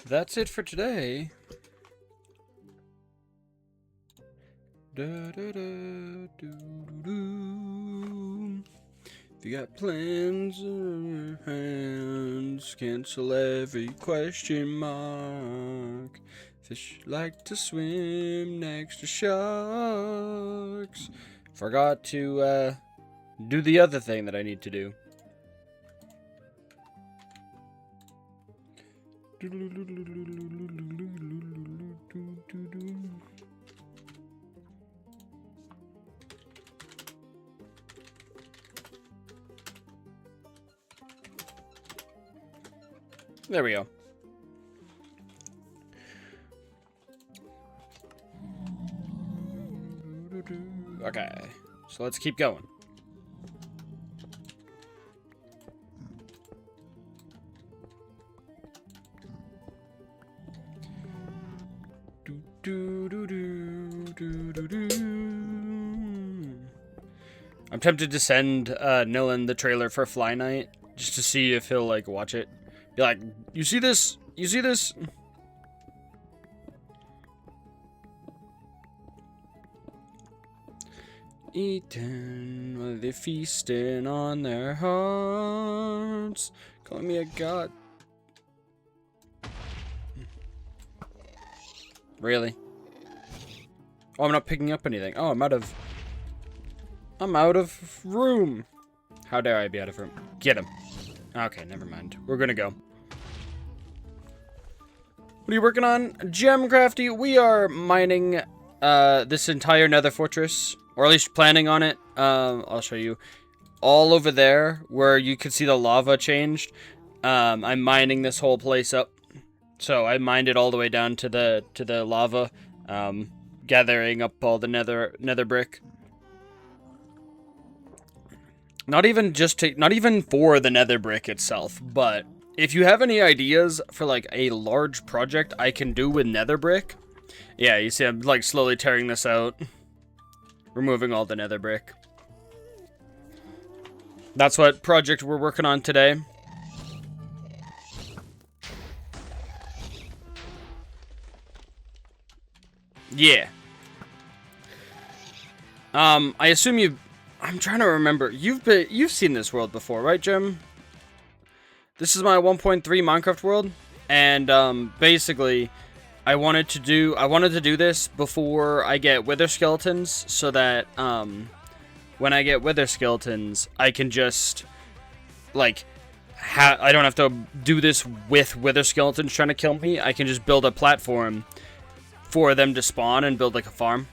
That's it for today. If you got plans in your hands, cancel every question mark. Fish like to swim next to sharks. Forgot to do the other thing that I need to do. There we go. Okay, so let's keep going. I'm tempted to send Nilin the trailer for Fly Night just to see if he'll like watch it. Be like, you see this? You see this? Eating while they feasting on their hearts, calling me a god. Really? Oh, I'm not picking up anything. Oh, I'm out of room. How dare I be out of room? Get him. Okay, never mind. We're gonna go. What are you working on? Gemcrafty, we are mining this entire nether fortress, or at least planning on it. I'll show you. All over there, where you can see the lava changed, I'm mining this whole place up. So I mined it all the way down to the lava, gathering up all the nether brick. Not even for the nether brick itself, but if you have any ideas for like a large project I can do with nether brick, yeah, you see I'm like slowly tearing this out, removing all the nether brick. That's what project we're working on today. Yeah. I assume I'm trying to remember. You've seen this world before, right, Jim? This is my 1.3 Minecraft world, and basically, I wanted to do this before I get wither skeletons, so that when I get wither skeletons, I can just like I don't have to do this with wither skeletons trying to kill me. I can just build a platform for them to spawn and build like a farm.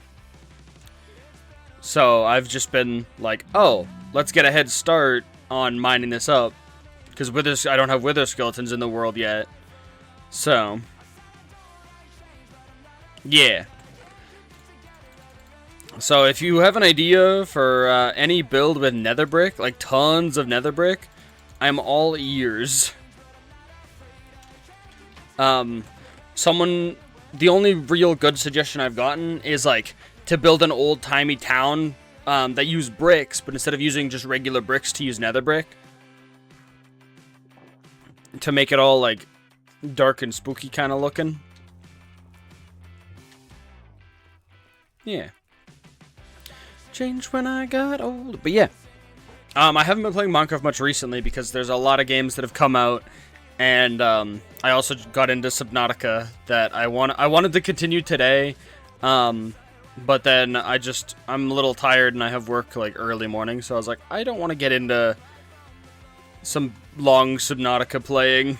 So I've just been like, oh, let's get a head start on mining this up, because I don't have wither skeletons in the world yet. So Yeah. So if you have an idea for any build with nether brick, like tons of nether brick, I'm all ears. The only real good suggestion I've gotten is like to build an old-timey town that use bricks, but instead of using just regular bricks, to use nether brick. To make it all like dark and spooky kind of looking. Yeah. Changed when I got old. But yeah. I haven't been playing Minecraft much recently because there's a lot of games that have come out. And I also got into Subnautica that I wanted to continue today. But then I'm a little tired and I have work like early morning. So I was like, I don't want to get into some long Subnautica playing.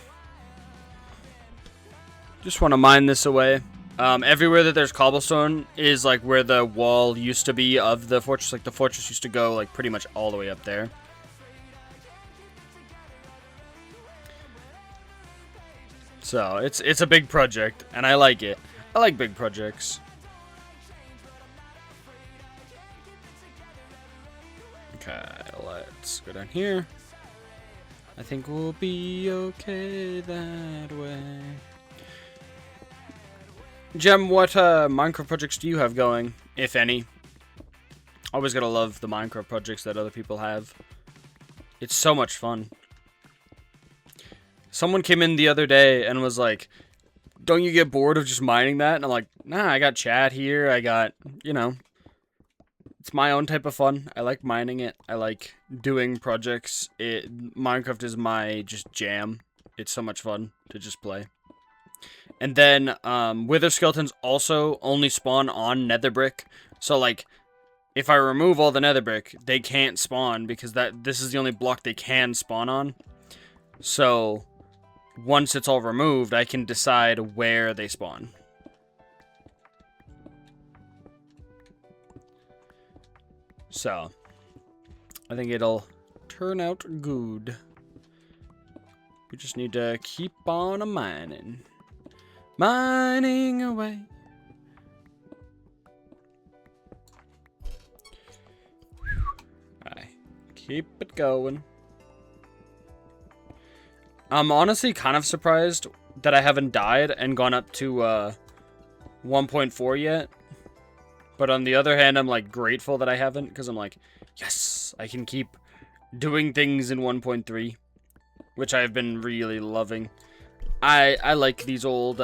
Just want to mine this away. Everywhere that there's cobblestone is like where the wall used to be of the fortress. Like the fortress used to go like pretty much all the way up there. So it's a big project and I like it. I like big projects. Okay, let's go down here. I think we'll be okay that way. Gem, what Minecraft projects do you have going, if any? Always gotta love the Minecraft projects that other people have. It's so much fun. Someone came in the other day and was like, don't you get bored of just mining that? And I'm like, nah, I got chat here. I got, you know, it's my own type of fun. I like mining it. I like doing projects. Minecraft is my just jam. It's so much fun to just play. And then wither skeletons also only spawn on nether brick. So like if I remove all the nether brick, they can't spawn because this is the only block they can spawn on. So once it's all removed, I can decide where they spawn. So I think it'll turn out good. We just need to keep on mining. Mining away. Alright. Keep it going. I'm honestly kind of surprised that I haven't died and gone up to 1.4 yet. But on the other hand, I'm like grateful that I haven't because I'm like, yes, I can keep doing things in 1.3, which I've been really loving. I like these old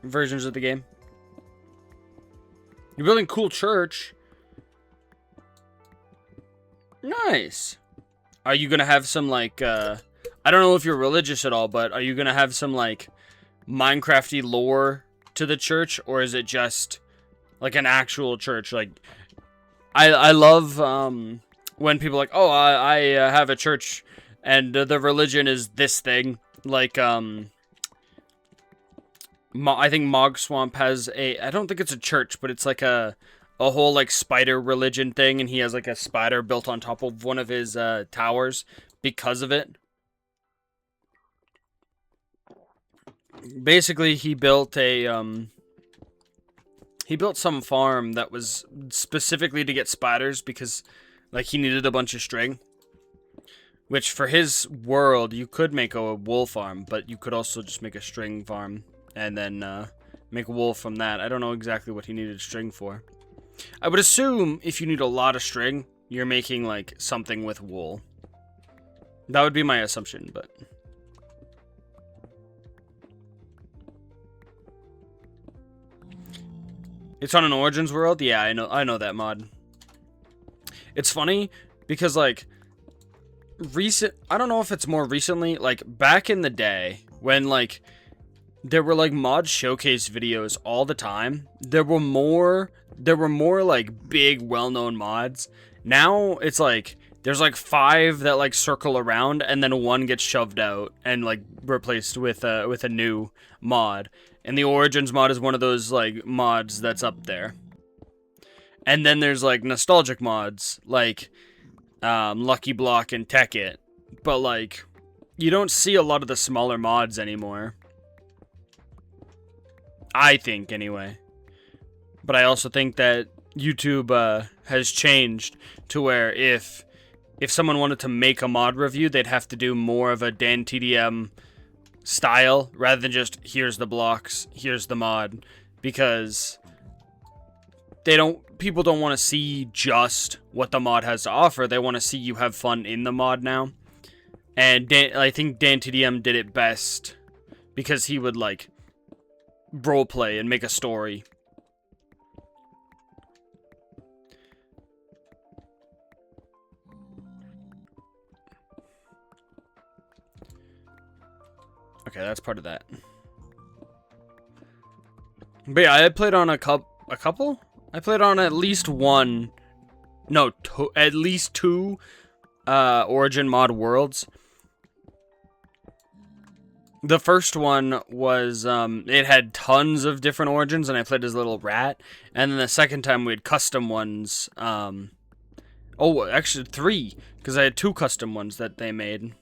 versions of the game. You're building cool church. Nice. Are you gonna have some like I don't know if you're religious at all, but are you gonna have some like Minecrafty lore to the church, or is it just like an actual church? Like I love when people are like, oh, I have a church and the religion is this thing. Like I think Mog Swamp has I don't think it's a church, but it's like a whole like spider religion thing, and he has like a spider built on top of one of his towers because of it. Basically, he built some farm that was specifically to get spiders because like he needed a bunch of string. Which for his world, you could make a wool farm, but you could also just make a string farm and then make wool from that. I don't know exactly what he needed string for. I would assume if you need a lot of string, you're making like something with wool. That would be my assumption, but it's on an Origins world? Yeah, I know that mod. It's funny because like I don't know if it's more recently, like back in the day when like there were like mod showcase videos all the time. There were more like big well-known mods. Now it's like there's like 5 that like circle around and then one gets shoved out and like replaced with a new mod. And the Origins mod is one of those like mods that's up there. And then there's like nostalgic mods like Lucky Block and Tekkit. But like you don't see a lot of the smaller mods anymore. I think, anyway. But I also think that YouTube has changed to where if someone wanted to make a mod review, they'd have to do more of a DanTDM style rather than just here's the blocks, here's the mod, because people don't want to see just what the mod has to offer. They want to see you have fun in the mod now. And I think DanTDM did it best because he would like roleplay and make a story. Okay, that's part of that. But yeah, I played on a couple? I played on at least one, no, at least two Origin mod worlds. The first one was, it had tons of different Origins, and I played as a little rat. And then the second time we had custom ones, oh, actually 3, because I had 2 custom ones that they made.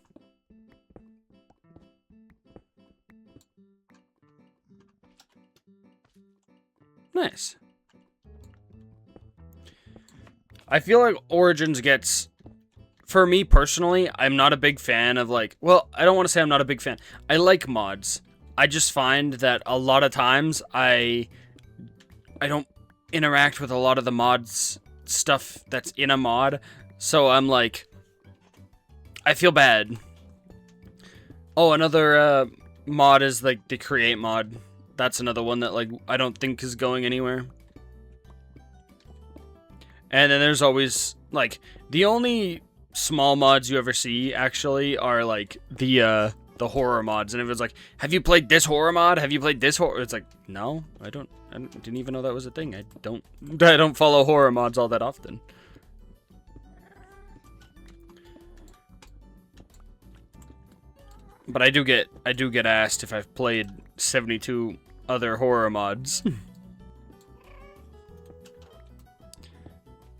Nice. I feel like Origins gets, for me personally, I'm not a big fan of like, well, I don't want to say I'm not a big fan. I like mods. I just find that a lot of times I don't interact with a lot of the mods stuff that's in a mod. So I'm like, I feel bad. Oh, another mod is like the create mod. That's another one that like I don't think is going anywhere. And then there's always like the only small mods you ever see actually are like the horror mods. And if it's like, have you played this horror mod? Have you played this horror? It's like, no, I didn't even know that was a thing. I don't follow horror mods all that often. But I do get asked if I've played 72 other horror mods.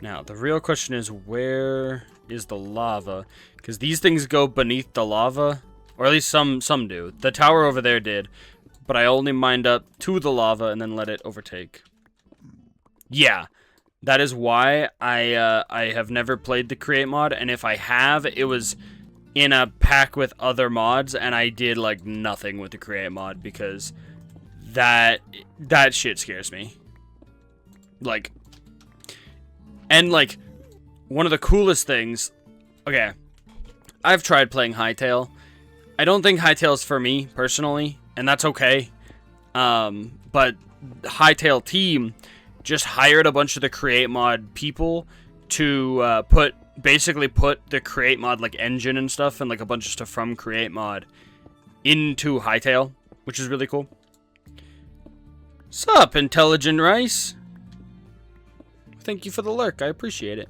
Now, the real question is, where is the lava? Because these things go beneath the lava, or at least some do. The tower over there did, but I only mined up to the lava and then let it overtake. Yeah, that is why I have never played the create mod, and if I have, it was in a pack with other mods, and I did like nothing with the create mod because that shit scares me. Like, and like one of the coolest things, okay, I've tried playing Hytale. I don't think Hytale's for me personally, and that's okay. But Hytale team just hired a bunch of the create mod people to basically put the create mod like engine and stuff and like a bunch of stuff from create mod into Hytale, which is really cool. Sup, Intelligent Rice? Thank you for the lurk. I appreciate it.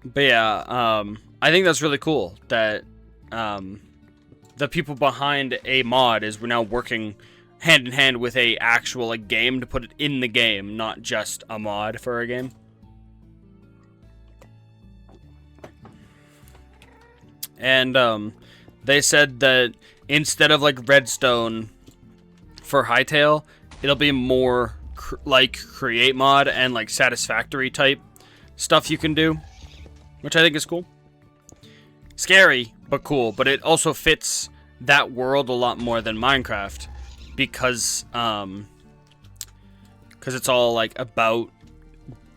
But yeah, I think that's really cool that the people behind a mod is now working hand in hand with a actual like game to put it in the game, not just a mod for a game. And they said that instead of like Redstone for Hytale, it'll be more like create mod and like satisfactory type stuff you can do, which I think is cool. Scary, but cool. But it also fits that world a lot more than Minecraft because it's all like about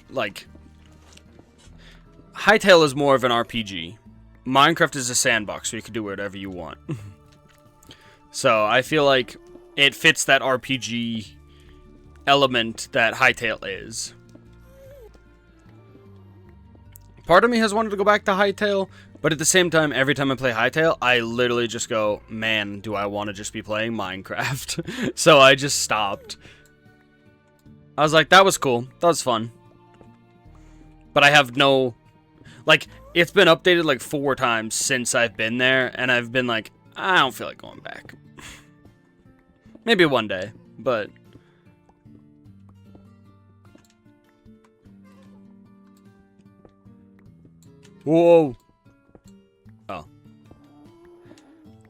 like Hytale is more of an RPG. Minecraft is a sandbox, so you can do whatever you want. So I feel like it fits that RPG element that Hytale is. Part of me has wanted to go back to Hytale, but at the same time, every time I play Hytale, I literally just go, man, do I want to just be playing Minecraft? So I just stopped. I was like, that was cool. That was fun. But I have no... Like, it's been updated like 4 times since I've been there, and I've been like, I don't feel like going back. Maybe one day, but... Whoa. Oh.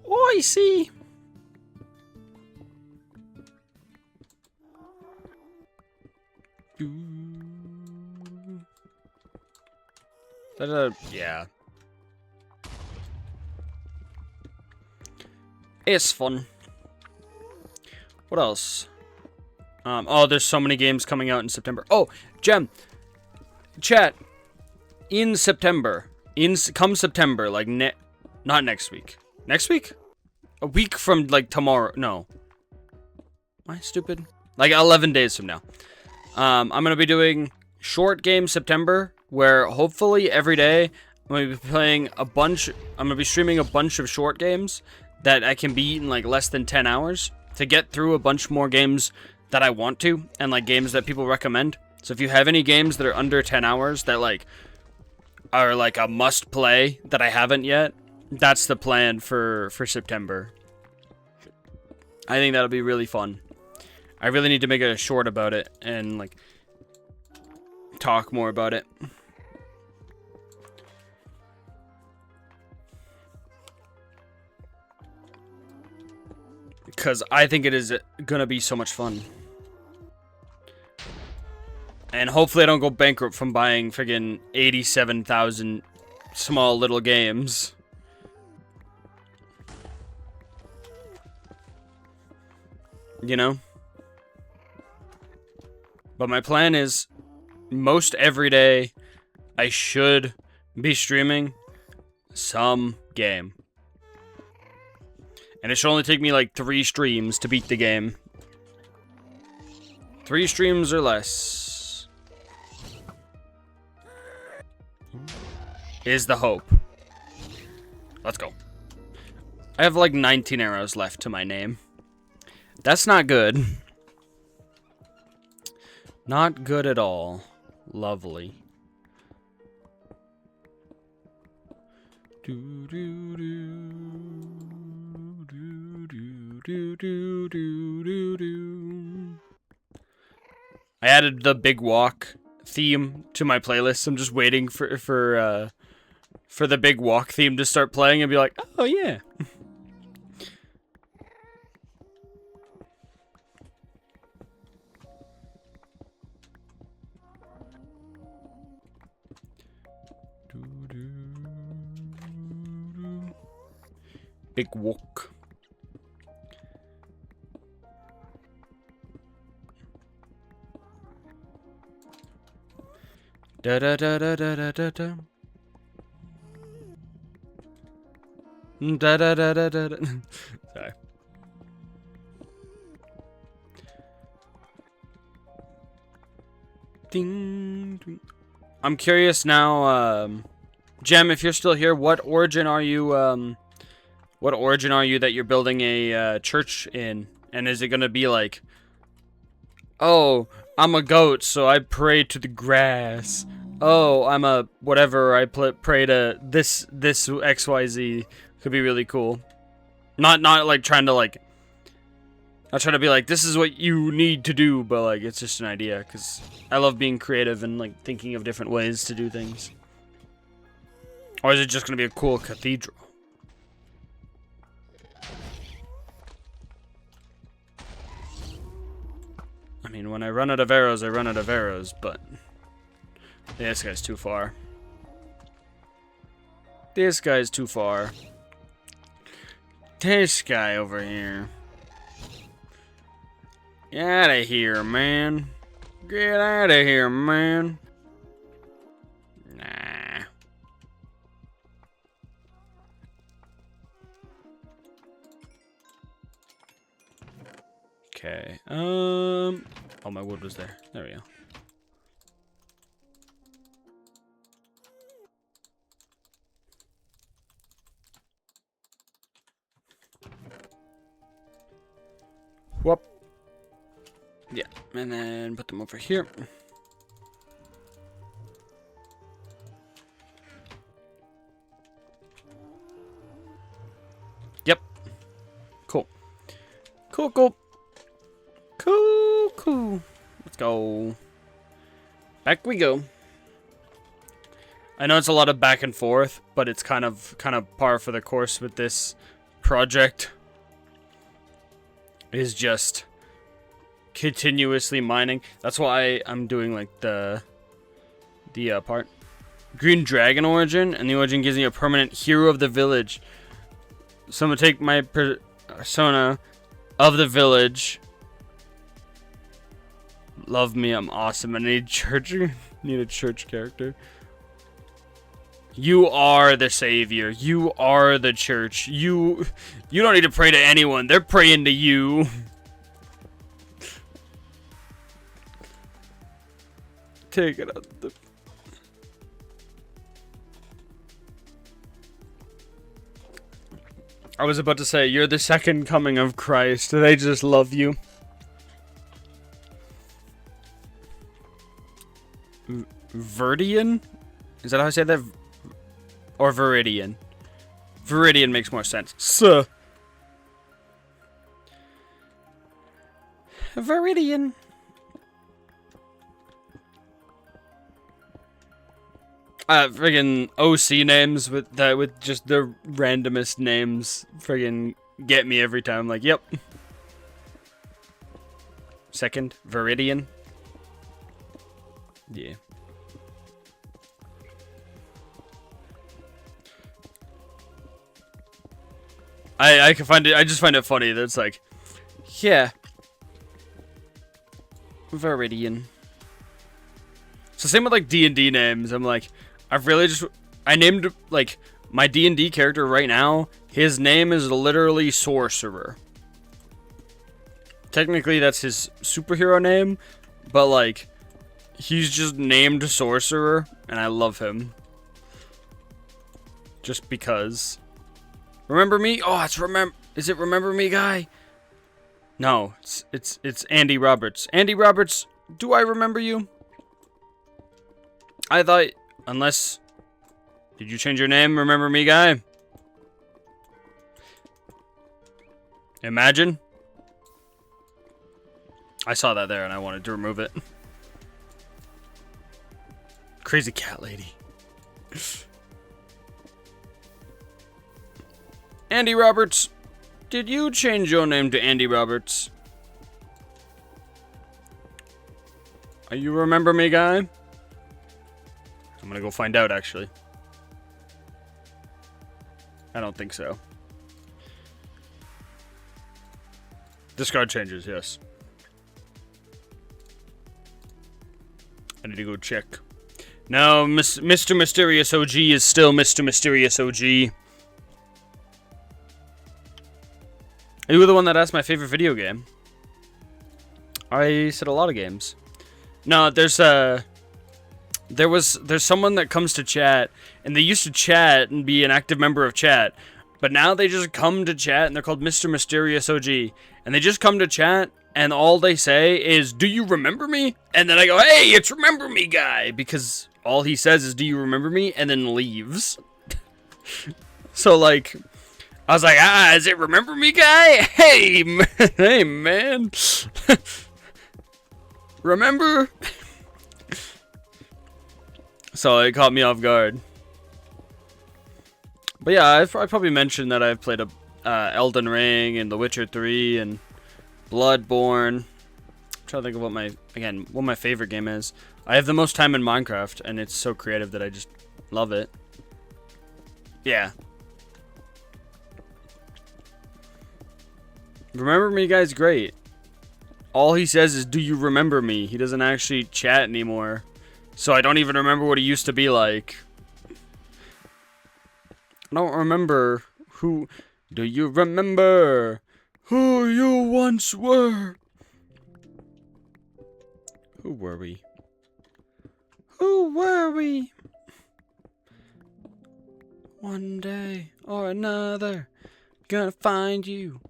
Oh, I see. Yeah. It's fun. What else? Oh, there's so many games coming out in September. Oh, Gem. Chat. In September. Come September, like not next week. Next week? A week from like tomorrow. No. Am I stupid? Like 11 days from now. I'm gonna be doing short game September, where hopefully every day I'm gonna be playing a bunch. I'm gonna be streaming a bunch of short games that I can beat in like less than 10 hours to get through a bunch more games that I want to, and like games that people recommend. So if you have any games that are under 10 hours that like are like a must play that I haven't yet, that's the plan for September. I think that'll be really fun. I really need to make a short about it and like talk more about it. Because I think it is gonna be so much fun. And hopefully I don't go bankrupt from buying friggin' 87,000 small little games. You know? But my plan is, most every day, I should be streaming some game. And it should only take me like 3 streams to beat the game. 3 streams or less is the hope. Let's go. I have like 19 arrows left to my name. That's not good. Not good at all. Lovely. Do do do do do do do do. I added the Big Walk theme to my playlist. I'm just waiting for the Big Walk theme to start playing and be like, oh yeah. Big Walk. Da da da da da da da da. Da da da da da da. Sorry. Ding, ding. I'm curious now, Gem, if you're still here, what origin are you that you're building a church in? And is it gonna be like, oh, I'm a goat, so I pray to the grass. Oh, I'm a whatever, I pray to this XYZ. Could be really cool. Not like trying to like, not trying to be like, this is what you need to do, but like, it's just an idea, because I love being creative and like thinking of different ways to do things. Or is it just gonna be a cool cathedral? I mean, when I run out of arrows, I run out of arrows, but this guy's too far. This guy's too far. This guy over here. Get out of here, man. Get out of here, man. Nah. Okay. Oh, my wood was there. There we go. Whoop. Yeah, and then put them over here. Yep. Cool. Cool, cool. Cool, cool. Let's go. Back we go. I know it's a lot of back and forth, but it's kind of par for the course with this project. Is just continuously mining. That's why I'm doing like the part. Green Dragon origin, and the origin gives me a permanent hero of the village. So I'm gonna take my persona of the village. Love me, I'm awesome. I need a church character. You are the savior. You are the church. You don't need to pray to anyone. They're praying to you. Take it out the... I was about to say, you're the second coming of Christ. They just love you. Verdian? Is that how I say that? Or Viridian? Viridian makes more sense. Sir. Viridian. Friggin' OC names with just the randomest names friggin' get me every time. Like, yep. Second, Viridian. Yeah. I can find it. I just find it funny that it's like, yeah, Viridian. So same with like D&D names. I'm like, I named like my D&D character right now. His name is literally Sorcerer. Technically, that's his superhero name, but like, he's just named Sorcerer, and I love him. Just because. Remember me? Oh, is it Remember Me Guy? No, it's Andy Roberts. Andy Roberts, do I remember you? I thought, unless, did you change your name, Remember Me Guy? Imagine. I saw that there and I wanted to remove it. Crazy cat lady. Andy Roberts, did you change your name to Andy Roberts? Are you Remember Me Guy? I'm gonna go find out, actually. I don't think so. Discard changes, yes. I need to go check. No, Mr. Mysterious OG is still Mr. Mysterious OG. You were the one that asked my favorite video game. I said a lot of games. No, there's someone that comes to chat, and they used to chat and be an active member of chat, but now they just come to chat, and they're called Mr. Mysterious OG, and they just come to chat, and all they say is, "Do you remember me?" And then I go, "Hey, it's Remember Me Guy," because all he says is, "Do you remember me?" and then leaves. So like, I was like, is it Remember Me Guy? Hey, hey, man. Remember? So it caught me off guard. But yeah, I probably mentioned that I've played Elden Ring and The Witcher 3 and Bloodborne. I'm trying to think of what my favorite game is. I have the most time in Minecraft, and it's so creative that I just love it. Yeah. Remember Me Guy's great. All he says is, "Do you remember me?" He doesn't actually chat anymore. So I don't even remember what he used to be like. I don't remember who... Do you remember who you once were? Who were we? Who were we? One day or another, gonna find you.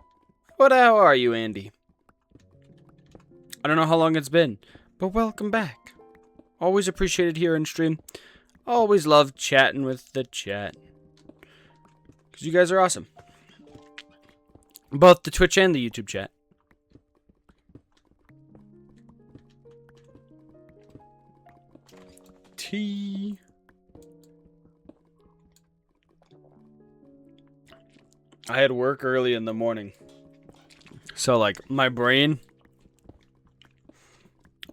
How are you, Andy? I don't know how long it's been, but welcome back. Always appreciated here in stream. Always love chatting with the chat. Because you guys are awesome. Both the Twitch and the YouTube chat. Tea. I had work early in the morning. So, like, my brain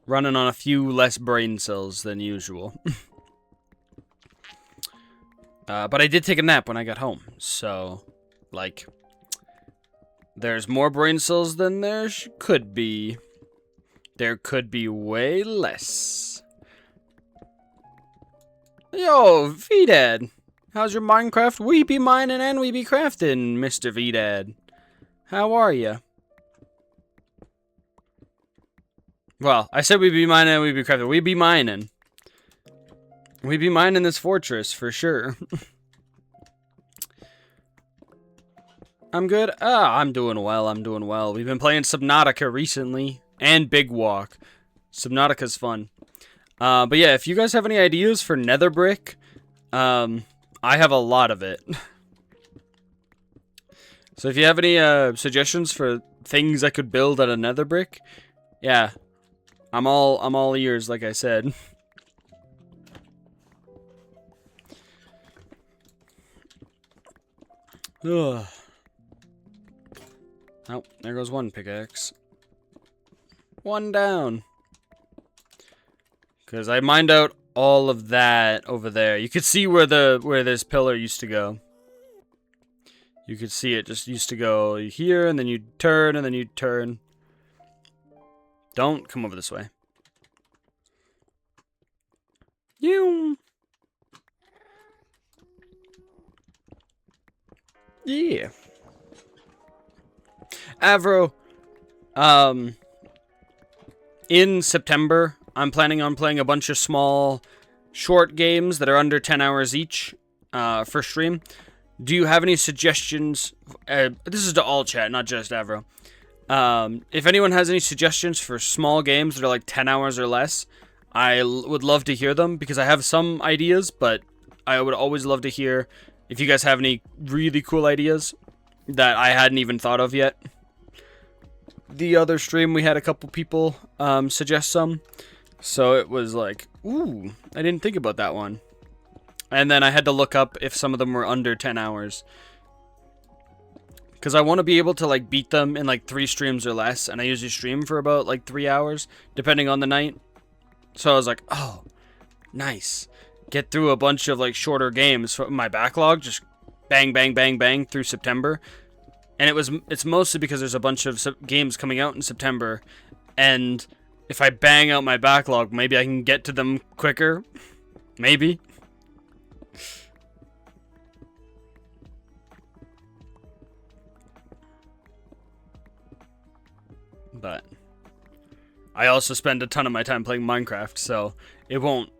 running on a few less brain cells than usual. But I did take a nap when I got home, so, like, there's more brain cells than there could be. There could be way less. Yo, VDad! How's your Minecraft? We be mining and we be crafting, Mr. VDad. How are ya? Well, I said we be mining and we be crafting. We be mining. We be mining this fortress, for sure. I'm good? I'm doing well, I'm doing well. We've been playing Subnautica recently, and Big Walk. Subnautica's fun. But yeah, if you guys have any ideas for nether brick, I have a lot of it. So if you have any suggestions for things I could build out of nether brick, yeah, I'm all ears, like I said. Ugh. Oh, there goes one pickaxe. One down. Because I mined out all of that over there. You could see where this pillar used to go. You could see it just used to go here, and then you'd turn, and then you'd turn. Don't come over this way. You. Yeah. Avro, in September, I'm planning on playing a bunch of small, short games that are under 10 hours each, for stream. Do you have any suggestions? This is to all chat, not just Avro. If anyone has any suggestions for small games that are like 10 hours or less, I would love to hear them, because I have some ideas, but I would always love to hear if you guys have any really cool ideas that I hadn't even thought of yet. The other stream, we had a couple people suggest some, so it was like, ooh, I didn't think about that one. And then I had to look up if some of them were under 10 hours. Because I want to be able to like beat them in like 3 streams or less, and I usually stream for about like 3 hours, depending on the night. So I was like, oh, nice. Get through a bunch of like shorter games from my backlog, just bang, bang, bang, bang through September. And it's mostly because there's a bunch of games coming out in September, and if I bang out my backlog, maybe I can get to them quicker. Maybe. But I also spend a ton of my time playing Minecraft, so it won't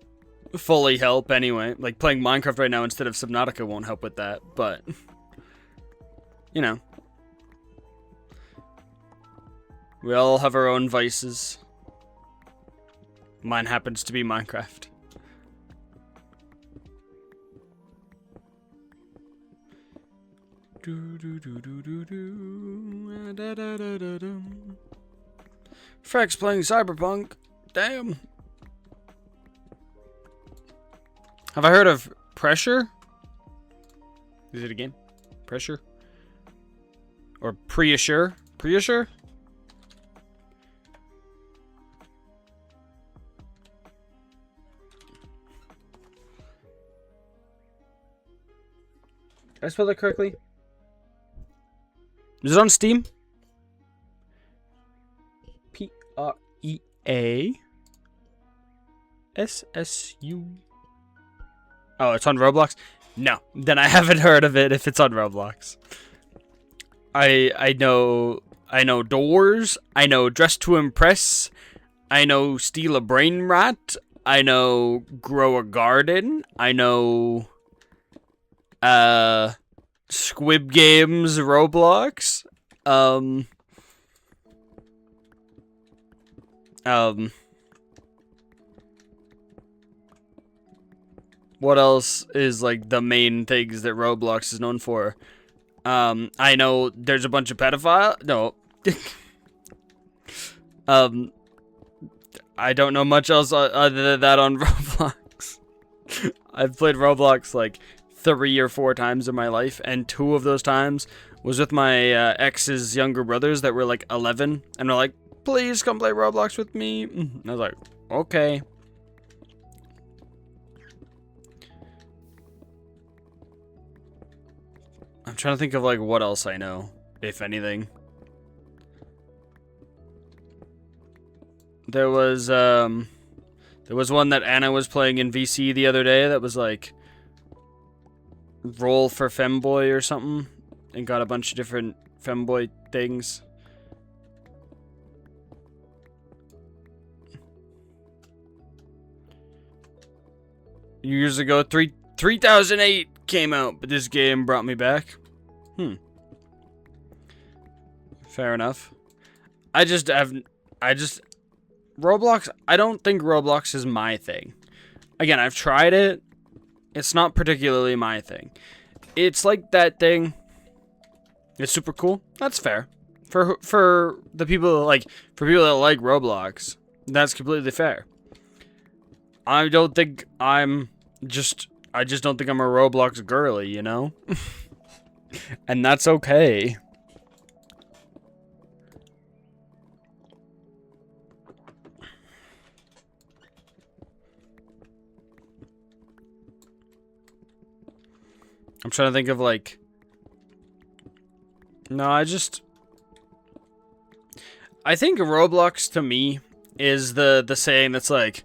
fully help anyway. Like, playing Minecraft right now instead of Subnautica won't help with that, but, you know. We all have our own vices. Mine happens to be Minecraft. Frex playing Cyberpunk. Damn. Have I heard of Pressure? Is it a game? Pressure? Or Preassure? Preassure? Did I spell that correctly? Is it on Steam? Preassu. Oh, it's on Roblox? No. Then I haven't heard of it if it's on Roblox. I know Doors. I know Dress to Impress. I know Steal a Brain Rat. I know Grow a Garden. I know Squid Games Roblox. What else is like the main things that Roblox is known for? I know there's a bunch of pedophile. No. I don't know much else other than that on Roblox. I've played Roblox like 3 or 4 times in my life, and 2 of those times was with my ex's younger brothers that were like 11, and were like, please come play Roblox with me. I was like, okay. I'm trying to think of like what else I know, if anything. There was one that Anna was playing in VC the other day that was like roll for femboy or something, and got a bunch of different femboy things. Years ago, 3008 came out, but this game brought me back. Fair enough. Roblox, I don't think Roblox is my thing. Again, I've tried it. It's not particularly my thing. It's like that thing. It's super cool. That's fair. For the people that like Roblox, that's completely fair. I just don't think I'm a Roblox girly, you know? And that's okay. I'm trying to think of like... No, I think Roblox to me is the saying that's like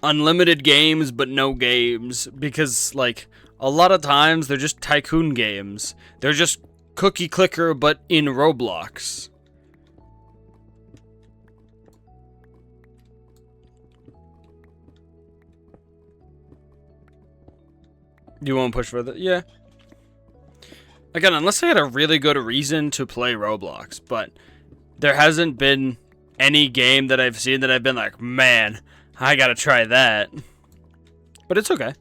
unlimited games but no games, because like a lot of times they're just tycoon games. They're just cookie clicker but in Roblox. You won't push further? Yeah. Again, unless I had a really good reason to play Roblox, but there hasn't been any game that I've seen that I've been like, man, I gotta try that. But it's okay.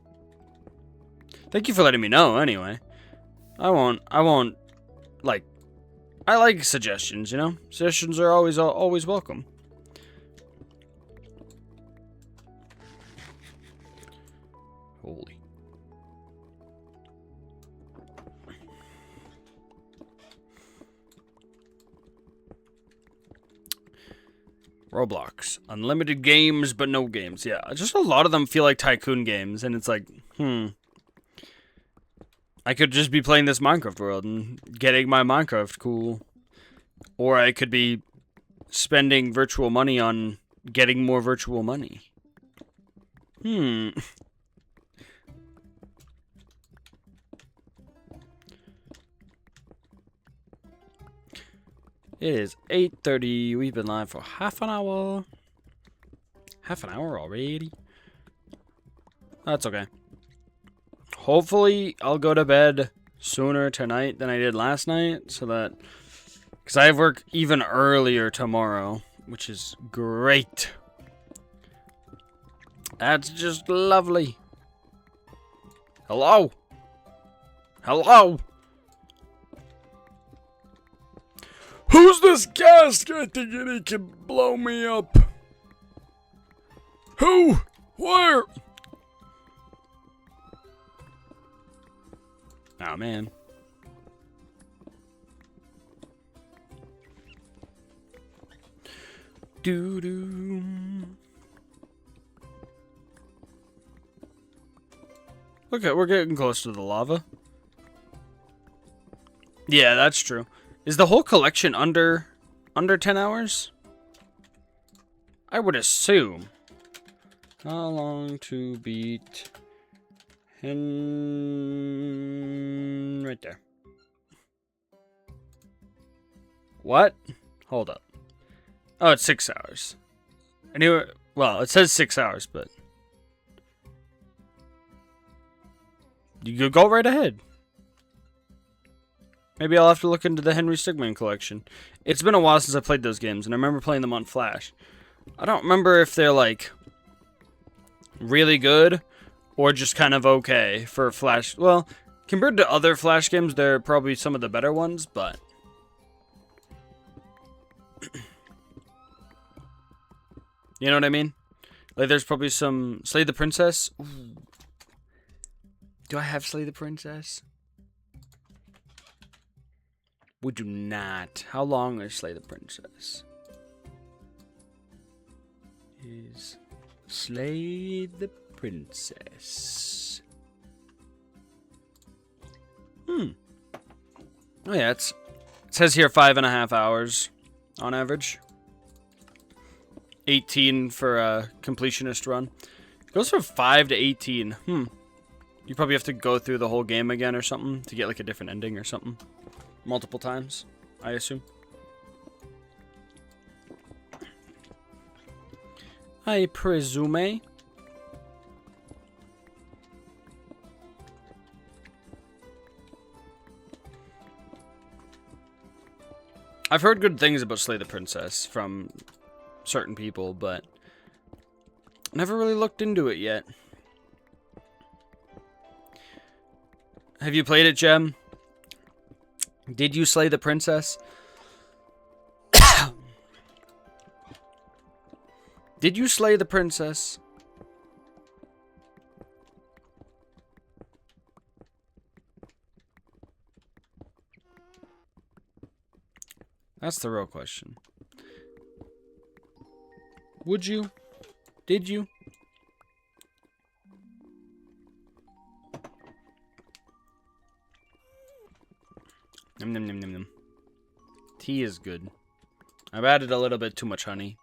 Thank you for letting me know, anyway. I won't, like, I like suggestions, you know? Suggestions are always welcome. Holy. Roblox. Unlimited games, but no games. Yeah, just a lot of them feel like tycoon games, and it's like, I could just be playing this Minecraft world and getting my Minecraft cool. Or I could be spending virtual money on getting more virtual money. It is 8:30. We've been live for half an hour. Half an hour already? That's okay. Hopefully, I'll go to bed sooner tonight than I did last night, so that... Because I have work even earlier tomorrow, which is great. That's just lovely. Hello? Hello? Who's this gasket thinking he can blow me up? Who? Where? Oh, man. Doo-doo. Okay, we're getting close to the lava. Yeah, that's true. Is the whole collection under 10 hours? I would assume. How long to beat... right there. What? Hold up. Oh, it's 6 hours. I knew it. Well, it says 6 hours, but... You could go right ahead. Maybe I'll have to look into the Henry Stigman collection. It's been a while since I played those games, and I remember playing them on Flash. I don't remember if they're, like, really good, or just kind of okay for Flash. Well, compared to other Flash games, they're probably some of the better ones, but... You know what I mean? Like, there's probably some... Slay the Princess? Ooh. Do I have Slay the Princess? We do not. How long is Slay the Princess? is slay the princess. Oh yeah, it says here 5.5 hours on average. 18 for a completionist run. It goes from 5 to 18. You probably have to go through the whole game again or something to get like a different ending or something. Multiple times, I assume. I presume. I've heard good things about Slay the Princess from certain people, but never really looked into it yet. Have you played it, Gem? Did you slay the princess? Did you slay the princess? That's the real question. Would you? Did you? Nom nom nom nom nom. Tea is good. I've added a little bit too much honey.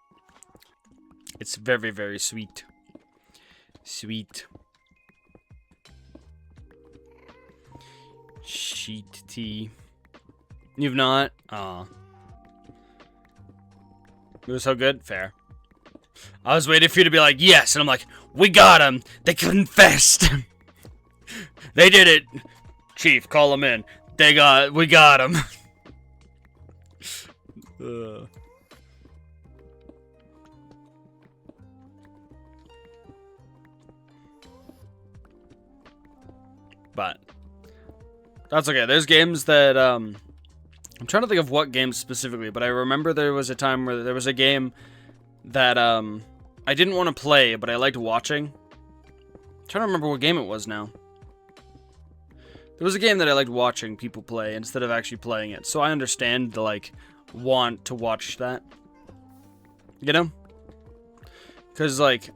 It's very, very sweet. Sweet. Sheet tea. You've not? Aw. It was so good? Fair. I was waiting for you to be like, yes, and I'm like, we got him. They confessed. They did it. Chief, call him in. We got him. But that's okay. There's games that I'm trying to think of what games specifically, but I remember there was a time where there was a game that I didn't want to play, but I liked watching. I'm trying to remember what game it was now. There was a game that I liked watching people play instead of actually playing it. So I understand the, like, want to watch that. You know? Because, like,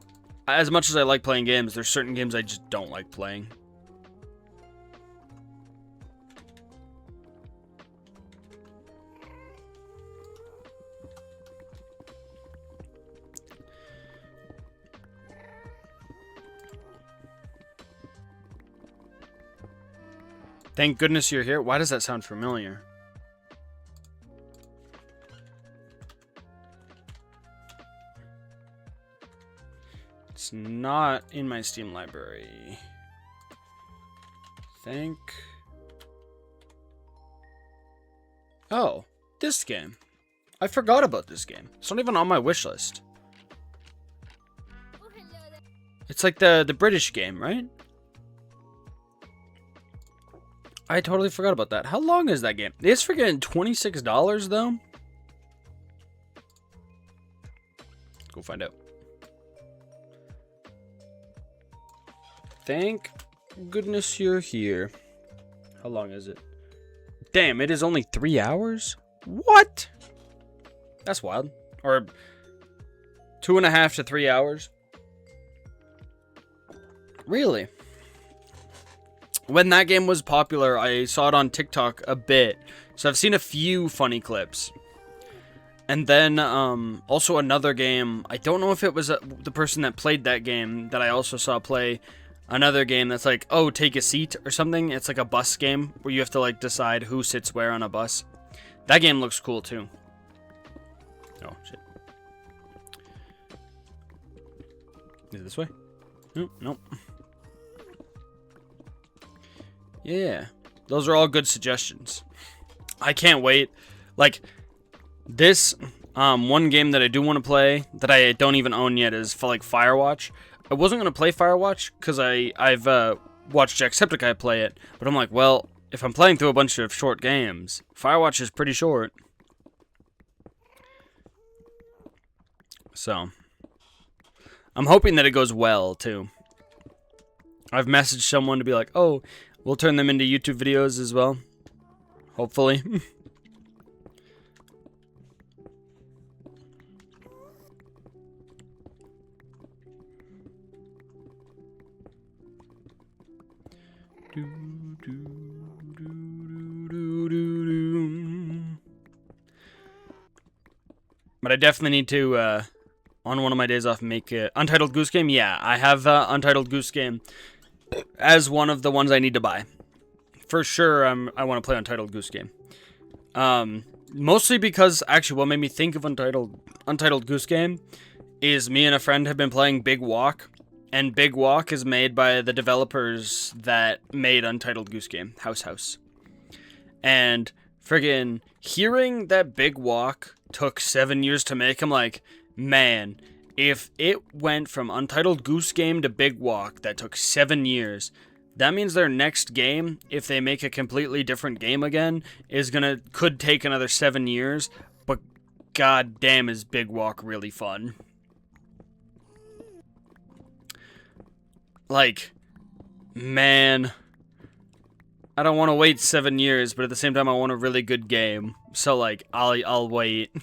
as much as I like playing games, there's certain games I just don't like playing. Thank goodness you're here. Why does that sound familiar? It's not in my Steam library. Oh, this game. I forgot about this game. It's not even on my wish list. It's like the British game, right? I totally forgot about that. How long is that game? It's freaking $26 though. Let's go find out. Thank goodness you're here. How long is it? Damn, it is only 3 hours? What? That's wild. Or 2.5 to 3 hours. Really? When that game was popular, I saw it on TikTok a bit. So I've seen a few funny clips. And then also another game. I don't know if it was the person that played that game that I also saw play another game that's like, oh, take a seat or something. It's like a bus game where you have to like decide who sits where on a bus. That game looks cool too. Oh, shit. Is it this way? Nope, nope. Yeah, those are all good suggestions. I can't wait. Like, this one game that I do want to play that I don't even own yet is for like Firewatch. I wasn't going to play Firewatch because I've watched Jacksepticeye play it. But I'm like, well, if I'm playing through a bunch of short games, Firewatch is pretty short. So, I'm hoping that it goes well, too. I've messaged someone to be like, oh, we'll turn them into YouTube videos as well. Hopefully. But I definitely need to, on one of my days off, make Untitled Goose Game. Yeah, I have Untitled Goose Game as one of the ones I need to buy. For sure, I want to play Untitled Goose Game. Mostly because, actually, what made me think of Untitled Goose Game is me and a friend have been playing Big Walk. And Big Walk is made by the developers that made Untitled Goose Game, House. And friggin' hearing that Big Walk took 7 years to make, I'm like, man, if it went from Untitled Goose Game to Big Walk that took 7 years, that means their next game, if they make a completely different game again, could take another 7 years. But god damn, is Big Walk really fun. Like, man, I don't want to wait 7 years, but at the same time, I want a really good game. So, like, I'll wait.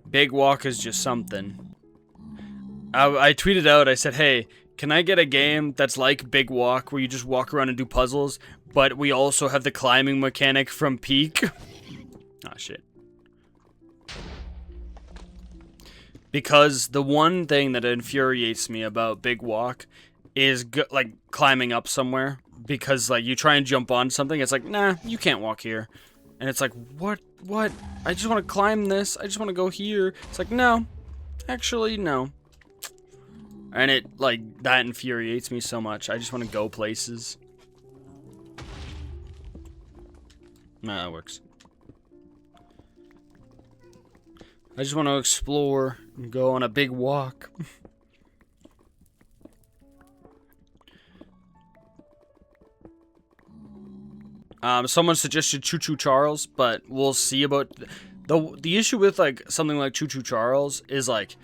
Big Walk is just something. I tweeted out, I said, hey, can I get a game that's like Big Walk, where you just walk around and do puzzles, but we also have the climbing mechanic from Peak? Ah, shit. Because the one thing that infuriates me about Big Walk is, like, climbing up somewhere. Because, like, you try and jump on something, it's like, nah, you can't walk here. And it's like, what? I just want to climb this. I just want to go here. It's like, no. Actually, no. And it, like, that infuriates me so much. I just want to go places. Nah, that works. I just want to explore and go on a big walk. Someone suggested Choo Choo Charles, but we'll see about the issue with, like, something like Choo Choo Charles is, like,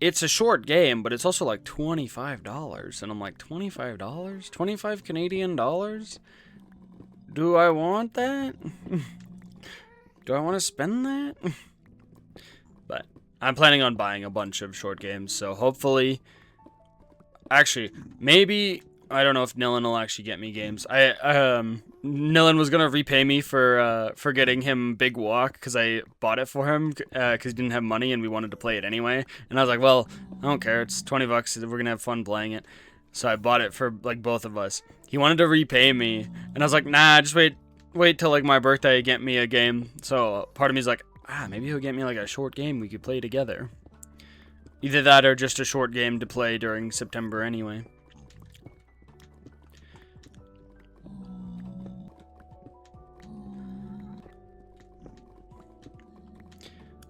it's a short game, but it's also like $25, and I'm like, $25? 25 Canadian dollars? Do I want that? Do I want to spend that? But I'm planning on buying a bunch of short games, so hopefully, actually, maybe, I don't know if Nillen will actually get me games. Nillen was gonna repay me for getting him Big Walk because I bought it for him because he didn't have money and we wanted to play it anyway. And I was like, well, I don't care. It's $20. We're gonna have fun playing it. So I bought it for, like, both of us. He wanted to repay me, and I was like, nah, just wait till, like, my birthday, get me a game. So part of me is like, maybe he'll get me, like, a short game we could play together. Either that or just a short game to play during September anyway.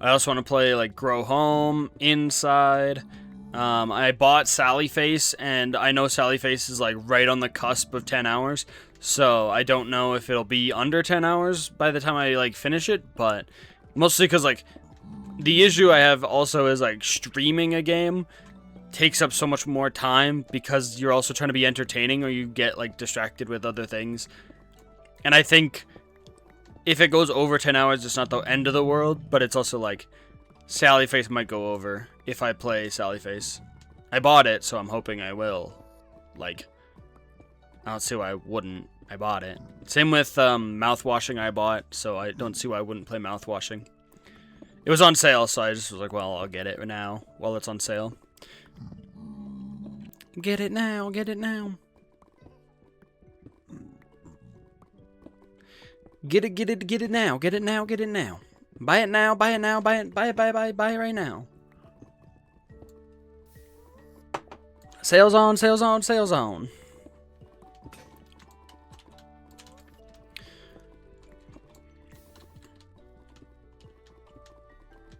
I also want to play, like, Grow Home, Inside. I bought Sally Face, and I know Sally Face is, like, right on the cusp of 10 hours. So I don't know if it'll be under 10 hours by the time I, like, finish it. But mostly because, like, the issue I have also is, like, streaming a game takes up so much more time because you're also trying to be entertaining or you get, like, distracted with other things. And I think if it goes over 10 hours, it's not the end of the world, but it's also, like, Sally Face might go over if I play Sally Face. I bought it, so I'm hoping I will. Like, I don't see why I wouldn't. I bought it. Same with mouthwashing I bought, so I don't see why I wouldn't play mouthwashing. It was on sale, so I just was like, well, I'll get it now while it's on sale. Get it now, get it now. Get it now, get it now, get it now. Buy it now, buy it now, buy it right now. Sales on, sales on, sales on.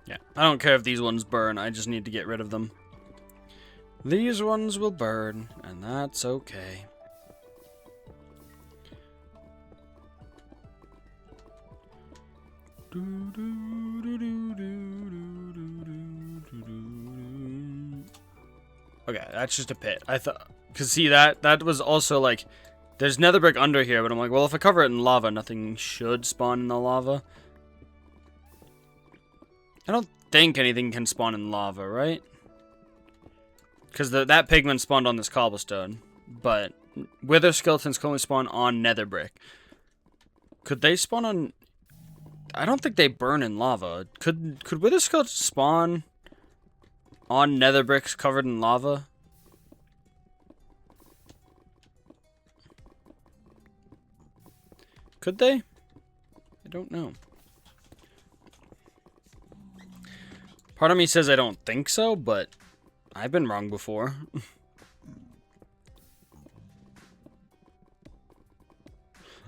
Yeah, I don't care if these ones burn, I just need to get rid of them. These ones will burn, and that's okay. Okay, that's just a pit. I thought, cause see that was also like, there's nether brick under here, but I'm like, well, if I cover it in lava, nothing should spawn in the lava. I don't think anything can spawn in lava, right? Cause that pigment spawned on this cobblestone, but Wither skeletons can only spawn on nether brick. Could they spawn on... I don't think they burn in lava. Could wither skeletons spawn on nether bricks covered in lava? Could they? I don't know. Part of me says I don't think so, but I've been wrong before.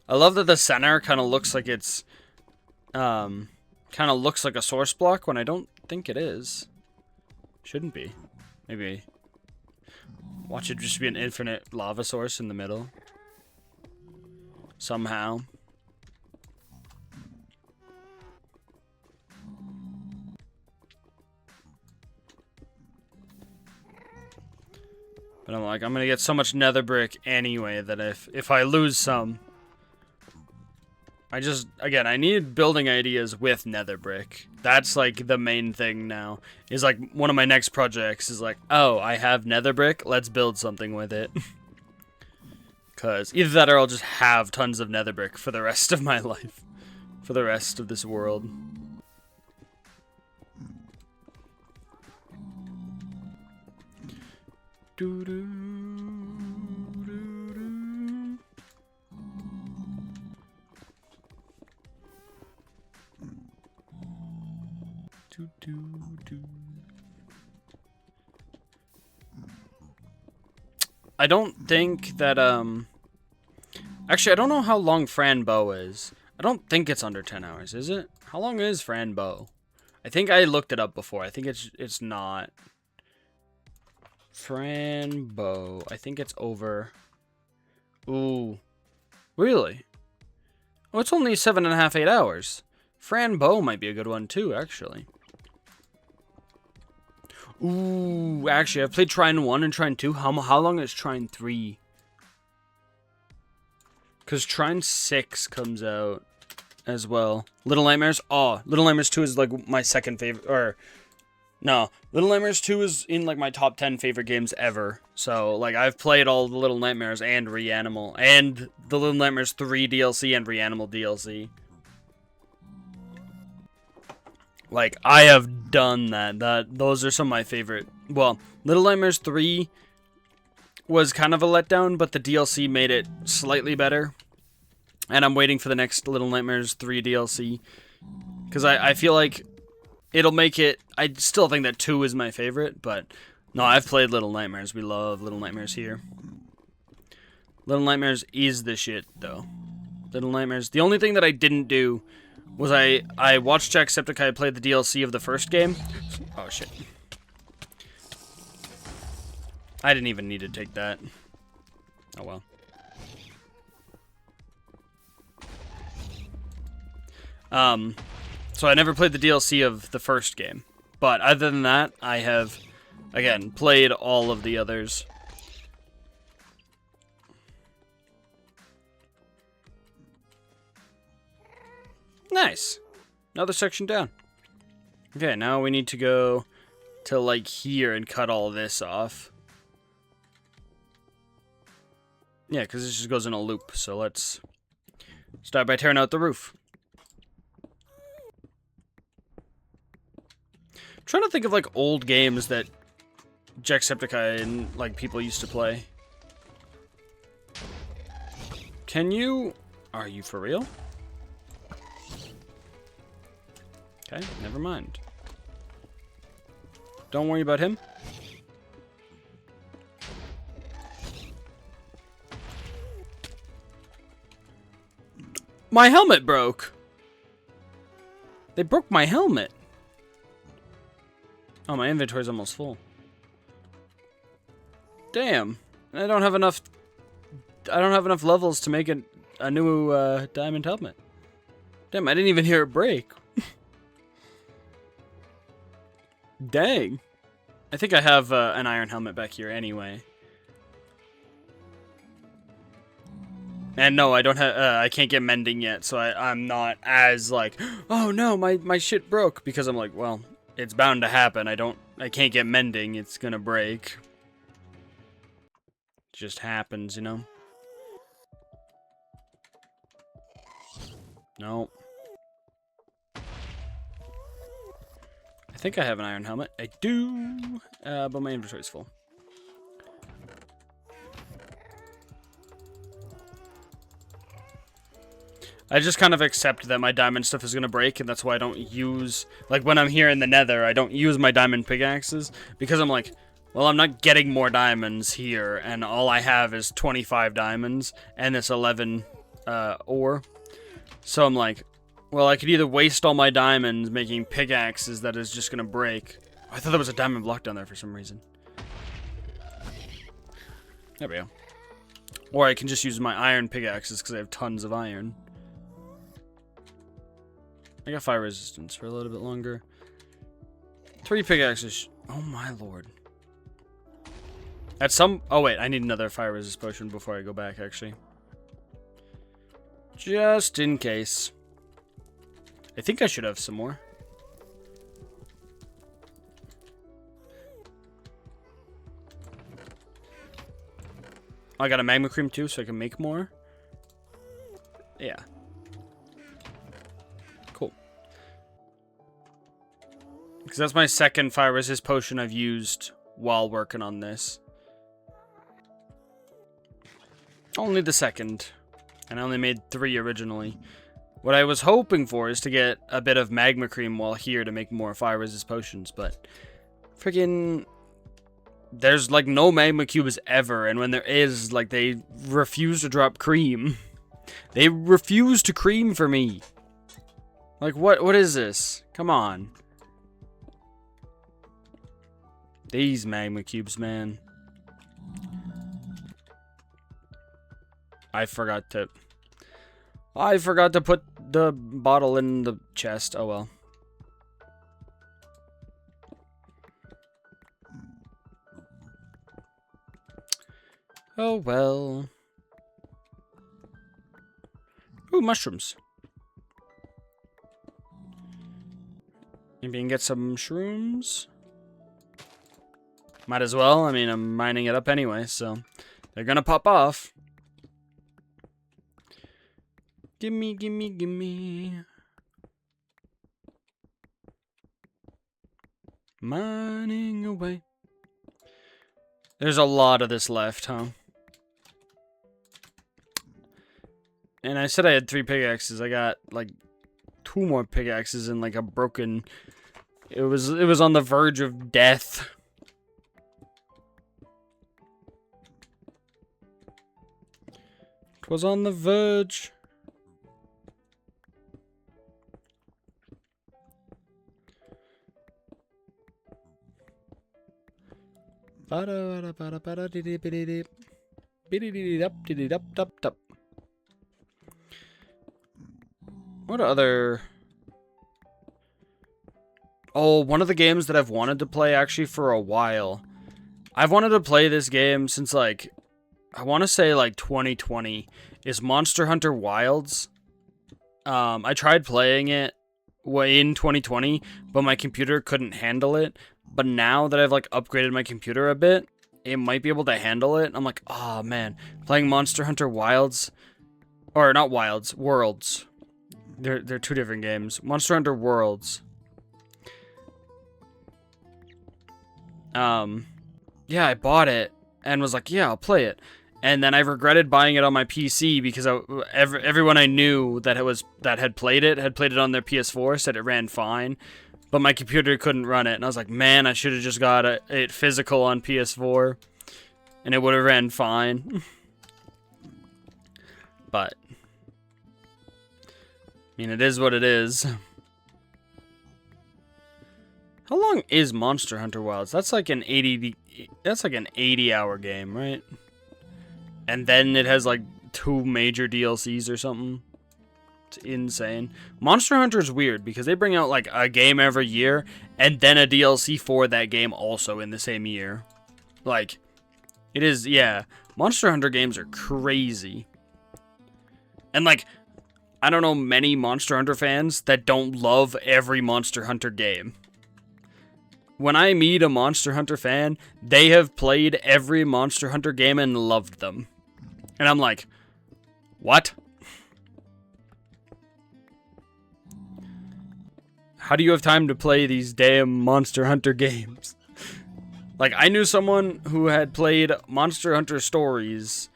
I love that the center kind of looks like it's, kind of looks like a source block when I don't think it is. Shouldn't be. Maybe. Watch it just be an infinite lava source in the middle. Somehow. But I'm like, I'm gonna get so much nether brick anyway that if I lose some, again, I need building ideas with nether brick. That's like the main thing now. Is like one of my next projects is like, oh, I have nether brick, let's build something with it. Cause either that or I'll just have tons of nether brick for the rest of my life. For the rest of this world. Do do do do do do. I don't think that actually I don't know how long Fran Bow is. I don't think it's under 10 hours, is it? How long is Fran Bow? I think I looked it up before. I think it's not. Fran Bow. I think it's over. Ooh. Really? Oh, it's only 7.5, 8 hours. Fran Bow might be a good one too, actually. Ooh, actually, I've played Trine 1 and Trine 2. How long is Trine 3? Because Trine 6 comes out as well. Little Nightmares? Oh, Little Nightmares 2 is like my second favorite, or... No, Little Nightmares 2 is in like my top 10 favorite games ever. So, like, I've played all the Little Nightmares and Reanimal, and the Little Nightmares 3 DLC and Reanimal DLC. Like, I have done that. Those are some of my favorite. Well, Little Nightmares 3 was kind of a letdown, but the DLC made it slightly better. And I'm waiting for the next Little Nightmares 3 DLC. Because I feel like it'll make it... I still think that 2 is my favorite, but... No, I've played Little Nightmares. We love Little Nightmares here. Little Nightmares is the shit, though. Little Nightmares... The only thing that I didn't do was I watched Jacksepticeye play the DLC of the first game. Oh, shit. I didn't even need to take that. Oh, well. So I never played the DLC of the first game. But other than that, I have, again, played all of the others. Nice. Another section down. Okay, now we need to go to, like, here and cut all this off. Yeah, because this just goes in a loop. So let's start by tearing out the roof. I'm trying to think of, like, old games that Jacksepticeye and, like, people used to play. Can you... Are you for real? Okay, never mind. Don't worry about him. My helmet broke! They broke my helmet! Oh, my inventory's almost full. Damn. I don't have enough levels to make a new diamond helmet. Damn, I didn't even hear it break. Dang. I think I have an iron helmet back here anyway. And no, I don't have. I can't get mending yet, so I'm not as like, oh no, my shit broke, because I'm like, well, it's bound to happen. I can't get mending. It's gonna break. It just happens, you know. No. I think I have an iron helmet. I do, but my inventory's full. I just kind of accept that my diamond stuff is going to break, and that's why I don't use... Like, when I'm here in the nether, I don't use my diamond pickaxes, because I'm like, well, I'm not getting more diamonds here, and all I have is 25 diamonds, and this 11 ore. So I'm like, well, I could either waste all my diamonds making pickaxes that is just going to break. I thought there was a diamond block down there for some reason. There we go. Or I can just use my iron pickaxes, because I have tons of iron. I got fire resistance for a little bit longer. 3 pickaxes. Oh my lord. At some... Oh wait, I need another fire resist potion before I go back, actually. Just in case. I think I should have some more. I got a magma cream too, so I can make more. Yeah. Cool. Because that's my second fire resist potion I've used while working on this. Only the second. And I only made 3 originally. What I was hoping for is to get a bit of magma cream while here to make more fire resist potions, but freaking there's like no magma cubes ever, and when there is, like, they refuse to drop cream. They refuse to cream for me. Like, what is this? Come on. These magma cubes, man. I forgot to put the bottle in the chest. Oh well. Oh well. Ooh, mushrooms. Maybe I can get some shrooms. Might as well. I mean, I'm mining it up anyway, so they're gonna pop off. Gimme, gimme, gimme. Mining away. There's a lot of this left, huh? And I said I had 3 pickaxes. I got like 2 more pickaxes and like a broken... It was on the verge of death. It was on the verge. What other... Oh, one of the games that I've wanted to play actually for a while. I've wanted to play this game since like, I want to say like 2020, is Monster Hunter Wilds. I tried playing it in 2020, but my computer couldn't handle it. But now that I've like upgraded my computer a bit, it might be able to handle it. I'm like, oh man, playing Monster Hunter Wilds, or not Wilds, Worlds. They're 2 different games. Monster Hunter Worlds. Yeah, I bought it and was like, yeah, I'll play it. And then I regretted buying it on my PC because everyone I knew that had played it on their PS4 said it ran fine, but my computer couldn't run it. And I was like, man, I should have just got it physical on PS4, and it would have ran fine. But I mean, it is what it is. How long is Monster Hunter Wilds? That's like an 80-hour game, right? And then it has like 2 major DLCs or something. It's insane. Monster Hunter is weird because they bring out like a game every year and then a DLC for that game also in the same year. Like, it is, yeah. Monster Hunter games are crazy. And like, I don't know many Monster Hunter fans that don't love every Monster Hunter game. When I meet a Monster Hunter fan, they have played every Monster Hunter game and loved them. And I'm like, what? How do you have time to play these damn Monster Hunter games? Like, I knew someone who had played Monster Hunter Stories.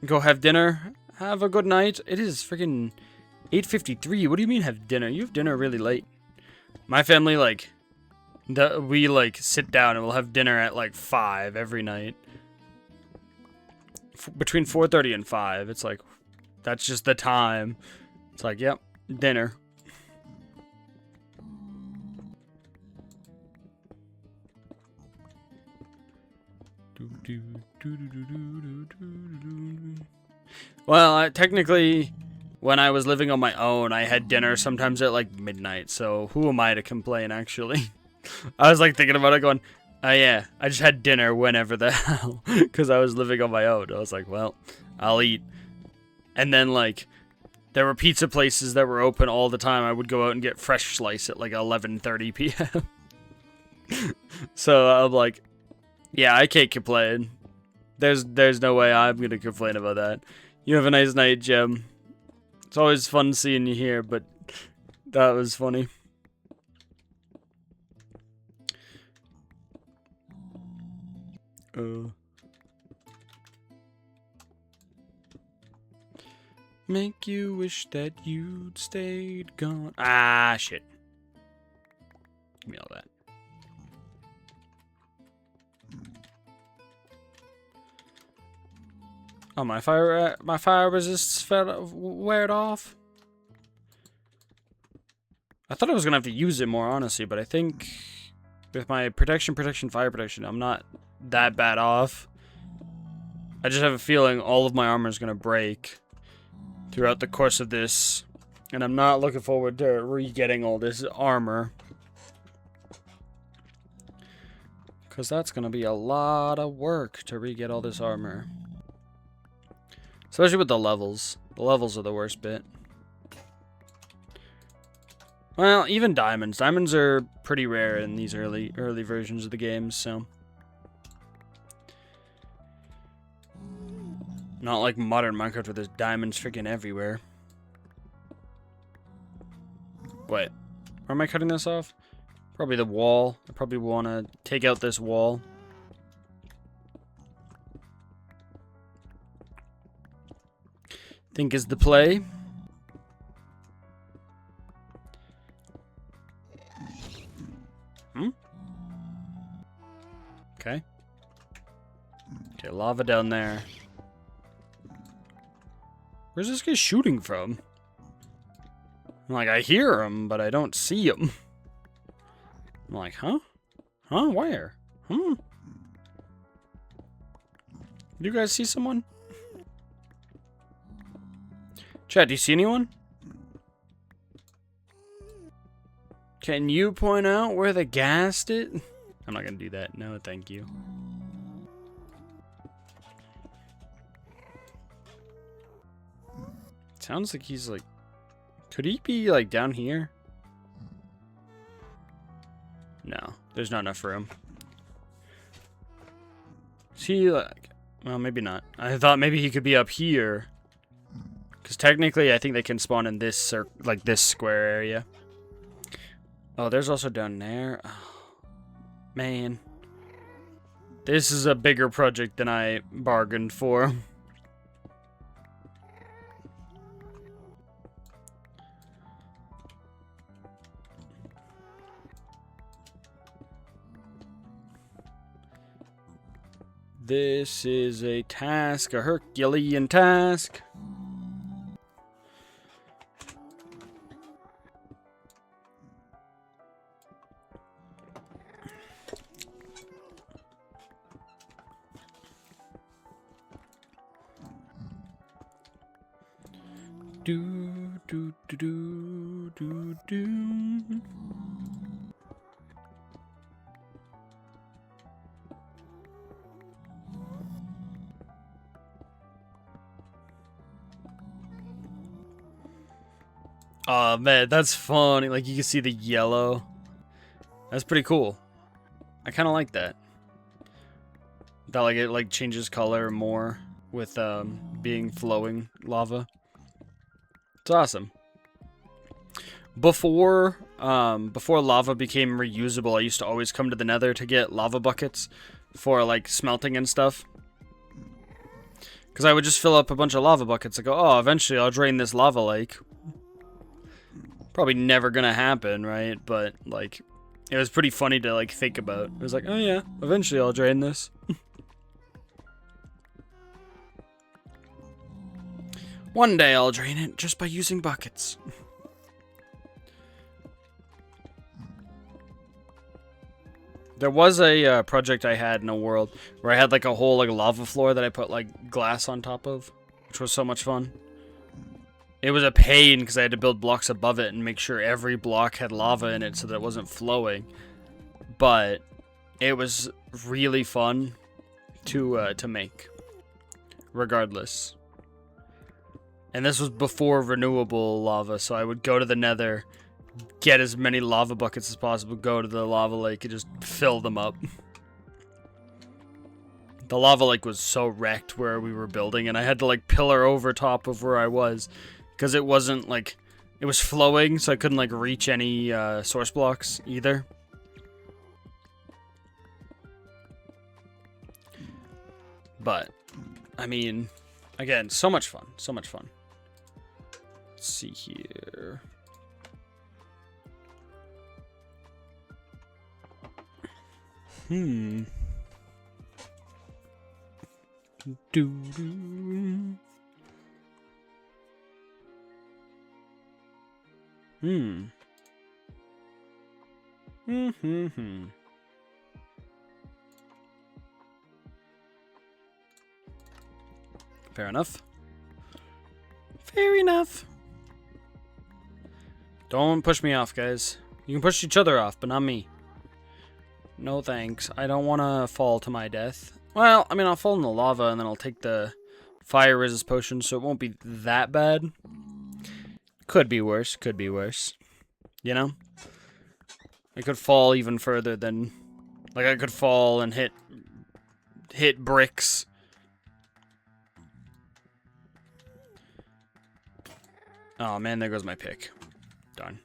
Go have dinner. Have a good night. It is freaking 8:53. What do you mean have dinner? You have dinner really late. My family, like, we, like, sit down and we'll have dinner at, like, 5 every night. Between 4:30 and 5. It's like, that's just the time. It's like, yep, dinner. Well, technically, when I was living on my own, I had dinner sometimes at like midnight, so who am I to complain, actually? I was like thinking about it going, oh yeah, I just had dinner whenever the hell, because I was living on my own. I was like, well, I'll eat. And then like, there were pizza places that were open all the time. I would go out and get fresh slice at like 11:30 p.m. So I'm like, yeah, I can't complain. There's no way I'm gonna complain about that. You have a nice night, Jim. It's always fun seeing you here, but that was funny. Make you wish that you'd stayed gone. Ah, shit. Give me all that. Oh, my fire resists weared off. I thought I was gonna have to use it more, honestly, but I think with my protection, fire protection, I'm not that bad off. I just have a feeling all of my armor is gonna break throughout the course of this, and I'm not looking forward to re-getting all this armor, because that's gonna be a lot of work to re-get all this armor. Especially with the levels. The levels are the worst bit. Well, even diamonds. Diamonds are pretty rare in these early versions of the games, so. Not like modern Minecraft where there's diamonds freaking everywhere. Wait. Where am I cutting this off? Probably the wall. I probably want to take out this wall. Think is the play. Okay. Okay, lava down there. Where's this guy shooting from? I'm like, I hear him, but I don't see him. I'm like, huh? Huh? Where? Hmm? Do you guys see someone? Chat, do you see anyone? Can you point out where the ghast is? I'm not gonna do that. No, thank you. Sounds like he's like... Could he be like down here? No, there's not enough room. Is he like... Well, maybe not. I thought maybe he could be up here. Because technically, I think they can spawn in this, like this square area. Oh, there's also down there. Oh, man. This is a bigger project than I bargained for. This is a task, a Herculean task. Do do do do do do. Oh man, that's funny. Like you can see the yellow. That's pretty cool. I kind of like that. That like it like changes color more with being flowing lava. It's awesome. Before lava became reusable, I used to always come to the Nether to get lava buckets for like smelting and stuff. Because I would just fill up a bunch of lava buckets and go, oh, eventually I'll drain this lava lake. Probably never gonna happen, right? But, like, it was pretty funny to, like, think about. It was like, oh yeah, eventually I'll drain this. One day I'll drain it just by using buckets. There was a project I had in a world where I had like a whole like lava floor that I put like glass on top of, which was so much fun. It was a pain because I had to build blocks above it and make sure every block had lava in it so that it wasn't flowing. But it was really fun to make, regardless. And this was before renewable lava, so I would go to the Nether, get as many lava buckets as possible, go to the lava lake, and just fill them up. The lava lake was so wrecked where we were building, and I had to, like, pillar over top of where I was, because it wasn't, like, it was flowing, so I couldn't, like, reach any source blocks either. But, I mean, again, so much fun, so much fun. Let's see here. Fair enough. Fair enough. Don't push me off, guys. You can push each other off, but not me. No thanks. I don't want to fall to my death. Well, I mean, I'll fall in the lava, and then I'll take the fire resist potion, so it won't be that bad. Could be worse. Could be worse. You know? I could fall even further than... Like, I could fall and hit bricks. Oh, man, there goes my pick. Darn.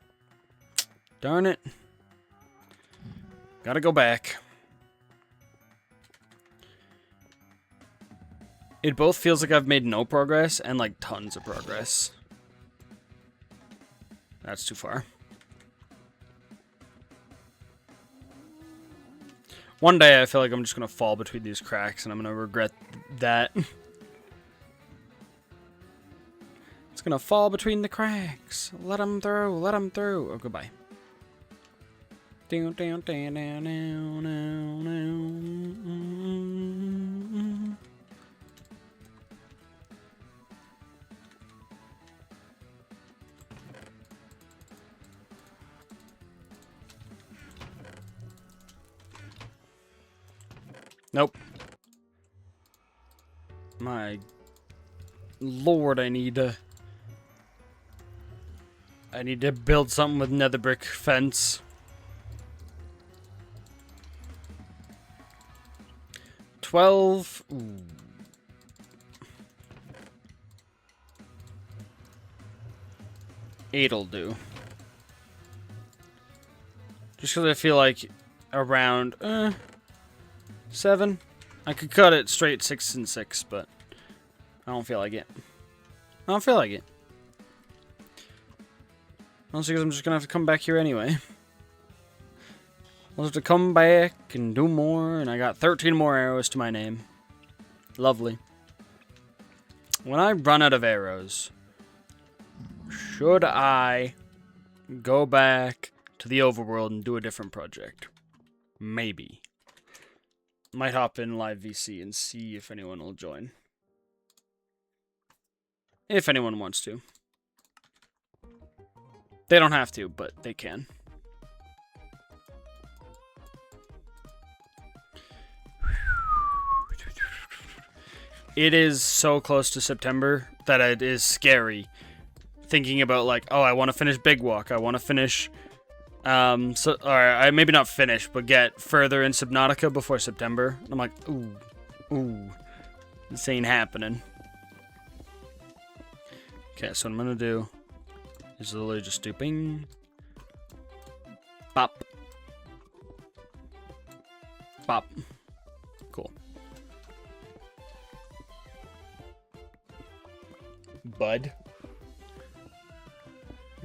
Darn it. Gotta go back. It both feels like I've made no progress and, like, tons of progress. That's too far. One day I feel like I'm just gonna fall between these cracks and I'm gonna regret that. It's gonna fall between the cracks. Let them through, let them through. Oh, goodbye. Down, down, down, down, down, down, down. Nope. My lord, I need to build something with nether brick fence. 12. Ooh. Eight'll do. Just because I feel like around 7. I could cut it straight 6 and 6, but I don't feel like it. I don't feel like it. Mostly because I'm just gonna have to come back here anyway. I'll have to come back and do more, and I got 13 more arrows to my name. Lovely. When I run out of arrows, should I go back to the overworld and do a different project? Maybe. Might hop in live VC and see if anyone will join. If anyone wants to. They don't have to, but they can. It is so close to September that it is scary thinking about, like, oh, I want to finish Big Walk. I want to finish, maybe not finish, but get further in Subnautica before September. I'm like, ooh, this ain't happening. Okay, so what I'm going to do It's literally just stooping. Bop. Bop. Cool. Bud.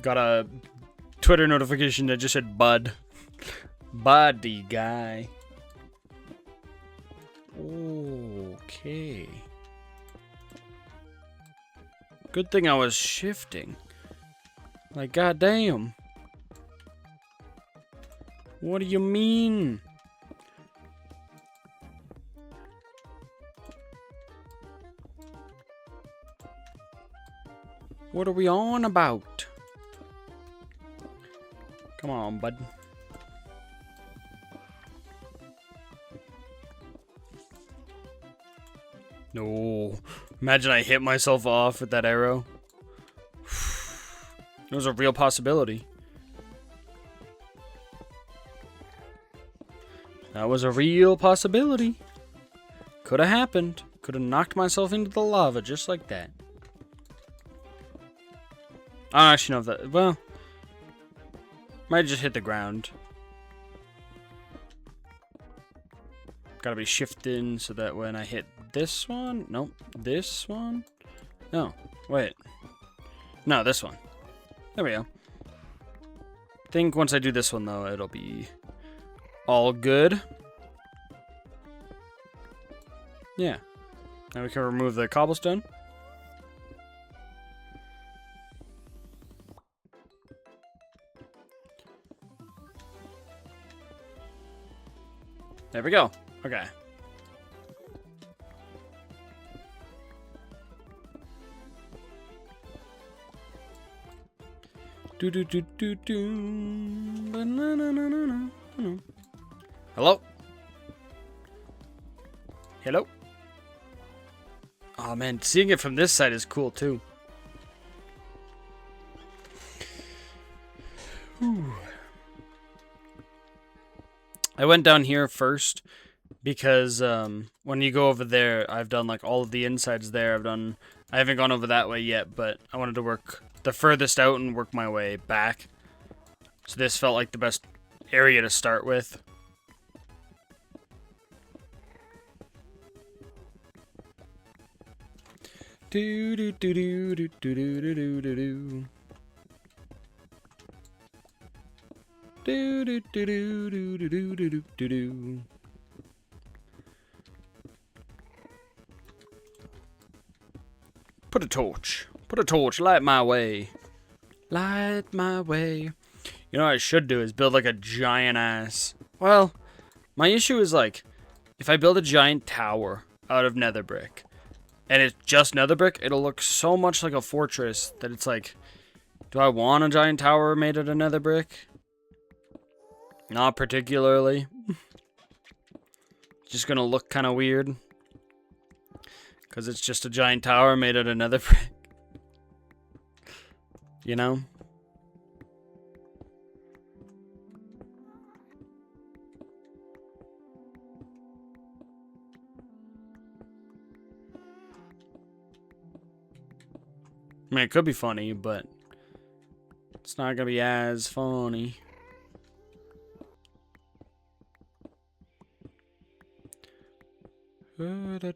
Got a Twitter notification that just said Bud. Buddy guy. Okay. Good thing I was shifting. Like, goddamn. What do you mean? What are we on about? Come on, bud. No. Imagine I hit myself off with that arrow. It was a real possibility. That was a real possibility. Could have happened. Could have knocked myself into the lava just like that. I don't actually know if that... Well... Might just hit the ground. Gotta be shifting so that when I hit this one... Nope. This one? No. Wait. No, this one. There we go. I think once I do this one, though, it'll be all good. Yeah. Now we can remove the cobblestone. There we go. Okay. Do do do do do. Hello? Hello? Oh man, seeing it from this side is cool too. Whew. I went down here first because when you go over there, I've done like all of the insides there. I haven't gone over that way yet, but I wanted to work the furthest out and work my way back. So this felt like the best area to start with. Do do do do do do do do do do. Do do do do do do do do do do. Put a torch. Put a torch. Light my way. Light my way. You know what I should do is build like a giant ass. Well, my issue is like, if I build a giant tower out of nether brick, and it's just nether brick, it'll look so much like a fortress that it's like, do I want a giant tower made out of nether brick? Not particularly. Just gonna look kind of weird. Because it's just a giant tower made out of nether brick. You know? I mean, it could be funny, but it's not gonna be as funny. I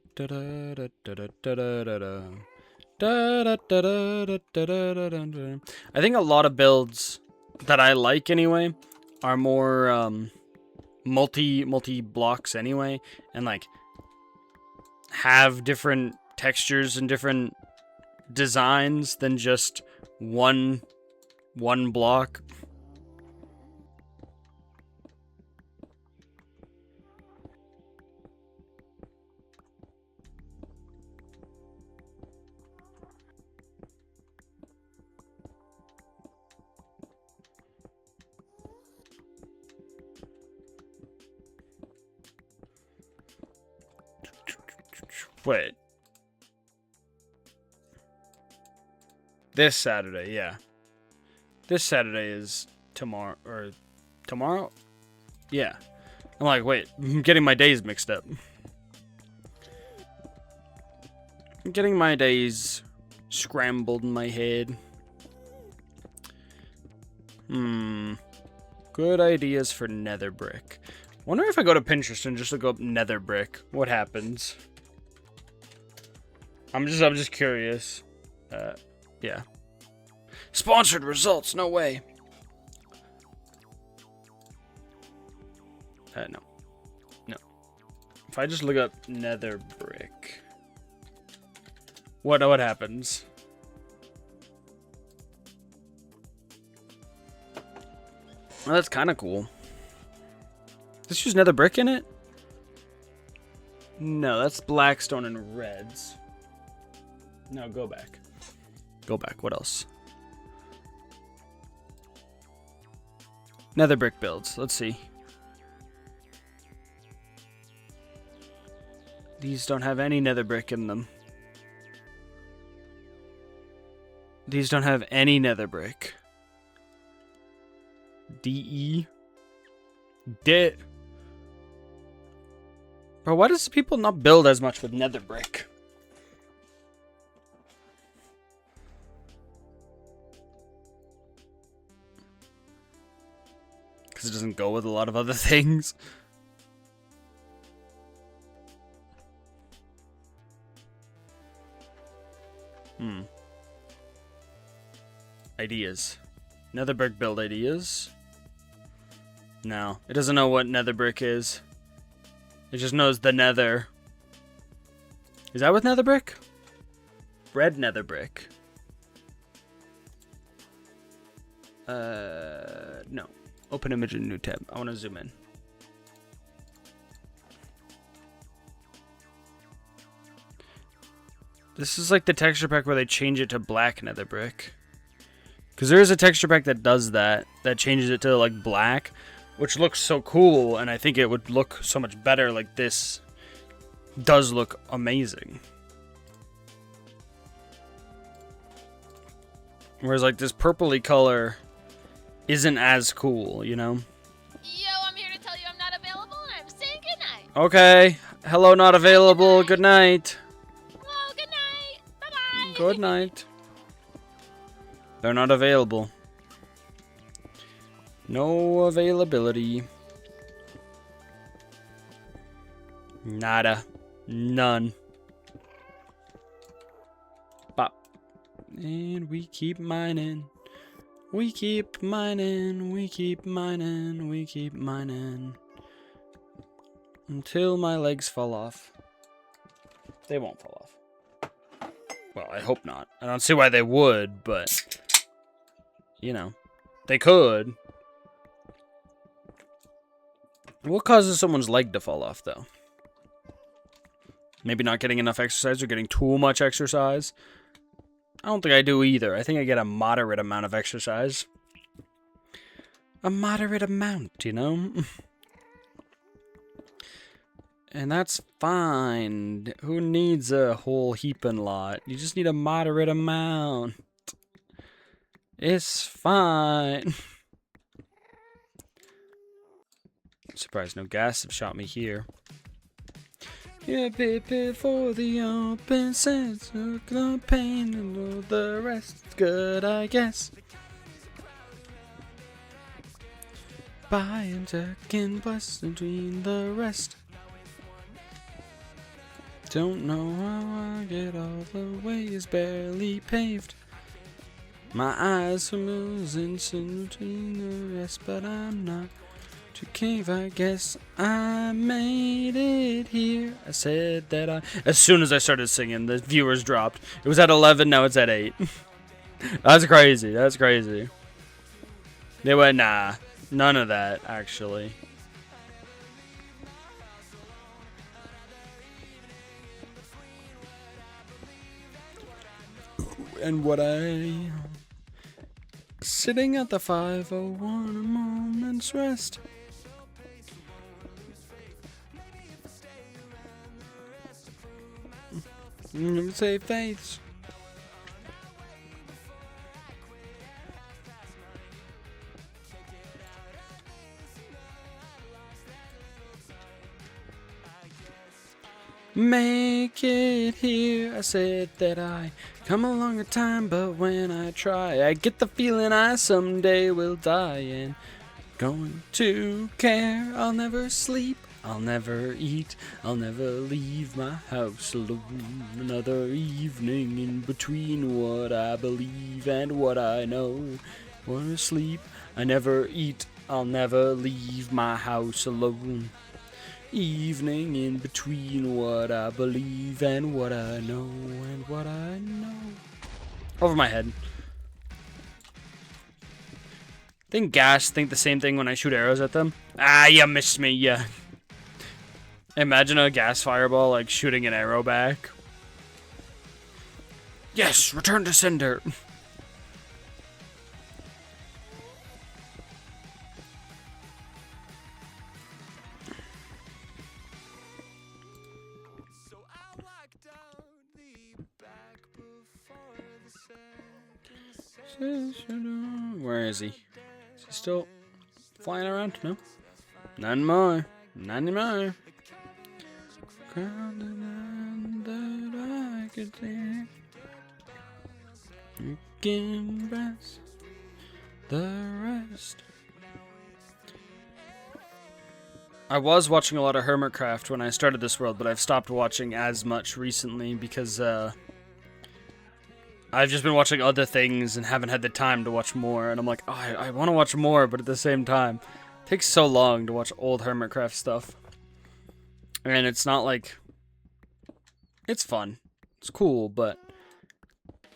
think a lot of builds that I like anyway are more multi blocks anyway, and like have different textures and different designs than just one block. Wait. This Saturday, yeah. This Saturday is tomorrow, or tomorrow? Yeah. I'm like, wait, I'm getting my days mixed up. I'm getting my days scrambled in my head. Good ideas for nether brick. Wonder if I go to Pinterest and just look up nether brick, what happens? I'm just curious. Yeah. Sponsored results, no way. No. No. If I just look up nether brick, what happens? Oh, that's kind of cool. Does this use nether brick in it? No, that's blackstone and reds. No, go back. Go back. What else? Nether brick builds. Let's see. These don't have any nether brick in them. These don't have any nether brick. DE. D. Bro, why does people not build as much with nether brick? Because it doesn't go with a lot of other things. Ideas. Nether brick build ideas. No, it doesn't know what nether brick is. It just knows the nether. Is that with nether brick? Red nether brick. No. Open image in new tab. I want to zoom in. This is like the texture pack where they change it to black nether brick. Because there is a texture pack that does that. That changes it to like black. Which looks so cool. And I think it would look so much better. Like this does look amazing. Whereas like this purpley color isn't as cool, you know? Yo, I'm here to tell you I'm not available and I'm saying goodnight. Okay. Hello, not available. Good night. Oh, good night. Bye-bye. Good night. They're not available. No availability. Nada. None. Bop. And we keep mining. We keep mining. We keep mining. We keep mining. Until my legs fall off. They won't fall off. Well, I hope not. I don't see why they would, but... You know. They could. What causes someone's leg to fall off, though? Maybe not getting enough exercise or getting too much exercise. I don't think I do either. I think I get a moderate amount of exercise. A moderate amount, you know? And that's fine. Who needs a whole heaping lot? You just need a moderate amount. It's fine. Surprised no gas have shot me here. Yeah, baby, for the open sense of the pain and all the rest is good, I guess. By and second blessed between the rest. Don't know how I get all the ways barely paved. My eyes are moving between the rest, but I'm not to cave, I guess. I made it here. I said that I... As soon as I started singing, the viewers dropped. It was at 11, now it's at 8. That's crazy. That's crazy. They went, nah. None of that, actually. And what I... Sitting at the 501, a moment's rest. Save faiths. make it here. I said that I come a longer time, but when I try, I get the feeling I someday will die. And going to care, I'll never sleep, I'll never eat, I'll never leave my house alone. Another evening in between what I believe and what I know. Wanna sleep, I never eat, I'll never leave my house alone. Evening in between what I believe and what I know and what I know. Over my head. Think gas think the same thing when I shoot arrows at them? Ah, you missed me, yeah. Imagine a gas fireball like shooting an arrow back. Yes, return to sender. Where is he? Is he still flying around? No? None more. None more. That I could see. You can rest the rest. I was watching a lot of Hermitcraft when I started this world, but I've stopped watching as much recently because I've just been watching other things and haven't had the time to watch more. And I'm like, oh, I want to watch more, but at the same time, it takes so long to watch old Hermitcraft stuff. And it's not like... It's fun. It's cool, but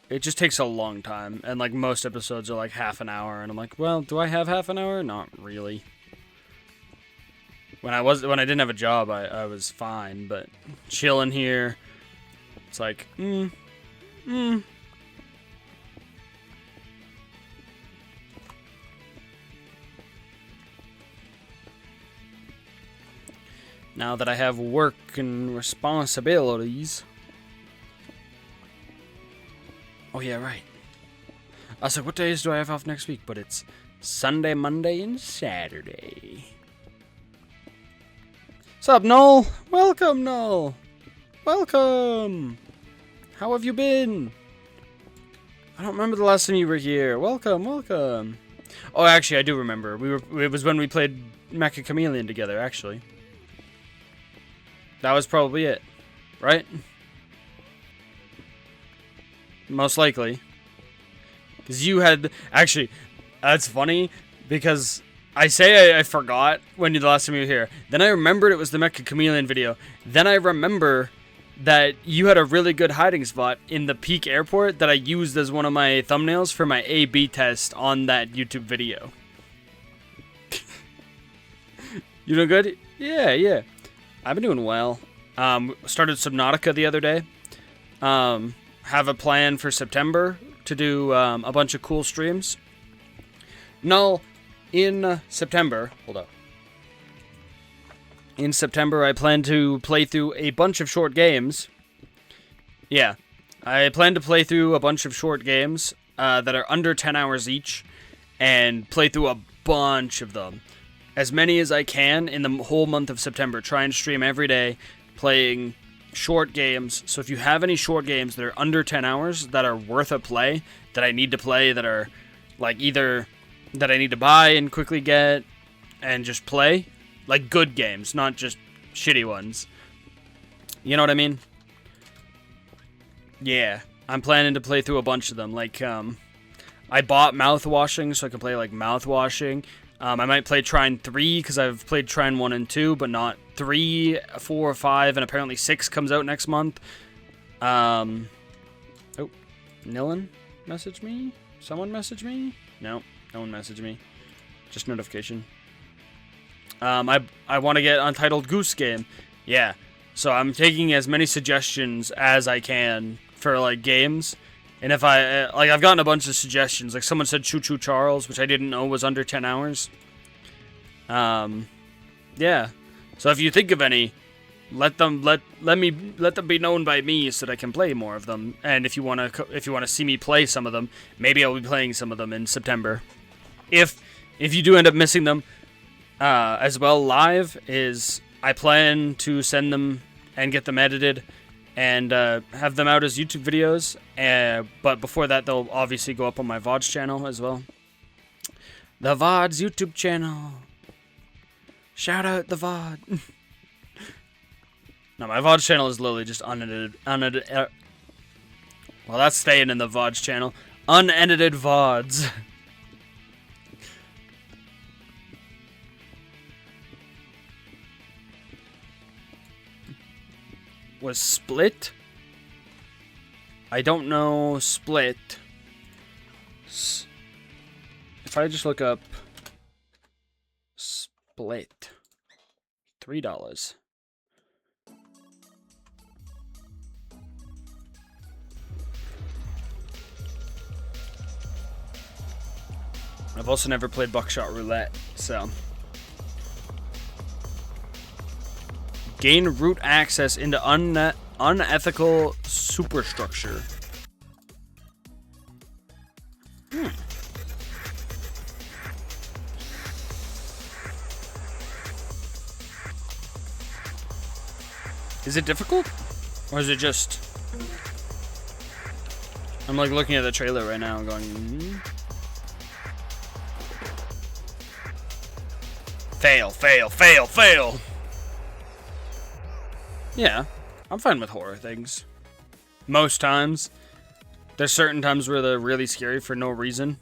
it just takes a long time. And like most episodes are like half an hour. And I'm like, well, do I have half an hour? Not really. When I didn't have a job, I was fine. But chilling here, it's like, Now that I have work and responsibilities. Oh yeah, right. I was like, what days do I have off next week? But it's Sunday, Monday, and Saturday. What's up, Noel? Welcome, Noel. Welcome. How have you been? I don't remember the last time you were here. Welcome, welcome. Oh, actually, I do remember. It was when we played Mecha Chameleon together, actually. That was probably it, right? Most likely. Because you had... Actually, that's funny, because I say I forgot when the last time you were here. Then I remembered it was the Mecha Chameleon video. Then I remember that you had a really good hiding spot in the Peak Airport that I used as one of my thumbnails for my A/B test on that YouTube video. You doing good? Yeah. I've been doing well. Started Subnautica the other day. Have a plan for September to do a bunch of cool streams. No, in September, hold up. In September, I plan to play through a bunch of short games. Yeah, I plan to play through a bunch of short games that are under 10 hours each and play through a bunch of them. As many as I can in the whole month of September. Try and stream every day playing short games. So if you have any short games that are under 10 hours that are worth a play, that I need to play, that are like either that I need to buy and quickly get and just play, like good games, not just shitty ones. You know what I mean? Yeah, I'm planning to play through a bunch of them. Like, I bought mouthwashing so I can play like mouthwashing. I might play Trine 3 because I've played Trine 1 and 2, but not 3, 4, 5, and apparently 6 comes out next month. Oh, Nillen messaged me? Someone messaged me? No one messaged me. Just notification. I want to get Untitled Goose Game. Yeah, so I'm taking as many suggestions as I can for like games. And if I've gotten a bunch of suggestions. Like someone said Choo Choo Charles, which I didn't know was under 10 hours. Yeah. So if you think of any, let them be known by me so that I can play more of them. And if you want to see me play some of them, maybe I'll be playing some of them in September. If you do end up missing them, as well live, I plan to send them and get them edited and have them out as YouTube videos. But before that, they'll obviously go up on my VODs channel as well. The VODs YouTube channel. Shout out the VOD. No, my VODs channel is literally just unedited. Well, that's staying in the VODs channel. Unedited VODs. Was Split? I don't know Split. If I just look up Split, $3. I've also never played Buckshot Roulette, so. Gain root access into unethical superstructure. Is it difficult? Or is it just... I'm like looking at the trailer right now and going... Fail, fail, fail, fail! Yeah, I'm fine with horror things. Most times. There's certain times where they're really scary for no reason.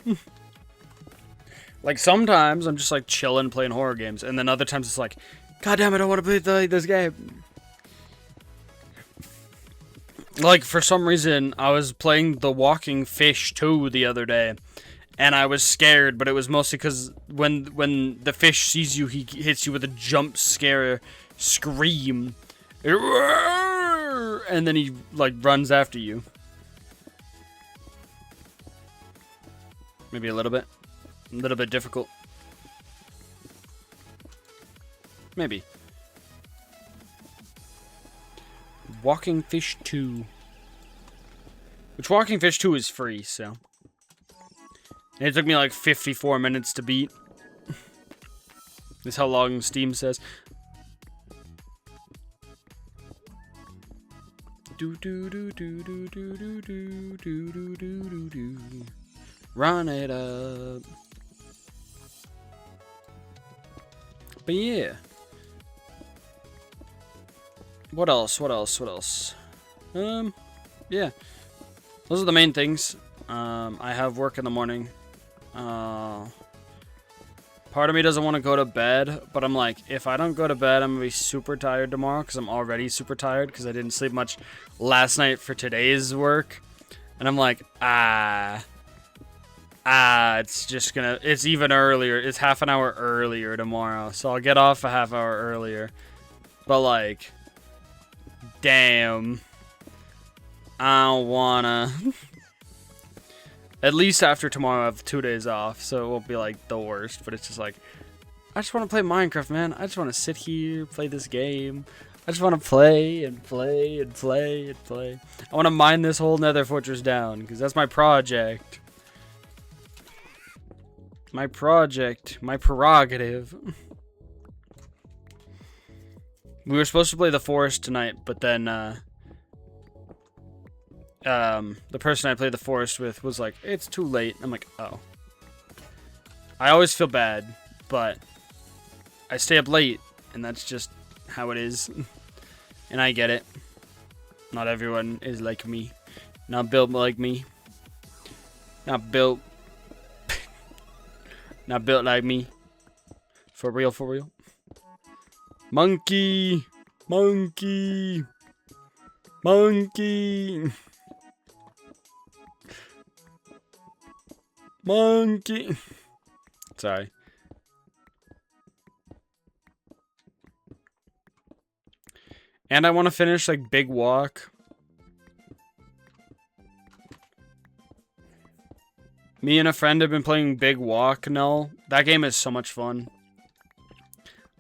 Like, sometimes I'm just, like, chilling playing horror games. And then other times it's like, God damn, I don't want to play this game. Like, for some reason, I was playing The Walking Fish 2 the other day. And I was scared, but it was mostly because when the fish sees you, he hits you with a jump scare scream. And then he, like, runs after you. Maybe a little bit. A little bit difficult. Maybe. Walking Fish 2. Which Walking Fish 2 is free, so. And it took me like 54 minutes to beat. This is how long Steam says. Do do do do do do do do do do do do. Run it up. But yeah. What else? What else? What else? Yeah. Those are the main things. I have work in the morning. Part of me doesn't want to go to bed, but I'm like, if I don't go to bed, I'm going to be super tired tomorrow, because I'm already super tired, because I didn't sleep much last night for today's work. And I'm like, it's even earlier. It's half an hour earlier tomorrow, so I'll get off a half hour earlier. But, like, damn. I don't wanna. At least after tomorrow I have 2 days off, so it won't be like the worst, but it's just like, I just want to play Minecraft, man. I just want to sit here, play this game. I just want to play and play and play and play. I want to mine this whole Nether Fortress down, because that's my project. My project. My prerogative. We were supposed to play the forest tonight, but then, the person I played the forest with was like, it's too late. I'm like, oh. I always feel bad, but I stay up late, and that's just how it is. And I get it. Not everyone is like me. Not built like me. Not built. Not built like me. For real, for real. Monkey! Monkey! Monkey! Monkey! Sorry. And I want to finish, like, Big Walk. Me and a friend have been playing Big Walk now. That game is so much fun.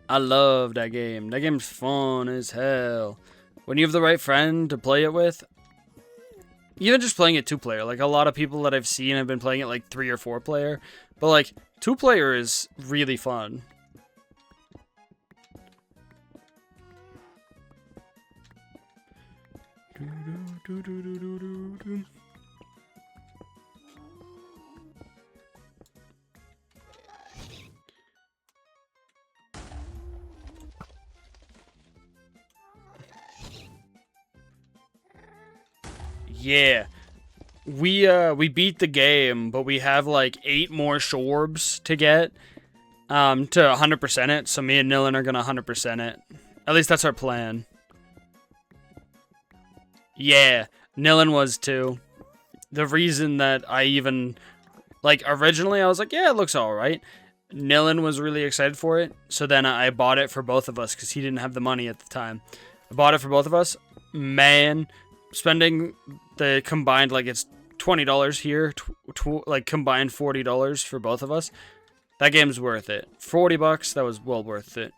I love that game. That game's fun as hell. When you have the right friend to play it with. Even just playing it 2-player. Like, a lot of people that I've seen have been playing it, like, 3 or 4-player. But, like, 2-player is really fun. Yeah. We beat the game, but we have like 8 more Shorbs to get to 100% it. So me and Nilin are gonna 100% it. At least that's our plan. Yeah, Nilin was too. The reason that I even like originally I was like, yeah, it looks all right. Nilin was really excited for it, so then I bought it for both of us because he didn't have the money at the time. I bought it for both of us. Man, spending the combined like it's $20 here, like combined $40 for both of us. That game's worth it. $40, that was well worth it.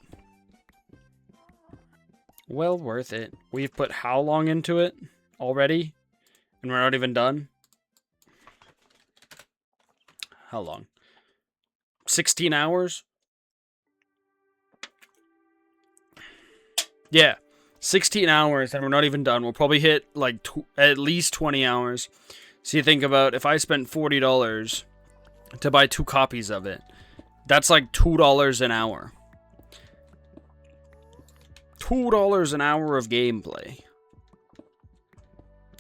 Well worth it. We've put how long into it already? And we're not even done? How long? 16 hours? Yeah. 16 hours and we're not even done. We'll probably hit like at least 20 hours. So you think about if I spent $40 to buy 2 copies of it, that's like $2 an hour. $2 an hour of gameplay.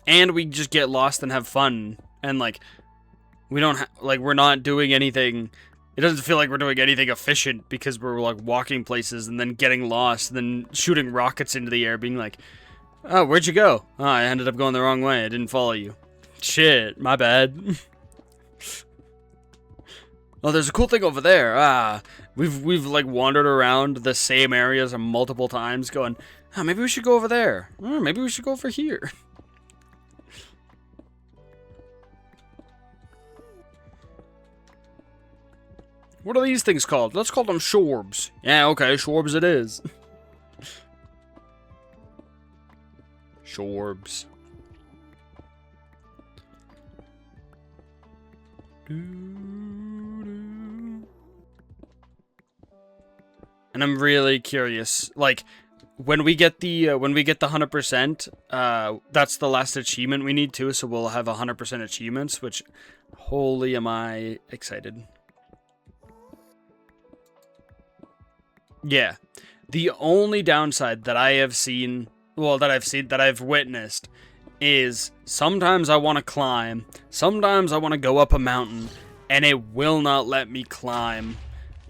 And we just get lost and have fun. And like, we don't like, we're not doing anything. It doesn't feel like we're doing anything efficient because we're like walking places and then getting lost and then shooting rockets into the air being like, oh, where'd you go? Oh, I ended up going the wrong way. I didn't follow you. Shit, my bad. Oh, there's a cool thing over there. Ah, we've like wandered around the same areas multiple times going, oh, maybe we should go over there. Or maybe we should go over here. What are these things called? Let's call them Shorbs. Yeah, okay, Shorbs it is. Shorbs. And I'm really curious, like, when we get the 100%, that's the last achievement we need too, so we'll have 100% achievements, which, holy am I excited. Yeah. The only downside that I have seen, well, that I've witnessed, is sometimes I want to climb, sometimes I want to go up a mountain, and it will not let me climb.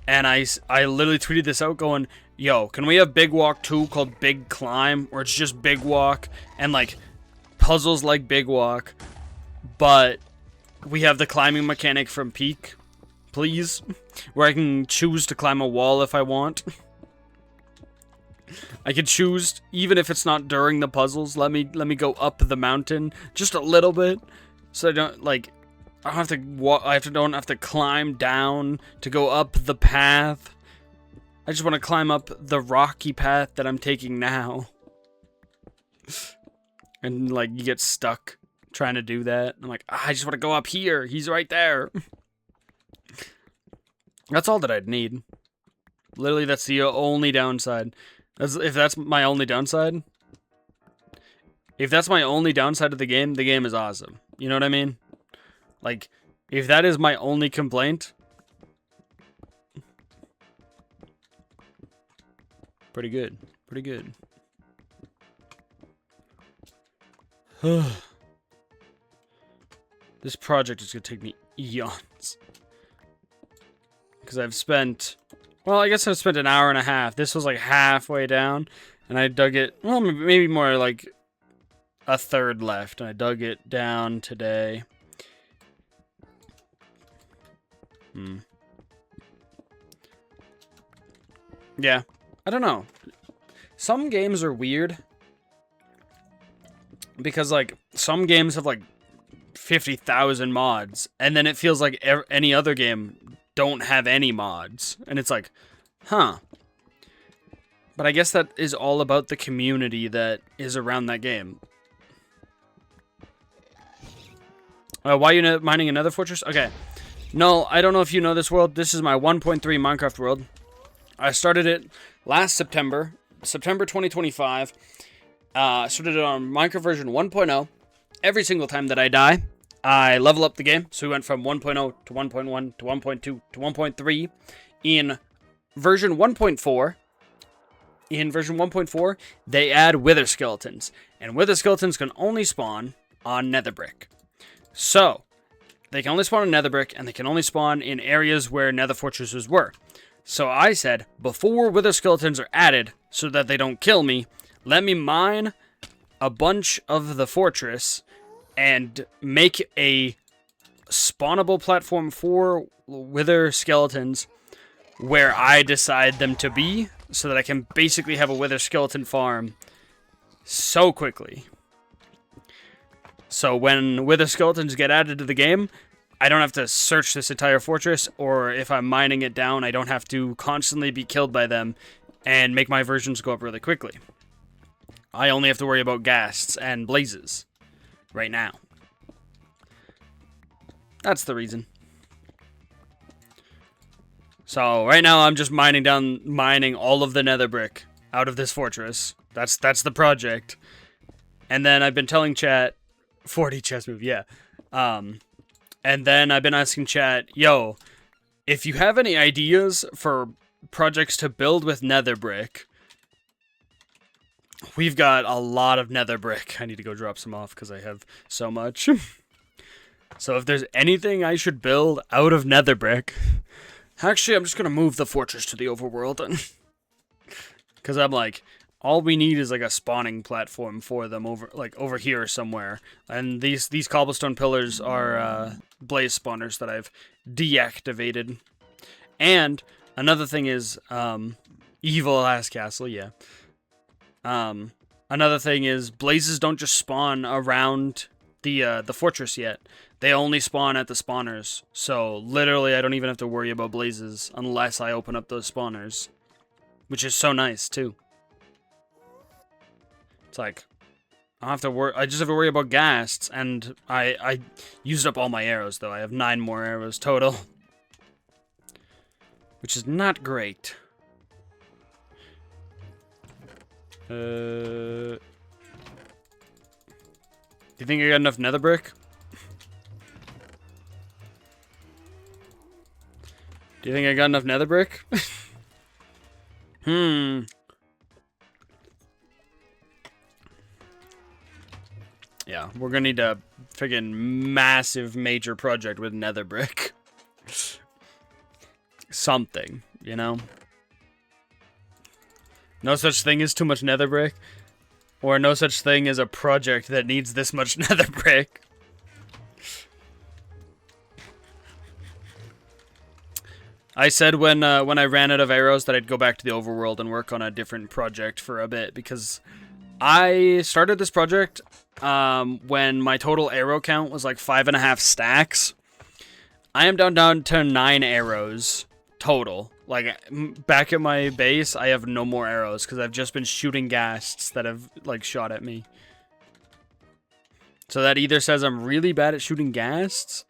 And I literally tweeted this out going, yo, can we have Big Walk 2 called Big Climb, where it's just Big Walk, and like, puzzles like Big Walk, but we have the climbing mechanic from Peak, please, where I can choose to climb a wall if I want. I could choose, even if it's not during the puzzles, let me go up the mountain just a little bit, so I don't like, I don't have to walk, don't have to climb down to go up the path. I just want to climb up the rocky path that I'm taking now. And like you get stuck trying to do that. I'm like, I just want to go up here. He's right there. That's all that I'd need. Literally, that's the only downside. If that's my only downside. If that's my only downside of the game is awesome. You know what I mean? Like, if that is my only complaint, pretty good. Pretty good. This project is going to take me eons. Because I've spent, well, I guess I've spent an hour and a half. This was like halfway down, and I dug it, well, maybe more like a third left, and I dug it down today. Yeah, I don't know. Some games are weird. Because, like, some games have, like, 50,000 mods. And then it feels like any other game don't have any mods. And it's like, huh. But I guess that is all about the community that is around that game. Why are you mining another fortress? Okay. No, I don't know if you know this world. This is my 1.3 Minecraft world. I started it last September 2025. Started it on Minecraft version 1.0. Every single time that I die, I level up the game. So we went from 1.0 to 1.1 to 1.2 to 1.3. In version 1.4, they add wither skeletons. And wither skeletons can only spawn on nether brick. So, they can only spawn on nether brick, and they can only spawn in areas where nether fortresses were. So I said, before wither skeletons are added, so that they don't kill me, let me mine a bunch of the fortress and make a spawnable platform for wither skeletons where I decide them to be, so that I can basically have a wither skeleton farm so quickly. So when wither skeletons get added to the game, I don't have to search this entire fortress, or if I'm mining it down, I don't have to constantly be killed by them and make my versions go up really quickly. I only have to worry about ghasts and blazes right now. That's the reason. So right now I'm just mining all of the nether brick out of this fortress. That's the project. And then I've been telling chat 40 chess move, yeah. And then I've been asking chat, yo, if you have any ideas for projects to build with nether brick, we've got a lot of nether brick. I need to go drop some off because I have so much. So if there's anything I should build out of nether brick, actually I'm just going to move the fortress to the overworld. Because I'm like, all we need is like a spawning platform for them over here somewhere. And these cobblestone pillars are blaze spawners that I've deactivated. And another thing is evil ass castle, yeah. Another thing is blazes don't just spawn around the fortress yet. They only spawn at the spawners. So literally I don't even have to worry about blazes unless I open up those spawners, which is so nice too. It's like, I don't have to worry. I just have to worry about ghasts, and I used up all my arrows, though. I have 9 more arrows total, which is not great. Do you think I got enough nether brick? Do you think I got enough nether brick? Yeah, we're gonna need a friggin' massive major project with nether brick. Something, you know? No such thing as too much nether brick. Or no such thing as a project that needs this much nether brick. I said when I ran out of arrows that I'd go back to the overworld and work on a different project for a bit, because I started this project when my total arrow count was like 5.5 stacks. I am down to 9 arrows total. Like, back at my base, I have no more arrows because I've just been shooting ghasts that have like shot at me. So that either says I'm really bad at shooting ghasts,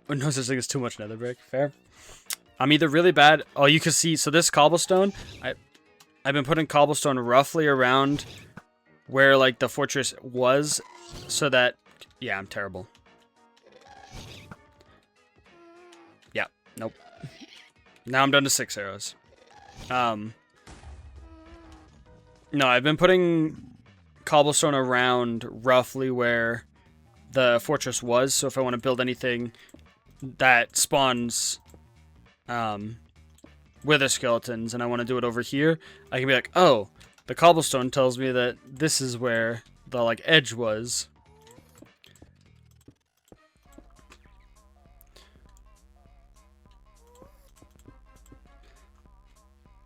or no such thing as too much nether brick. Fair. I'm either really bad. Oh, you can see. So this cobblestone, I've been putting cobblestone roughly around where like the fortress was, so that, yeah, I'm terrible. Yeah, nope. Now I'm down to 6 arrows. No, I've been putting cobblestone around roughly where the fortress was, so if I want to build anything that spawns wither skeletons and I want to do it over here, I can be like, oh, the cobblestone tells me that this is where the like edge was.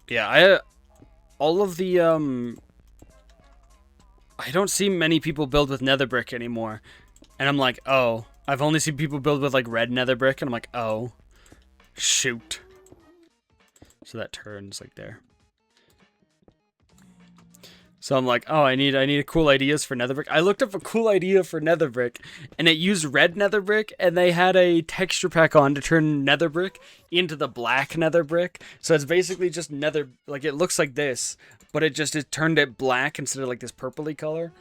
Yeah, all of the I don't see many people build with nether brick anymore. And I'm like, oh, I've only seen people build with like red nether brick, and I'm like, oh, shoot. So that turns like there. So I'm like, oh, I need cool ideas for nether brick. I looked up a cool idea for nether brick, and it used red nether brick, and they had a texture pack on to turn nether brick into the black nether brick. So it's basically just nether, like it looks like this, but it turned it black instead of like this purpley color.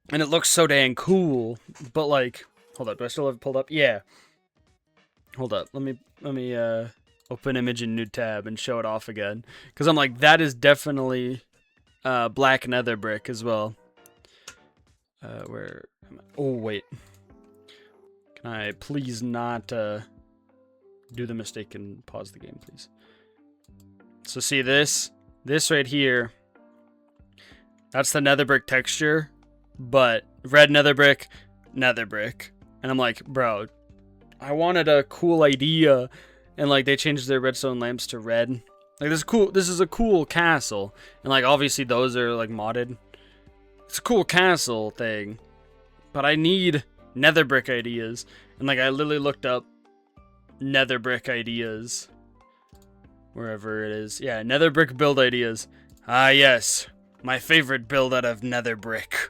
And it looks so dang cool. But like, hold up, do I still have it pulled up? Yeah. Hold up, let me open image in new tab and show it off again, because I'm like, that is definitely black nether brick as well. Where am I? Oh wait, can I please not do the mistake and pause the game, please? So see this right here, that's the nether brick texture, but red nether brick, and I'm like, bro, I wanted a cool idea. And like they changed their redstone lamps to red. Like this is a cool castle. And like obviously those are like modded. It's a cool castle thing. But I need nether brick ideas. And like I literally looked up nether brick ideas. Wherever it is. Yeah, nether brick build ideas. Ah yes. My favorite build out of nether brick.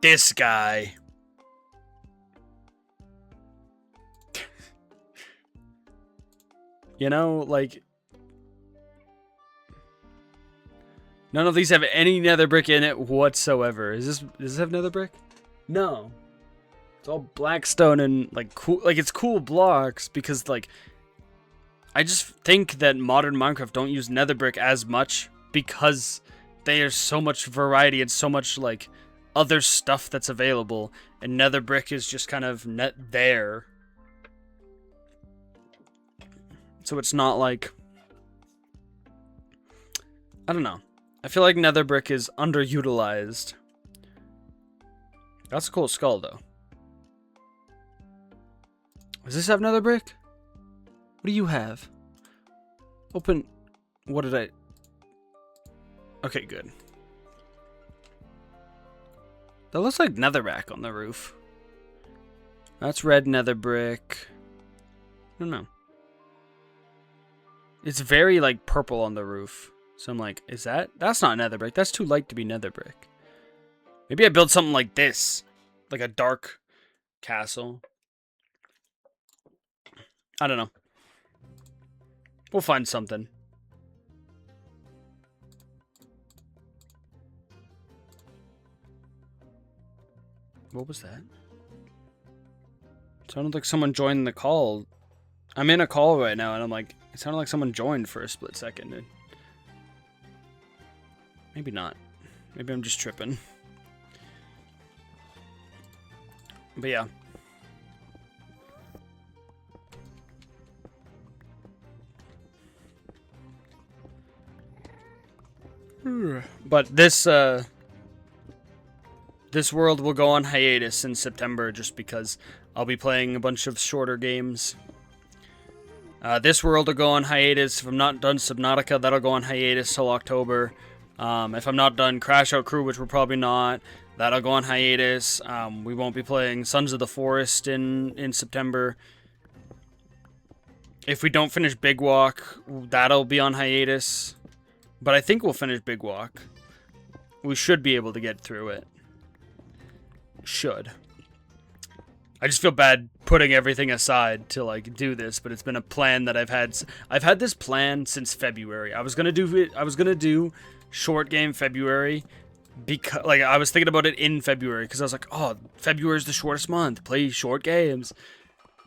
This guy. You know, like, none of these have any nether brick in it whatsoever. Does this have nether brick? No. It's all blackstone and like cool, like it's cool blocks because like, I just think that modern Minecraft don't use nether brick as much because there's so much variety and so much like other stuff that's available, and nether brick is just kind of there. So it's not like, I don't know. I feel like nether brick is underutilized. That's a cool skull though. Does this have nether brick? What do you have? Open. What did I? Okay, good. That looks like netherrack on the roof. That's red nether brick. I don't know. It's very, like, purple on the roof. So I'm like, that's not nether brick. That's too light to be nether brick. Maybe I build something like this. Like a dark castle. I don't know. We'll find something. What was that? It sounded like someone joined the call. I'm in a call right now, and I'm like, it sounded like someone joined for a split second. Maybe not. Maybe I'm just tripping. But yeah. But this world will go on hiatus in September just because I'll be playing a bunch of shorter games. This world will go on hiatus. If I'm not done Subnautica, that'll go on hiatus till October. If I'm not done Crash Out Crew, which we're probably not, that'll go on hiatus. We won't be playing Sons of the Forest in September. If we don't finish Big Walk, that'll be on hiatus. But I think we'll finish Big Walk. We should be able to get through it. Should. I just feel bad putting everything aside to like do this, but it's been a plan that I've had this plan since February. I was gonna do short game February because like I was thinking about it in February because I was like, oh, February is the shortest month. Play short games.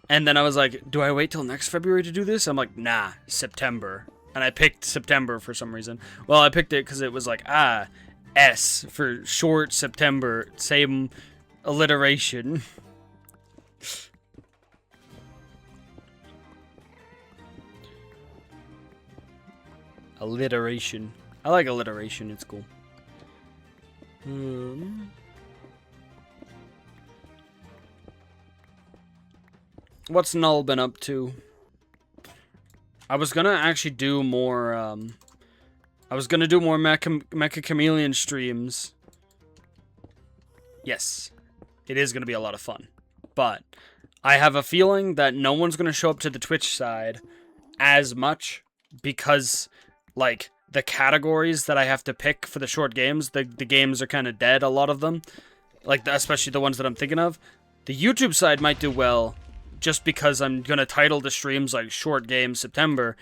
And then I was like, do I wait till next February to do this? I'm like, nah, September. And I picked September for some reason. Well, I picked it because it was like, S for short September. Same alliteration. Alliteration. I like alliteration. It's cool. What's Null been up to? I was gonna actually do more, I was gonna do more Mecha Chameleon streams. Yes. It is gonna be a lot of fun. But I have a feeling that no one's gonna show up to the Twitch side as much because, like, the categories that I have to pick for the short games, the games are kind of dead, a lot of them. Like, especially the ones that I'm thinking of. The YouTube side might do well, just because I'm going to title the streams like Short Game September,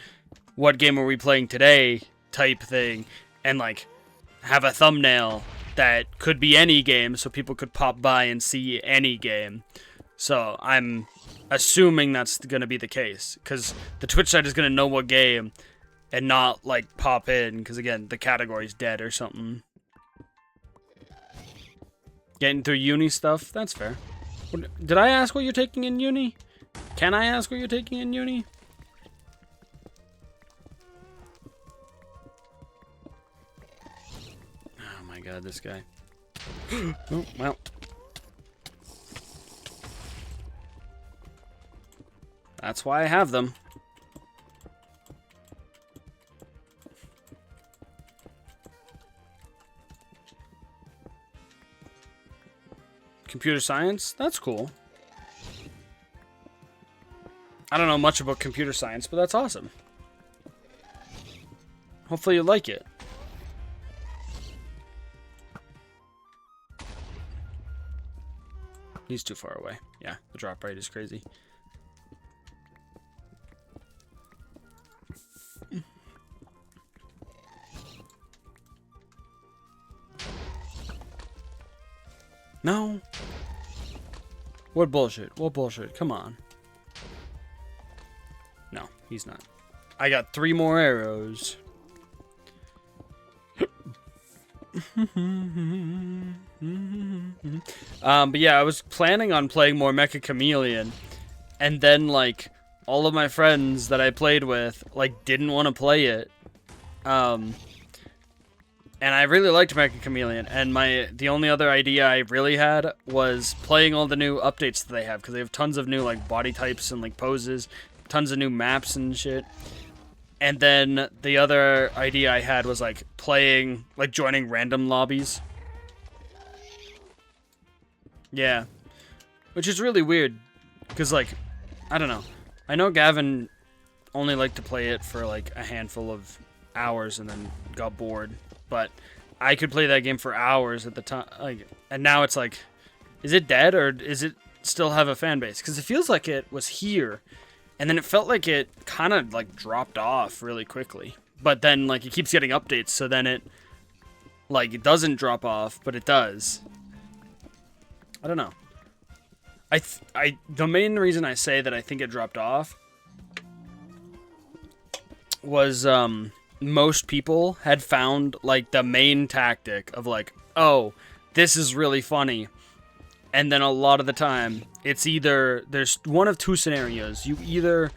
what game are we playing today type thing, and like have a thumbnail that could be any game, so people could pop by and see any game. So I'm assuming that's going to be the case, because the Twitch side is going to know what game, and not like pop in, because again, the category's dead or something. Getting through uni stuff, that's fair. Did I ask what you're taking in uni? Can I ask what you're taking in uni? Oh my god, this guy. Oh, well. That's why I have them. Computer science? That's cool. I don't know much about computer science, but that's awesome. Hopefully you like it. He's too far away. Yeah, the drop rate is crazy. No. What bullshit? What bullshit? Come on. No, he's not. I got 3 more arrows. But yeah, I was planning on playing more Mecha Chameleon, and then like all of my friends that I played with like didn't want to play it. And I really liked Mecha Chameleon, and the only other idea I really had was playing all the new updates that they have, because they have tons of new like body types and like poses, tons of new maps and shit. And then the other idea I had was like playing, like joining random lobbies. Yeah, which is really weird, because like, I don't know. I know Gavin only liked to play it for like a handful of hours and then got bored. But I could play that game for hours at the time, like, and now it's like, is it dead or is it still have a fan base? Because it feels like it was here, and then it felt like it kind of like dropped off really quickly. But then like it keeps getting updates, so then it like it doesn't drop off, but it does. I don't know. The main reason I say that I think it dropped off was most people had found like the main tactic of like, oh, this is really funny. And then a lot of the time it's either there's one of 2 scenarios. You either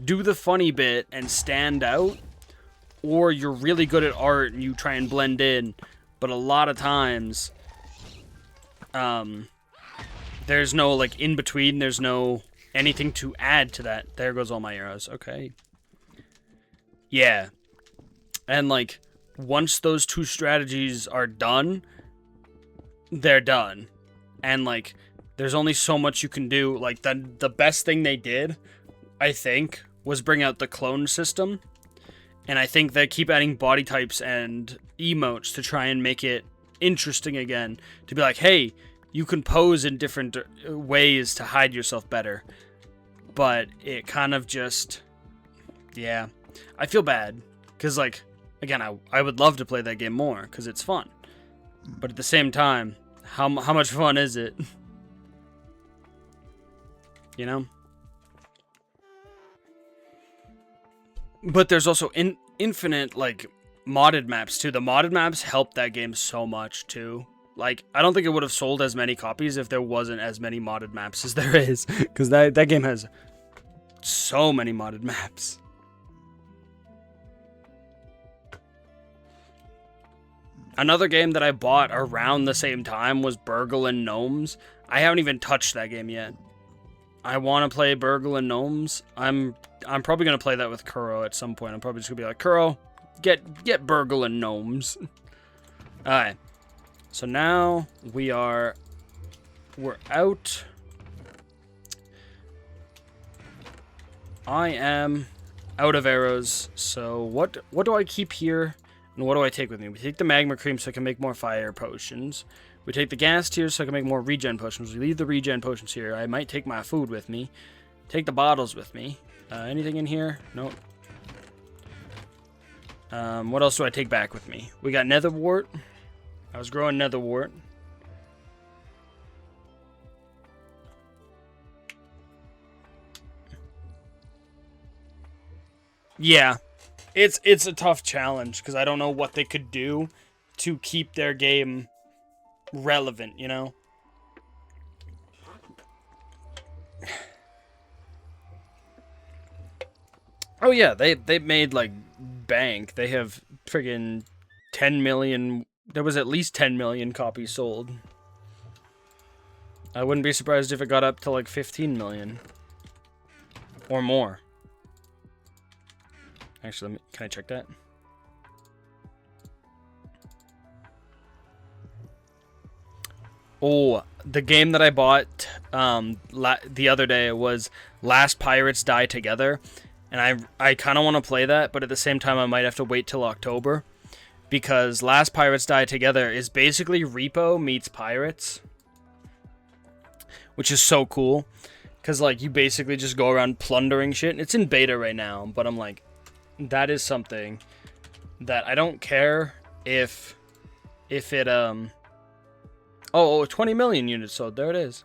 do the funny bit and stand out, or you're really good at art and you try and blend in. But a lot of times there's no like in between, there's no anything to add to that. There goes all my arrows. Okay. Yeah. And, like, once those 2 strategies are done, they're done. And, like, there's only so much you can do. Like, the best thing they did, I think, was bring out the clone system. And I think they keep adding body types and emotes to try and make it interesting again. To be like, hey, you can pose in different ways to hide yourself better. But it kind of just... Yeah. I feel bad. Because, like... Again, I would love to play that game more, because it's fun. But at the same time, how much fun is it? You know? But there's also infinite, like, modded maps, too. The modded maps help that game so much, too. Like, I don't think it would have sold as many copies if there wasn't as many modded maps as there is. Because that game has so many modded maps. Another game that I bought around the same time was Burgle and Gnomes. I haven't even touched that game yet. I want to play Burgle and Gnomes. I'm probably going to play that with Kuro at some point. I'm probably just going to be like, Kuro, get Burgle and Gnomes. Alright. So now we're out. I am out of arrows. So what do I keep here? And what do I take with me? We take the magma cream so I can make more fire potions. We take the gas tier so I can make more regen potions. We leave the regen potions here. I might take my food with me. Take the bottles with me. Anything in here? Nope. What else do I take back with me? We got nether wart. I was growing nether wart. Yeah. It's a tough challenge because I don't know what they could do to keep their game relevant, you know? Oh yeah, they made like bank. They have friggin' 10 million. There was at least 10 million copies sold. I wouldn't be surprised if it got up to like 15 million or more. Actually, can I check that? Oh, the game that I bought the other day was Last Pirates Die Together. And I kind of want to play that, but at the same time I might have to wait till October. Because Last Pirates Die Together is basically Repo meets Pirates. Which is so cool. Because like you basically just go around plundering shit. And it's in beta right now, but I'm like, that is something that I don't care if it oh, 20 million units sold. There it is.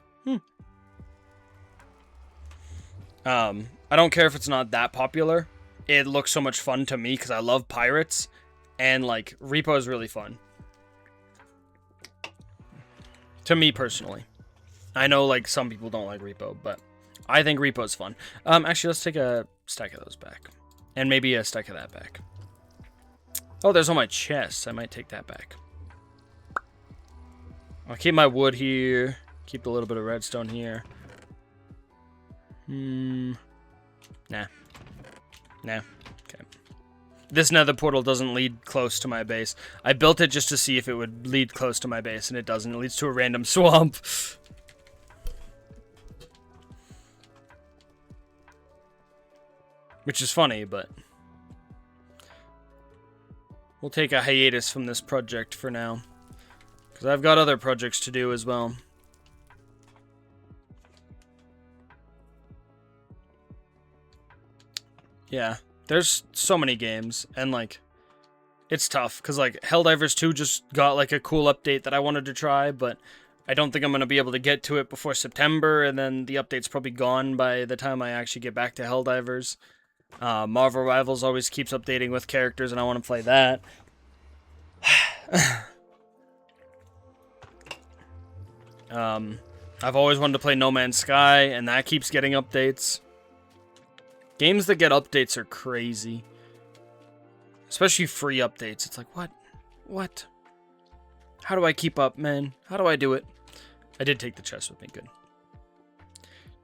I don't care if it's not that popular. It looks so much fun to me because I love pirates, and like Repo is really fun to me personally. I know like some people don't like Repo, but I think Repo is fun. Actually, let's take a stack of those back, and maybe a stack of that back. Oh, there's all my chests. I might take that back. I'll keep my wood here. Keep a little bit of redstone here. Nah. Okay. This nether portal doesn't lead close to my base. I built it just to see if it would lead close to my base, and it doesn't. It leads to a random swamp. Which is funny, but we'll take a hiatus from this project for now. Because I've got other projects to do as well. Yeah, there's so many games, and like, it's tough, because like, Helldivers 2 just got like a cool update that I wanted to try, but I don't think I'm going to be able to get to it before September, and then the update's probably gone by the time I actually get back to Helldivers. Marvel Rivals always keeps updating with characters, and I want to play that. I've always wanted to play No Man's Sky, and that keeps getting updates. Games that get updates are crazy. Especially free updates. It's like, what? What? How do I keep up, man? How do I do it? I did take the chest with me. Good.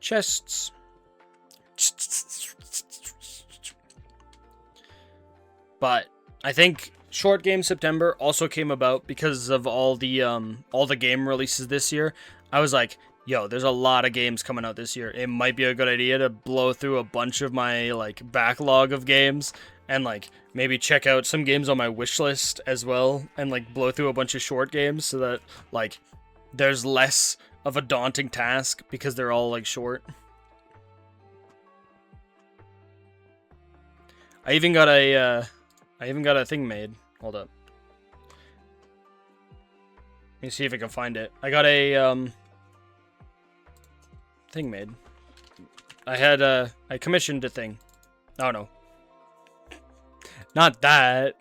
Chests. But I think Short Game September also came about because of all the game releases this year. I was like, yo, there's a lot of games coming out this year. It might be a good idea to blow through a bunch of my like backlog of games and like maybe check out some games on my wish list as well, and like blow through a bunch of short games so that like there's less of a daunting task because they're all like short. I even got a thing made. Hold up. Let me see if I can find it. I got a thing made. I commissioned a thing. Oh no. Not that.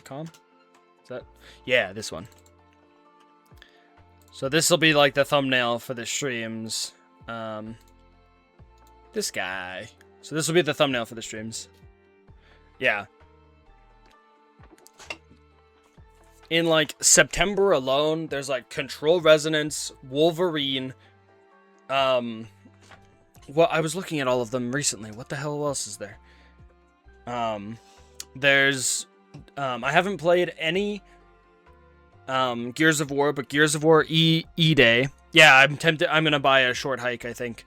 Com? Is that? Yeah, this one. So this will be like the thumbnail for the streams. This guy. So this will be the thumbnail for the streams. Yeah. In like September alone, there's like Control Resonance, Wolverine. Well, I was looking at all of them recently. What the hell else is there? There's I haven't played any Gears of War, but Gears of War E-Day. Yeah, I'm tempted. I'm gonna buy a short hike, I think.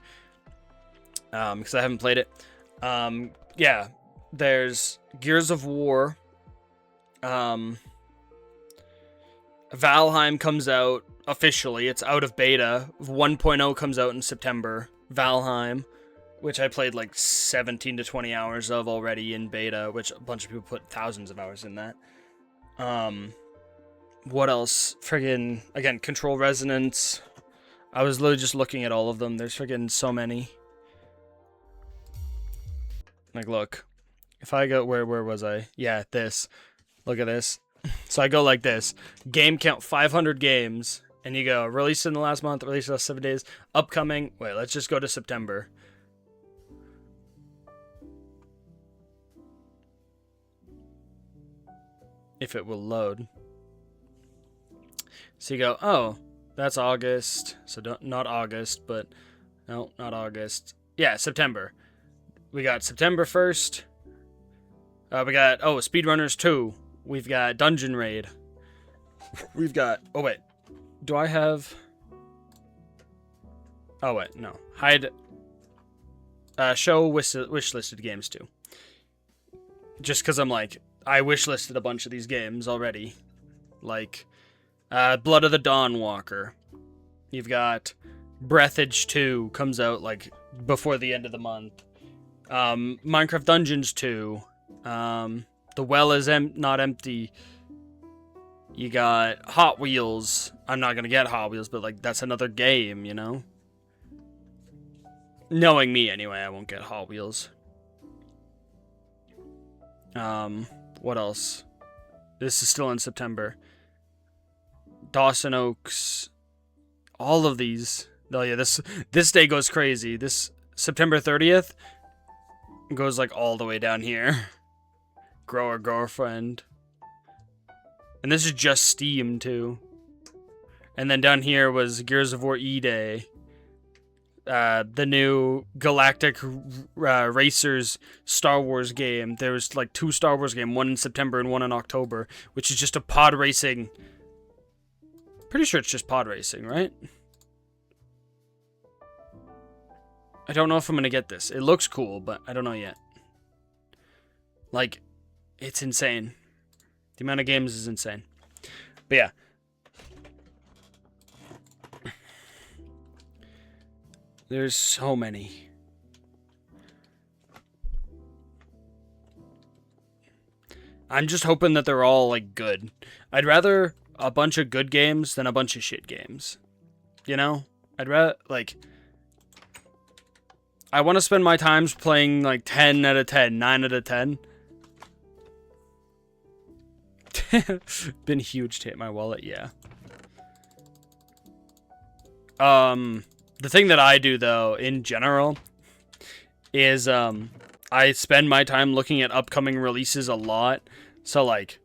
Because I haven't played it. Yeah, there's Gears of War. Valheim comes out officially. It's out of beta. 1.0 comes out in September. Valheim, which I played like 17 to 20 hours of already in beta, which a bunch of people put thousands of hours in that. What else? Friggin', again, Control Resonance. I was literally just looking at all of them. There's friggin' so many. Like, look. If I go, where was I? Yeah, this. Look at this. So I go like this. Game count 500 games. And you go, released in the last month, released in the last 7 days. Upcoming, wait, let's just go to September. If it will load. So you go, oh, that's August. So not August, but no, not August. Yeah, September. We got September 1st. We got, Speedrunners 2. We've got Dungeon Raid. We've got, oh wait. Do I have... Oh wait, no. Hide... show wish-listed games too. Just because I'm like, I wish-listed a bunch of these games already. Like, Blood of the Dawnwalker. You've got Breathage 2 comes out like before the end of the month. Minecraft Dungeons 2. The Well is Not Empty. You got Hot Wheels. I'm not gonna get Hot Wheels, but like that's another game, you know? Knowing me anyway, I won't get Hot Wheels. What else? This is still in September. Dawson Oaks. All of these. Oh yeah, this day goes crazy. This September 30th goes like all the way down here. Grower Girlfriend. And this is just Steam, too. And then down here was Gears of War E-Day. The new Galactic Racers Star Wars game. There was like 2 Star Wars games, one in September and one in October, which is just a pod racing. Pretty sure it's just pod racing, right? I don't know if I'm going to get this. It looks cool, but I don't know yet. Like, it's insane. The amount of games is insane. But yeah. There's so many. I'm just hoping that they're all, like, good. I'd rather a bunch of good games than a bunch of shit games. You know? I'd rather, like... I want to spend my times playing, like, 10 out of 10, 9 out of 10. Been huge to hit my wallet, yeah. The thing that I do, though, in general, is, I spend my time looking at upcoming releases a lot. So, like,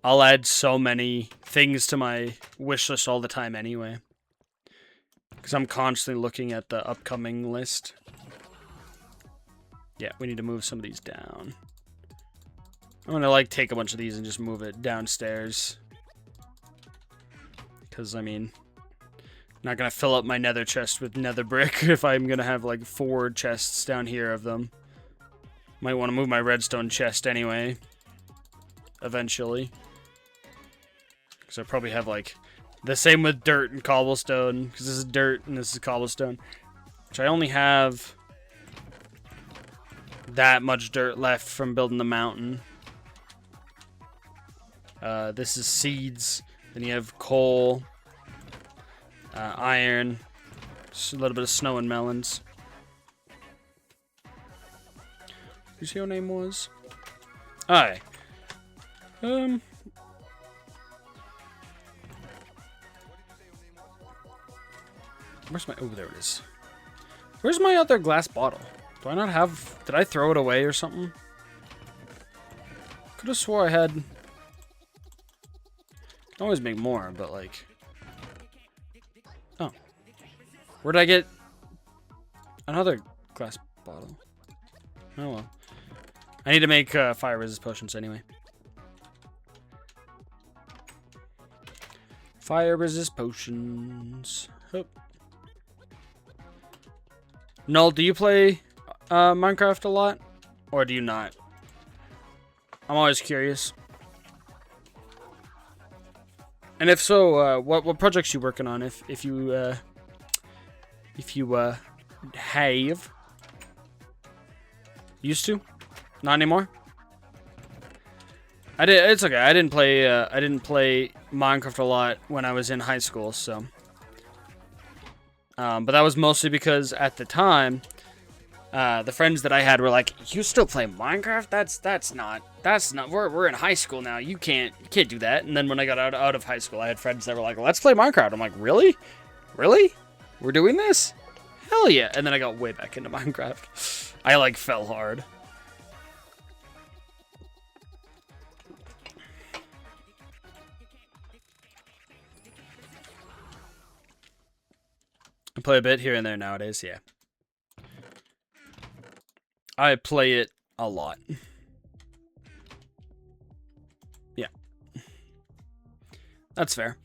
I'll add so many things to my wish list all the time anyway. Because I'm constantly looking at the upcoming list. Yeah, we need to move some of these down. I'm gonna, like, take a bunch of these and just move it downstairs. Because, I mean, I'm not gonna fill up my nether chest with nether brick if I'm gonna have, like, 4 chests down here of them. Might want to move my redstone chest anyway. Eventually. Because I probably have, like, the same with dirt and cobblestone. Because this is dirt and this is cobblestone. Which I only have that much dirt left from building the mountain. This is seeds. Then you have coal, iron, just a little bit of snow and melons. You see what her name was? Alright. Where's my... Oh, there it is. Where's my other glass bottle? Do I not have... Did I throw it away or something? Could have swore I had... I can always make more, but like... Oh. Where did I get... another glass bottle? Oh well. I need to make fire resist potions anyway. Fire resist potions. Oh. Null, do you play Minecraft a lot? Or do you not? I'm always curious. And if so, what projects you working on? If you have used to, not anymore. I did. It's okay. I didn't play Minecraft a lot when I was in high school, so. But that was mostly because at the time, the friends that I had were like, "You still play Minecraft? That's not. We're in high school now. You can't do that." And then when I got out of high school, I had friends that were like, "Let's play Minecraft." I'm like, "Really? Really? We're doing this? Hell yeah!" And then I got way back into Minecraft. I like fell hard. I play a bit here and there nowadays, yeah. I play it a lot. Yeah. That's fair.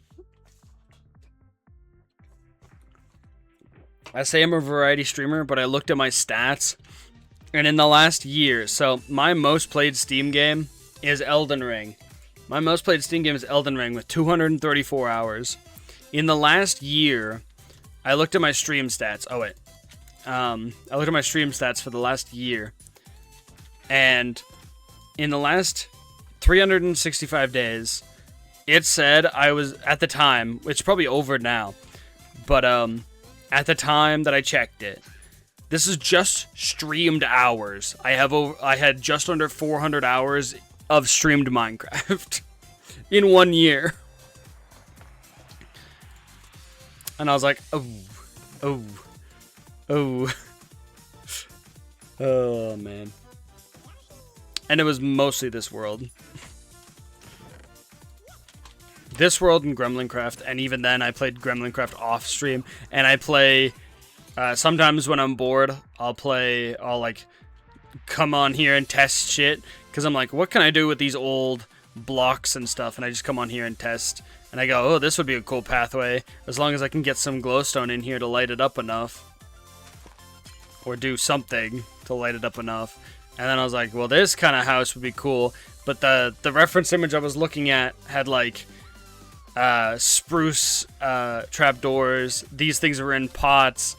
I say I'm a variety streamer, but I looked at my stats, and in the last year, so my most played Steam game is Elden Ring. My most played Steam game is Elden Ring with 234 hours. In the last year, I looked at my stream stats. Oh, wait. I looked at my stream stats for the last year. And in the last 365 days, it said I was, at the time, it's probably over now, but at the time that I checked it, this is just streamed hours. I had just under 400 hours of streamed Minecraft in 1 year. And I was like, oh, man. And it was mostly this world. This world and Gremlincraft, and even then I played Gremlincraft off stream, and I play, sometimes when I'm bored, I'll like, come on here and test shit, because I'm like, what can I do with these old blocks and stuff, and I just come on here and test. And I go, oh, this would be a cool pathway, as long as I can get some glowstone in here to light it up enough. Or do something to light it up enough. And then I was like, well, this kind of house would be cool. But the reference image I was looking at had, like, spruce trapdoors. These things were in pots.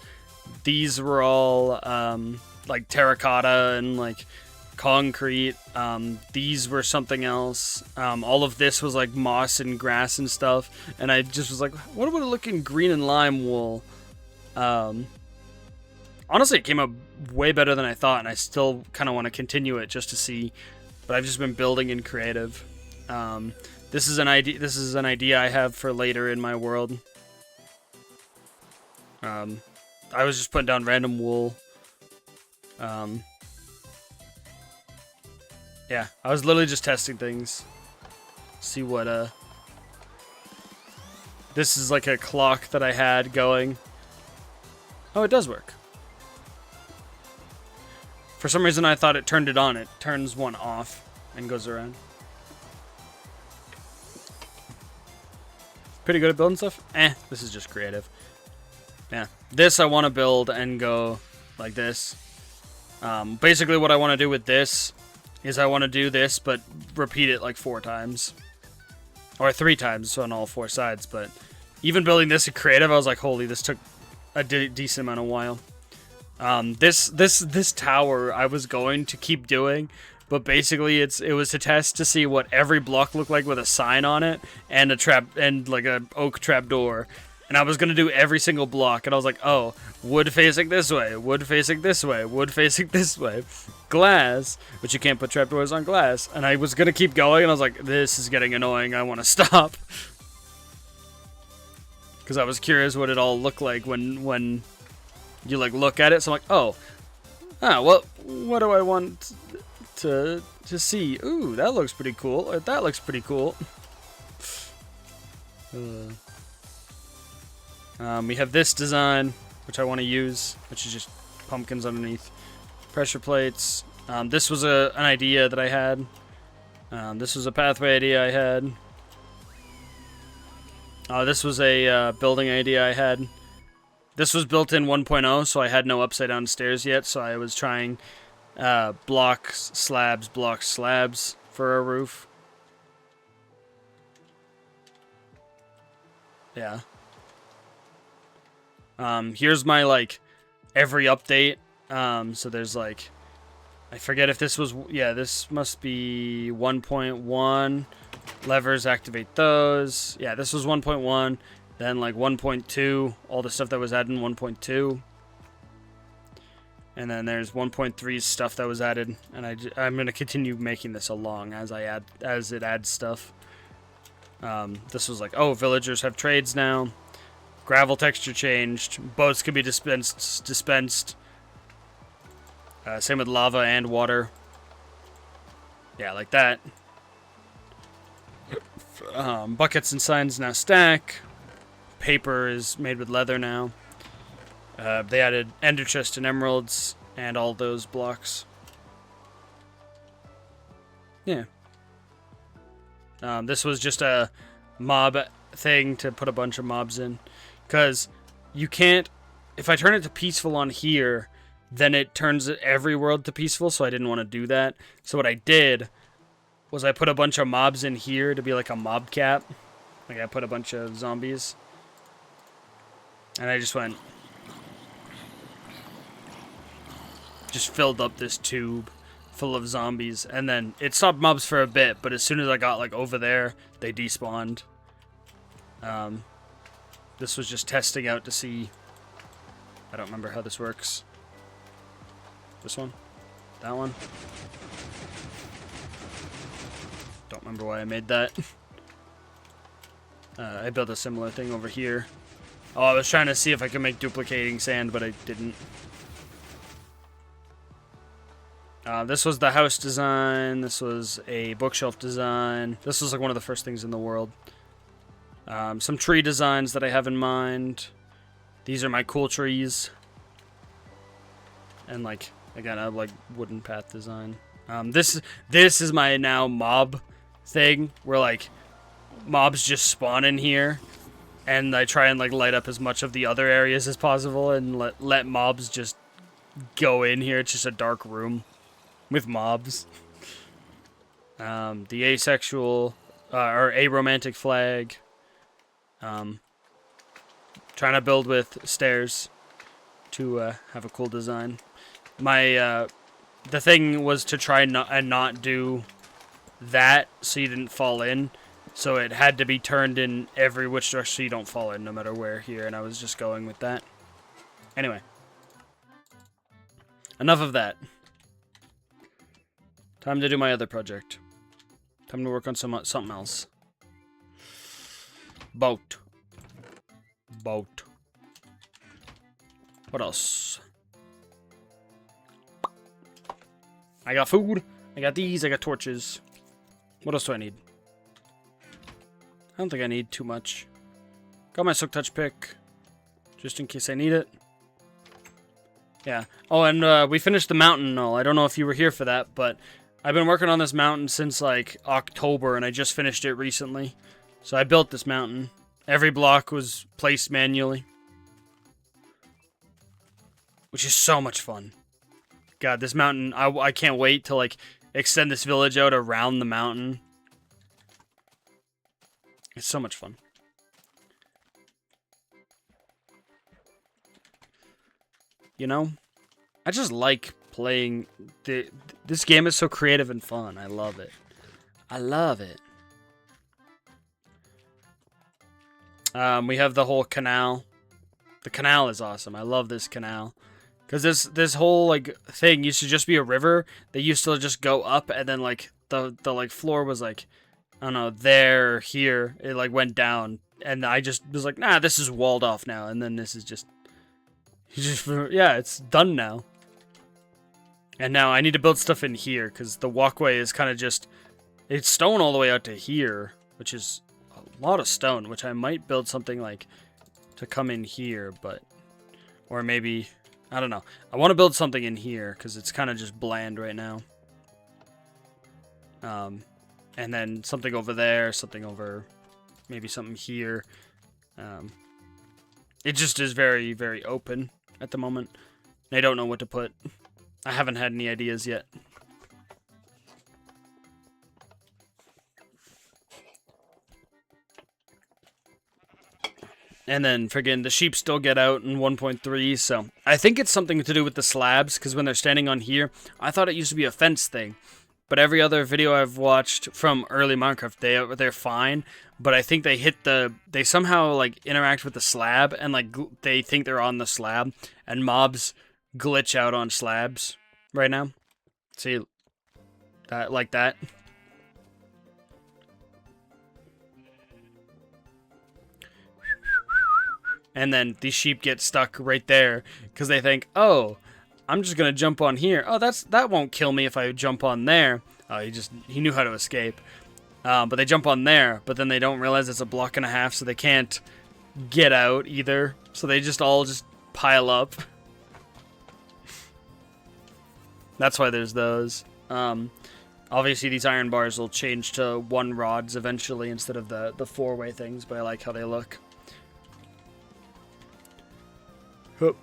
These were all, like, terracotta and, like, concrete. These were something else. All of this was like moss and grass and stuff, and I just was like, what would it look in green and lime wool? Honestly, it came out way better than I thought, and I still kind of want to continue it just to see, but I've just been building in creative. This is an idea I have for later in my world. I was just putting down random wool. Yeah, I was literally just testing things. See what, this is like a clock that I had going. Oh, it does work. For some reason, I thought it turned it on. It turns one off and goes around. Pretty good at building stuff? This is just creative. Yeah, this I want to build and go like this. Basically, what I want to do with this is I want to do this, but repeat it like 4 times. Or 3 times on all 4 sides, but even building this in creative, I was like, holy, this took a decent amount of while. This tower I was going to keep doing, but basically it was to test to see what every block looked like with a sign on it, and like a oak trap door. And I was going to do every single block, and I was like, oh, wood facing this way, wood facing this way, wood facing this way, glass, but you can't put trapdoors on glass. And I was going to keep going, and I was like, this is getting annoying, I want to stop. Because I was curious what it all looked like when you, like, look at it. So I'm like, oh, what do I want to see? Ooh, that looks pretty cool, or that looks pretty cool. We have this design, which I want to use, which is just pumpkins underneath. Pressure plates. This was an idea that I had. This was a pathway idea I had. This was a building idea I had. This was built in 1.0, so I had no upside down stairs yet, so I was trying blocks, slabs, for a roof. Yeah. Here's my, like, every update. So there's, like, I forget if this was, yeah, this must be 1.1. Levers, activate those. Yeah, this was 1.1. Then, like, 1.2. All the stuff that was added in 1.2. And then there's 1.3 stuff that was added. And I'm going to continue making this along as it adds stuff. This was like, oh, villagers have trades now. Gravel texture changed. Boats can be dispensed. Same with lava and water. Yeah, like that. Buckets and signs now stack. Paper is made with leather now. They added ender chest and emeralds and all those blocks. Yeah. This was just a mob thing to put a bunch of mobs in. Because you can't... If I turn it to peaceful on here, then it turns every world to peaceful, so I didn't want to do that. So what I did was I put a bunch of mobs in here to be like a mob cap. Like I put a bunch of zombies. And I just went... Just filled up this tube full of zombies. And then it stopped mobs for a bit, but as soon as I got like over there, they despawned. This was just testing out to see... I don't remember how this works. This one? That one? Don't remember why I made that. I built a similar thing over here. Oh, I was trying to see if I could make duplicating sand, but I didn't. This was the house design. This was a bookshelf design. This was like one of the first things in the world. Some tree designs that I have in mind. These are my cool trees. And like, again, I have like wooden path design. This is my now mob thing where like mobs just spawn in here. And I try and like light up as much of the other areas as possible and let mobs just go in here. It's just a dark room with mobs. The asexual or aromantic flag. Trying to build with stairs to have a cool design. My the thing was to try and not do that so you didn't fall in. So it had to be turned in every which direction so you don't fall in no matter where here, and I was just going with that. Anyway. Enough of that. Time to do my other project. Time to work on something else. Boat. Boat. What else? I got food. I got these. I got torches. What else do I need? I don't think I need too much. Got my Silk Touch pick. Just in case I need it. Yeah. Oh, and we finished the mountain and all. I don't know if you were here for that, but I've been working on this mountain since like October, and I just finished it recently. So I built this mountain. Every block was placed manually. Which is so much fun. God, this mountain, I can't wait to like extend this village out around the mountain. It's so much fun. You know, I just like playing this game is so creative and fun. I love it. I love it. We have the whole canal. The canal is awesome. I love this canal. Because this whole like thing used to just be a river. They used to just go up, and then like the like floor was like, I don't know, there, here. It like went down, and I just was like, nah, this is walled off now. And then this is just yeah, it's done now. And now I need to build stuff in here because the walkway is kind of just, it's stone all the way out to here, which is a lot of stone. Which I might build something like to come in here, but or maybe. I don't know. I want to build something in here because it's kind of just bland right now. And then something over there, something over, maybe something here. It just is very, very open at the moment. I don't know what to put. I haven't had any ideas yet. And then friggin' the sheep still get out in 1.3, so I think it's something to do with the slabs, because when they're standing on here, I thought it used to be a fence thing. But every other video I've watched from early Minecraft, they're fine. But I think they somehow like interact with the slab, and like they think they're on the slab, and mobs glitch out on slabs right now. See that like that. And then these sheep get stuck right there because they think, oh, I'm just gonna jump on here. Oh, that won't kill me if I jump on there. Oh, he knew how to escape. But they jump on there, but then they don't realize it's a block and a half, so they can't get out either. So they all just pile up. That's why there's those. Obviously, these iron bars will change to 1 rods eventually instead of the 4-way things, but I like how they look. Hup.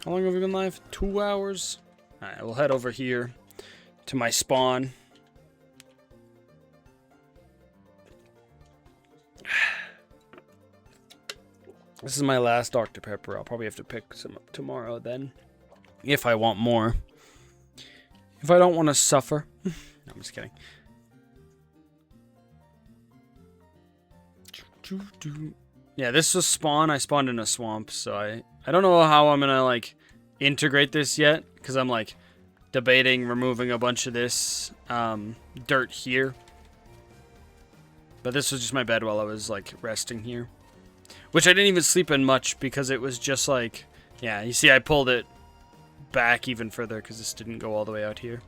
How long have we been live? 2 hours? Alright, we'll head over here to my spawn. This is my last Dr. Pepper. I'll probably have to pick some up tomorrow then. If I want more. If I don't want to suffer. No, I'm just kidding. Yeah, this was spawn. I spawned in a swamp, so I don't know how I'm gonna like integrate this yet, because I'm like debating removing a bunch of this dirt here. But this was just my bed while I was like resting here, which I didn't even sleep in much because it was just like, yeah, you see I pulled it back even further because this didn't go all the way out here.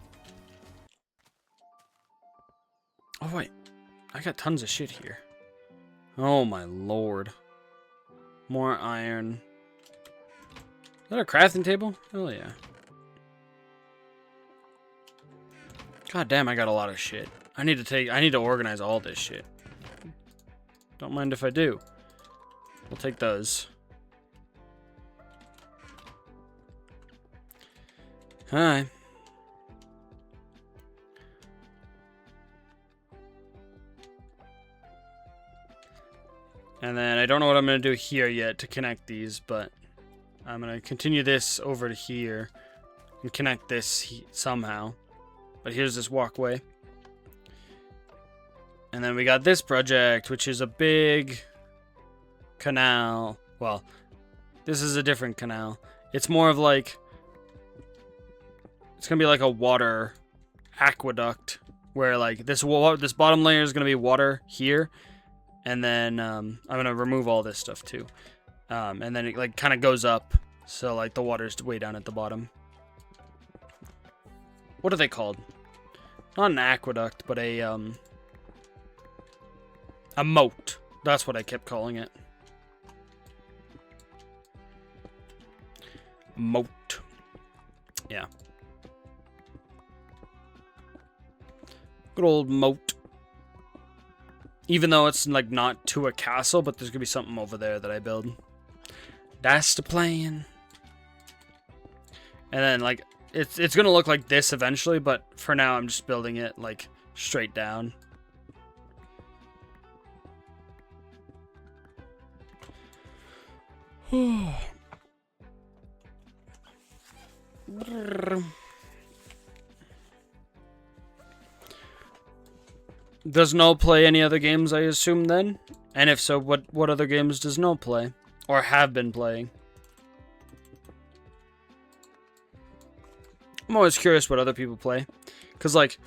Oh wait, I got tons of shit here. Oh my lord. More iron. Is that a crafting table? Hell yeah. God damn, I got a lot of shit. I need to organize all this shit. Don't mind if I do. We'll take those. Hi. And then I don't know what I'm going to do here yet to connect these, but I'm going to continue this over to here and connect this somehow. But here's this walkway. And then we got this project, which is a big canal. Well, this is a different canal. It's more of like, it's going to be like a water aqueduct where like this bottom layer is going to be water here. And then I'm going to remove all this stuff too. And then it like kind of goes up. So like the water's way down at the bottom. What are they called? Not an aqueduct, but a moat. That's what I kept calling it. Moat. Yeah. Good old moat. Even though it's like not to a castle, but there's gonna be something over there that I build. That's the plan. And then like it's gonna look like this eventually, but for now I'm just building it like straight down. Does Null play any other games, I assume, then? And if so, what other games does Null play? Or have been playing? I'm always curious what other people play. Because, like,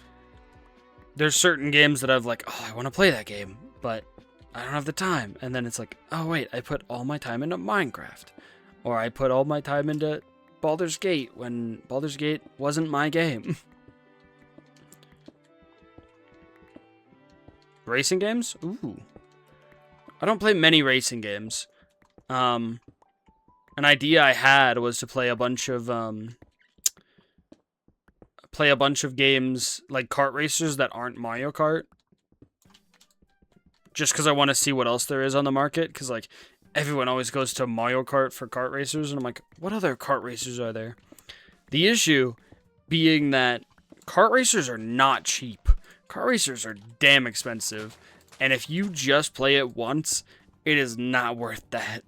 there's certain games that I've like, oh, I want to play that game, but I don't have the time. And then it's like, oh, wait, I put all my time into Minecraft. Or I put all my time into Baldur's Gate when Baldur's Gate wasn't my game. Racing games? Ooh. I don't play many racing games. An idea I had was to play a bunch of games like kart racers that aren't Mario Kart. Just because I want to see what else there is on the market. Because like everyone always goes to Mario Kart for kart racers, and I'm like, what other kart racers are there? The issue being that kart racers are not cheap. Car racers are damn expensive, and if you just play it once, it is not worth that.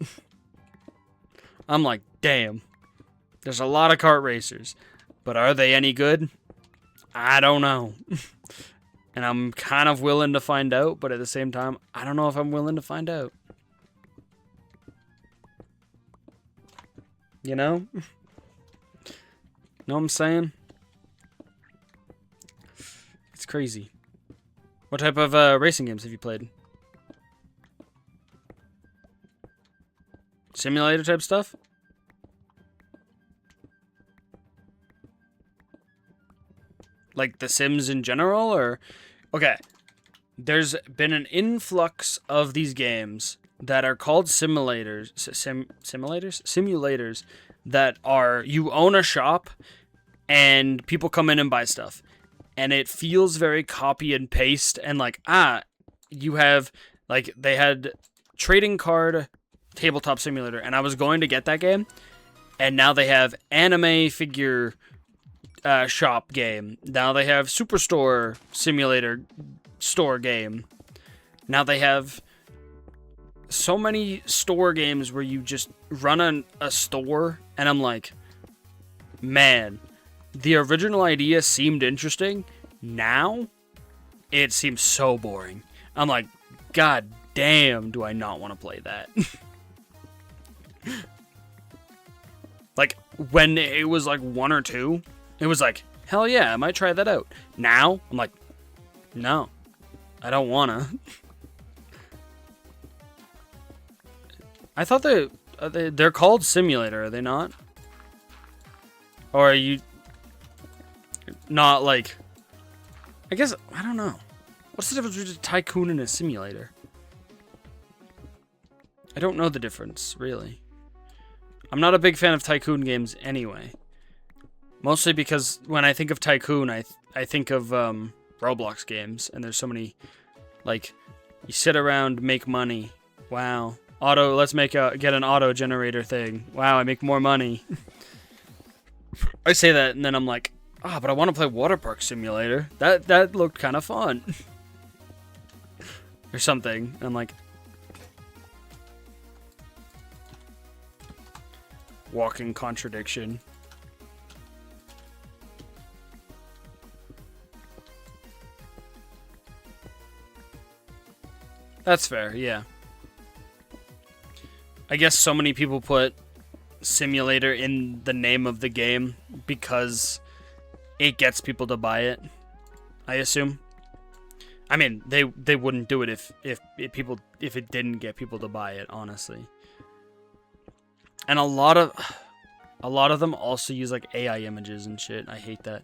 I'm like, damn. There's a lot of kart racers, but are they any good? I don't know. And I'm kind of willing to find out, but at the same time, I don't know if I'm willing to find out. You know? Know what I'm saying? It's crazy. What type of racing games have you played? Simulator type stuff? Like The Sims in general, or... Okay. There's been an influx of these games that are called simulators. Simulators that are... You own a shop, and people come in and buy stuff. And it feels very copy and paste, and like, you have... Like, they had Trading Card Tabletop Simulator, and I was going to get that game, and now they have Anime Figure... shop game. Now they have Superstore Simulator store game. Now they have so many store games where you just run a store, and I'm like, man, the original idea seemed interesting. Now it seems so boring. I'm like, god damn, do I not want to play that. Like, when it was like 1 or 2, it was like, hell yeah, I might try that out. Now, I'm like, no, I don't wanna. I thought they're called Simulator, are they not? Or are you not like... I guess, I don't know. What's the difference between a tycoon and a simulator? I don't know the difference, really. I'm not a big fan of tycoon games anyway. Mostly because when I think of Tycoon, I think of Roblox games, and there's so many, like, you sit around, make money. Wow. Let's get an auto generator thing. Wow, I make more money. I say that, and then I'm like, but I want to play Water Park Simulator. That looked kind of fun. Or something. And I'm like, walking contradiction. That's fair, yeah. I guess so many people put simulator in the name of the game because it gets people to buy it, I assume. I mean, they wouldn't do it if it didn't get people to buy it, honestly. And a lot of them also use like AI images and shit. I hate that.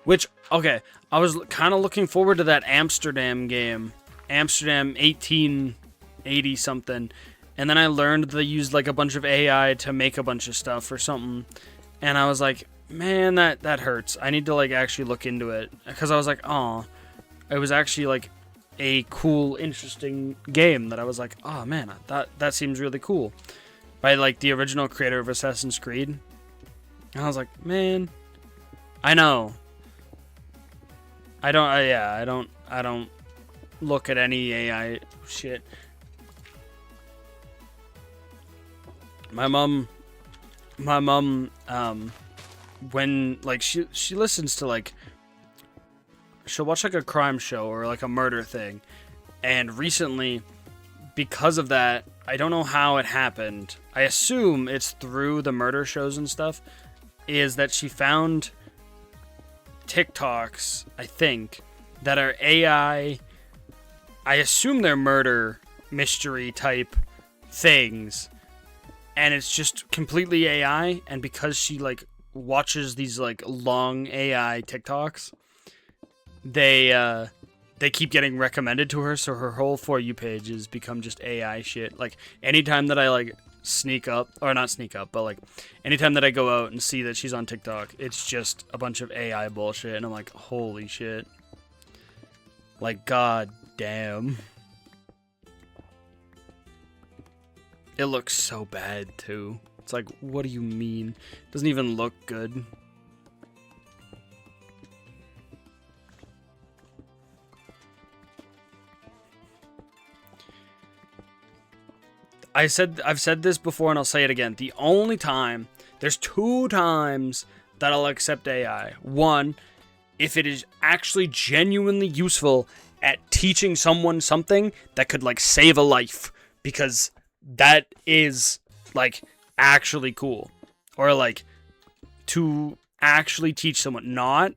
Which, okay, I was kind of looking forward to that Amsterdam game. Amsterdam 1880 something. And then I learned they used like a bunch of AI to make a bunch of stuff or something. And I was like, man, that hurts. I need to like actually look into it. Because I was like, oh, it was actually like a cool, interesting game that I was like, oh man, that seems really cool. By like the original creator of Assassin's Creed. And I was like, man, I know. I don't look at any AI shit. My mom, when, like, she listens to, like, she'll watch, like, a crime show or, like, a murder thing, and recently, because of that, I don't know how it happened, I assume it's through the murder shows and stuff, is that she found TikToks, I think, that are AI, I assume they're murder mystery type things, and it's just completely AI, and because she, like, watches these, like, long AI TikToks, they keep getting recommended to her, so her whole For You page has become just AI shit. Like, anytime that I, like, sneak up, or not sneak up, but, like, anytime that I go out and see that she's on TikTok, it's just a bunch of AI bullshit, and I'm like, holy shit. Like, god damn. It looks so bad, too. It's like, what do you mean? It doesn't even look good. I've said this before and I'll say it again. The only time, there's 2 times that I'll accept AI. One, if it is actually genuinely useful at teaching someone something that could like save a life, because that is like actually cool. Or like to actually teach someone, not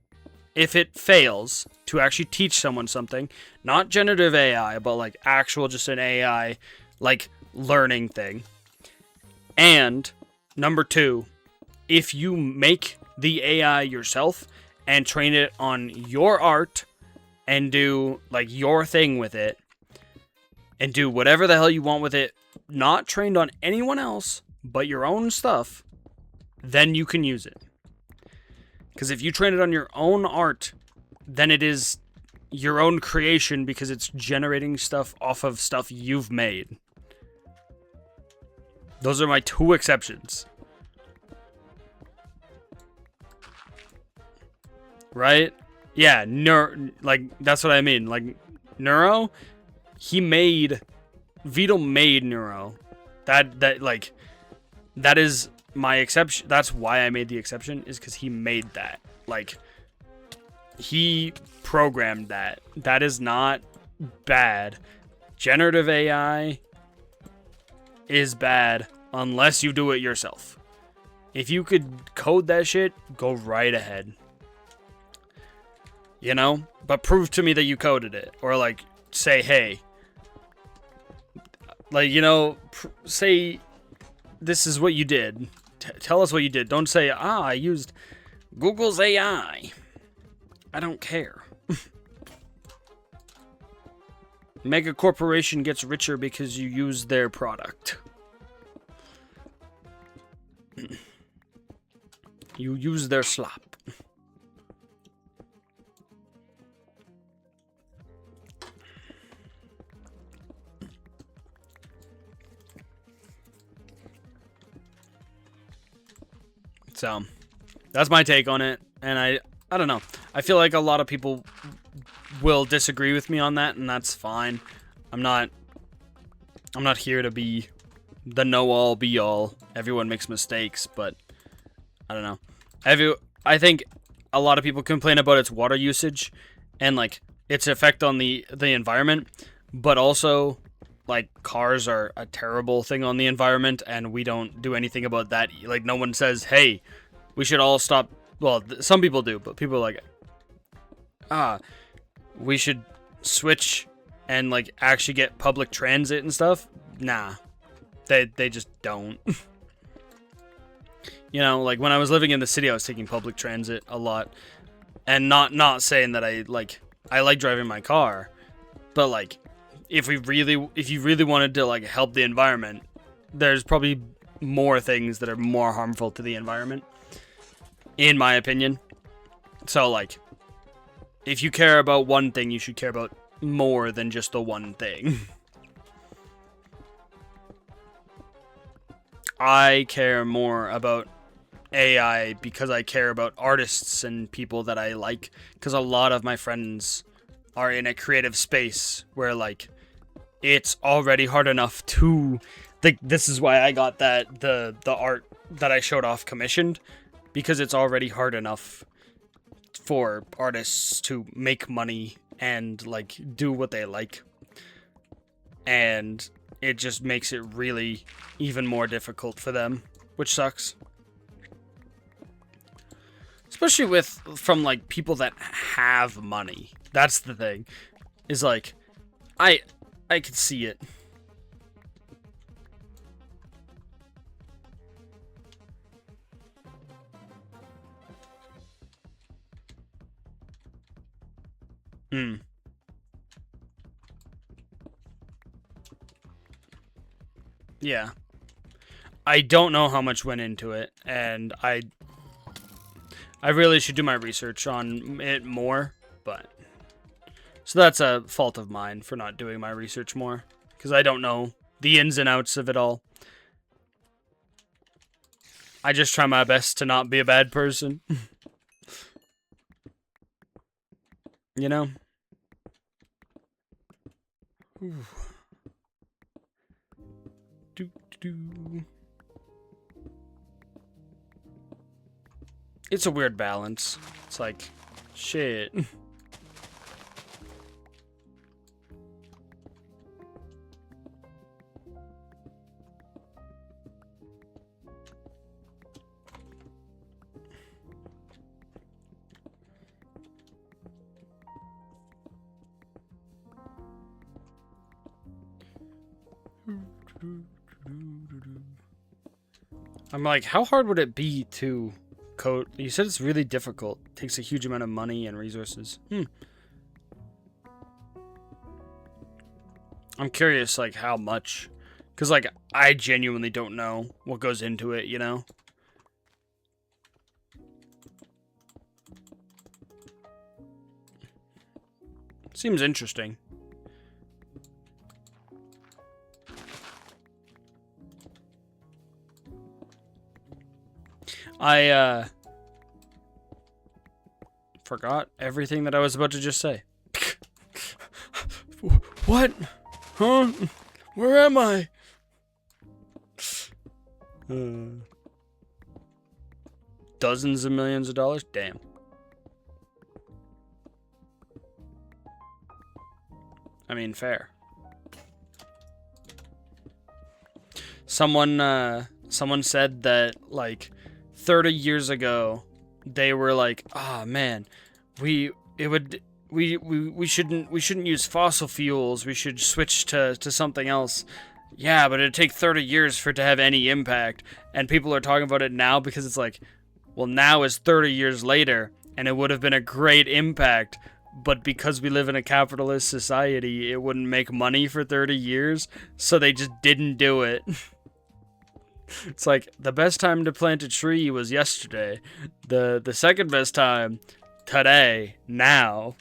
if it fails to actually teach someone something, not generative AI, but like actual just an AI like learning thing. And number 2, if you make the AI yourself and train it on your art and do like your thing with it and do whatever the hell you want with it, not trained on anyone else but your own stuff, then you can use it. Because if you train it on your own art, then it is your own creation because it's generating stuff off of stuff you've made. Those are my 2 exceptions. Right? Yeah, like that's what I mean. Like Neuro, Vito made Neuro. That is my exception. That's why I made the exception, is because he made that. Like, he programmed that. That is not bad. Generative AI is bad unless you do it yourself. If you could code that shit, go right ahead. You know? But prove to me that you coded it. Or, like, say, hey. Like, you know, say, this is what you did. Tell us what you did. Don't say, I used Google's AI. I don't care. Mega corporation gets richer because you use their product. You use their slop. So, that's my take on it, and I don't know. I feel like a lot of people will disagree with me on that, and that's fine. I'm not here to be the know-all, be-all. Everyone makes mistakes, but I don't know. I think a lot of people complain about its water usage and like its effect on the environment, but also like cars are a terrible thing on the environment, and we don't do anything about that. Like no one says, "Hey, we should all stop." Well, some people do, but people are like, we should switch and like actually get public transit and stuff. Nah, they just don't. You know, like when I was living in the city, I was taking public transit a lot, and not saying that I like driving my car, but like if you really wanted to like help the environment, there's probably more things that are more harmful to the environment, in my opinion. So like, if you care about one thing, you should care about more than just the one thing. I care more about AI because I care about artists and people that I like, because a lot of my friends are in a creative space where like it's already hard enough to like, this is why I got that the art that I showed off commissioned, because it's already hard enough for artists to make money and like do what they like, and it just makes it really even more difficult for them, which sucks. Especially from like people that have money. That's the thing. Is like I could see it. Yeah. I don't know how much went into it, and I really should do my research on it more, but so that's a fault of mine for not doing my research more, because I don't know the ins and outs of it all. I just try my best to not be a bad person. You know? Ooh. It's a weird balance. It's like, shit. I'm like, how hard would it be to code? You said it's really difficult. It takes a huge amount of money and resources. I'm curious, like, how much? Because, like, I genuinely don't know what goes into it, you know? Seems interesting. I forgot everything that I was about to just say. What? Huh? Where am I? Dozens of millions of dollars? Damn. I mean, fair. Someone said that, like, 30 years ago, they were like, "Ah, man, we shouldn't use fossil fuels. We should switch to something else." Yeah, but it'd take 30 years for it to have any impact. And people are talking about it now because it's like, well, now is 30 years later, and it would have been a great impact. But because we live in a capitalist society, it wouldn't make money for 30 years, so they just didn't do it. It's like, the best time to plant a tree was yesterday. The second best time, today, now.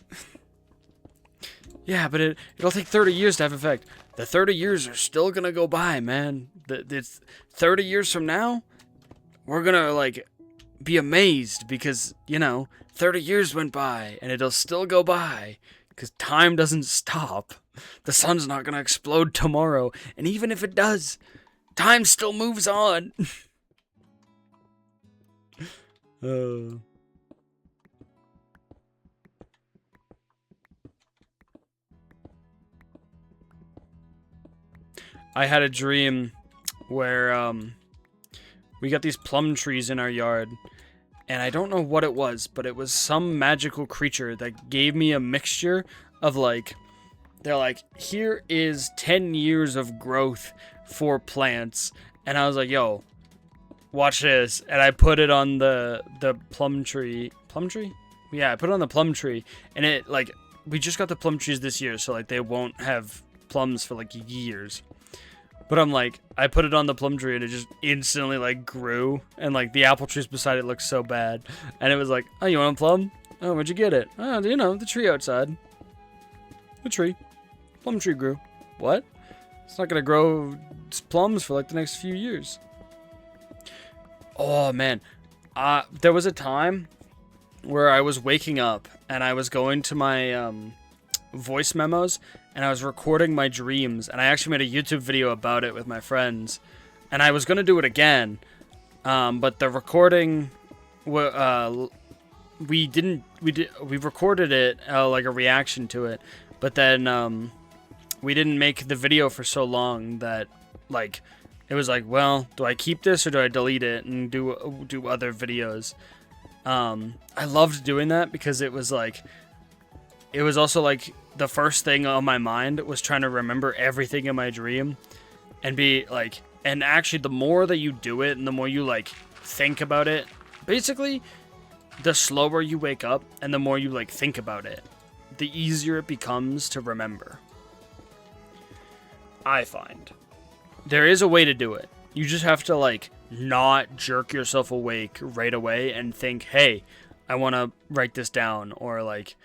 Yeah, but it'll take 30 years to have effect. The 30 years are still gonna go by, man. It's 30 years from now, we're gonna, like, be amazed because, you know, 30 years went by and it'll still go by because time doesn't stop. The sun's not gonna explode tomorrow, and even if it does, time still moves on. I had a dream where we got these plum trees in our yard, and I don't know what it was, but it was some magical creature that gave me a mixture of, like, they're like, here is 10 years of growth for plants. And I was like, yo, watch this. And I put it on the plum tree. Plum tree? Yeah, I put it on the plum tree. And it, like, we just got the plum trees this year, so, like, they won't have plums for, like, years. But I'm like, I put it on the plum tree and it just instantly, like, grew. And, like, the apple trees beside it looked so bad. And it was like, oh, you want a plum? Oh, where'd you get it? Oh, you know, the tree outside. The tree. Plum tree grew. What? It's not gonna grow plums for, like, the next few years. Oh, man. There was a time where I was waking up and I was going to my voice memos and I was recording my dreams, and I actually made a YouTube video about it with my friends, and I was gonna do it again, but the recording, we recorded it like a reaction to it, but then we didn't make the video for so long that, like, it was like, well, do I keep this or do I delete it and do other videos? I loved doing that because it was like, it was also like the first thing on my mind was trying to remember everything in my dream and be like, and actually the more that you do it and the more you, like, think about it, basically the slower you wake up and the more you, like, think about it, the easier it becomes to remember. I find there is a way to do it. You just have to, like, not jerk yourself awake right away and think, hey, I want to write this down, or, like,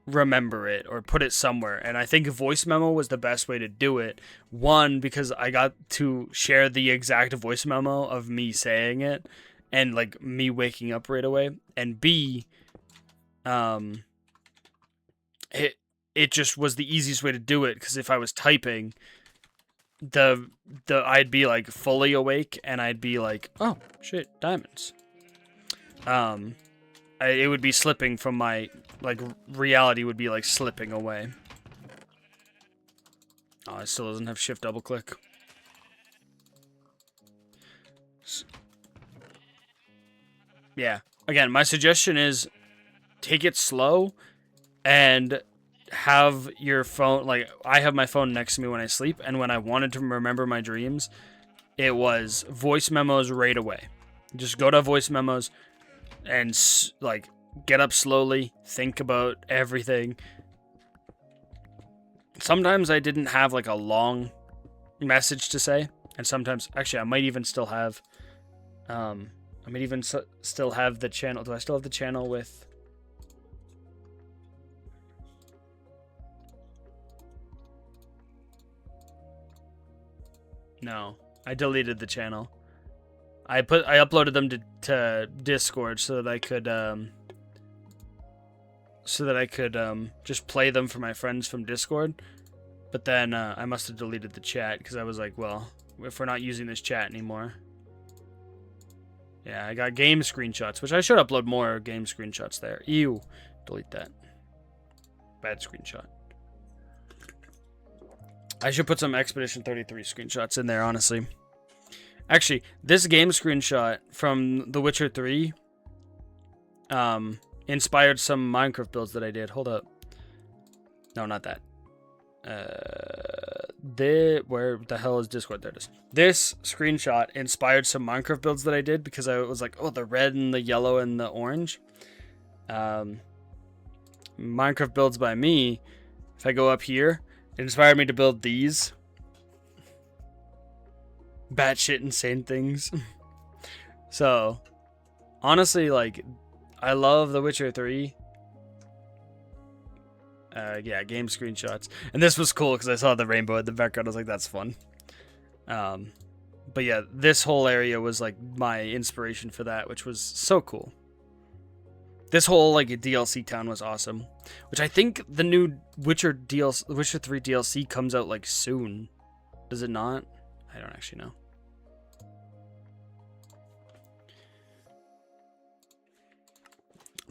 remember it or put it somewhere. And I think voice memo was the best way to do it. One, because I got to share the exact voice memo of me saying it and, like, me waking up right away. And B, it just was the easiest way to do it, because if I was typing, I'd be like fully awake and I'd be like, oh shit, diamonds. It would be slipping from my, like, reality would be like slipping away. Oh, it still doesn't have shift double click. Yeah. Again, my suggestion is take it slow and have your phone, like, I have my phone next to me when I sleep, and when I wanted to remember my dreams, it was voice memos right away. Just go to voice memos and, like, get up slowly, think about everything. Sometimes I didn't have, like, a long message to say, and sometimes, actually, I might even still have, still have the channel. Do I still have the channel with... No, I deleted the channel. I uploaded them to Discord so that I could just play them for my friends from Discord. But then I must have deleted the chat because I was like, well, if we're not using this chat anymore. Yeah, I got game screenshots, which I should upload more game screenshots there. Ew, delete that. Bad screenshot. I should put some Expedition 33 screenshots in there, honestly. Actually, this game screenshot from The Witcher 3 inspired some Minecraft builds that I did. Hold up. No, not that. Where the hell is Discord? There it is. This screenshot inspired some Minecraft builds that I did because I was like, oh, the red and the yellow and the orange. Minecraft builds by me. If I go up here, it inspired me to build these batshit insane things. So, honestly, like, I love The Witcher 3. Yeah, game screenshots. And this was cool because I saw the rainbow in the background. I was like, that's fun. But yeah, this whole area was like my inspiration for that, which was so cool. This whole like DLC town was awesome. Which I think the new Witcher 3 DLC comes out like soon. Does it not? I don't actually know.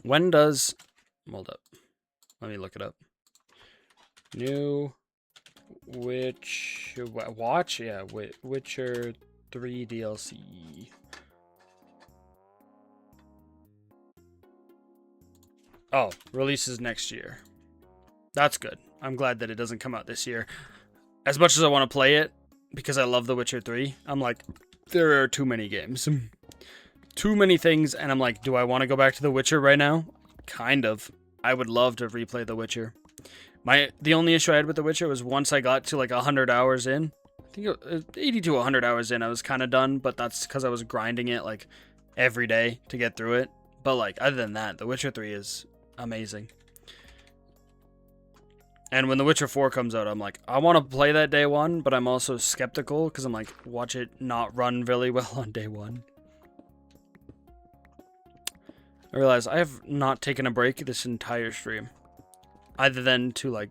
When does... Hold up. Let me look it up. New Witcher... Watch? Yeah, Witcher 3 DLC. Oh, releases next year. That's good. I'm glad that it doesn't come out this year. As much as I want to play it, because I love The Witcher 3, I'm like, there are too many games. Too many things, and I'm like, do I want to go back to The Witcher right now? Kind of. I would love to replay The Witcher. The only issue I had with The Witcher was once I got to like 100 hours in, I think it was 80 to 100 hours in, I was kind of done, but that's because I was grinding it like every day to get through it. But like, other than that, The Witcher 3 is amazing. And when The Witcher 4 comes out, I'm like, I want to play that day one, but I'm also skeptical because I'm like, watch it not run really well on day one. I realize I have not taken a break this entire stream. Other than to, like,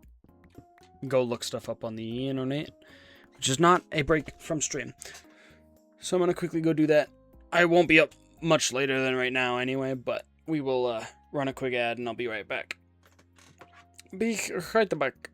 go look stuff up on the internet. Which is not a break from stream. So I'm going to quickly go do that. I won't be up much later than right now anyway, but we will run a quick ad and I'll be right back. Be right back.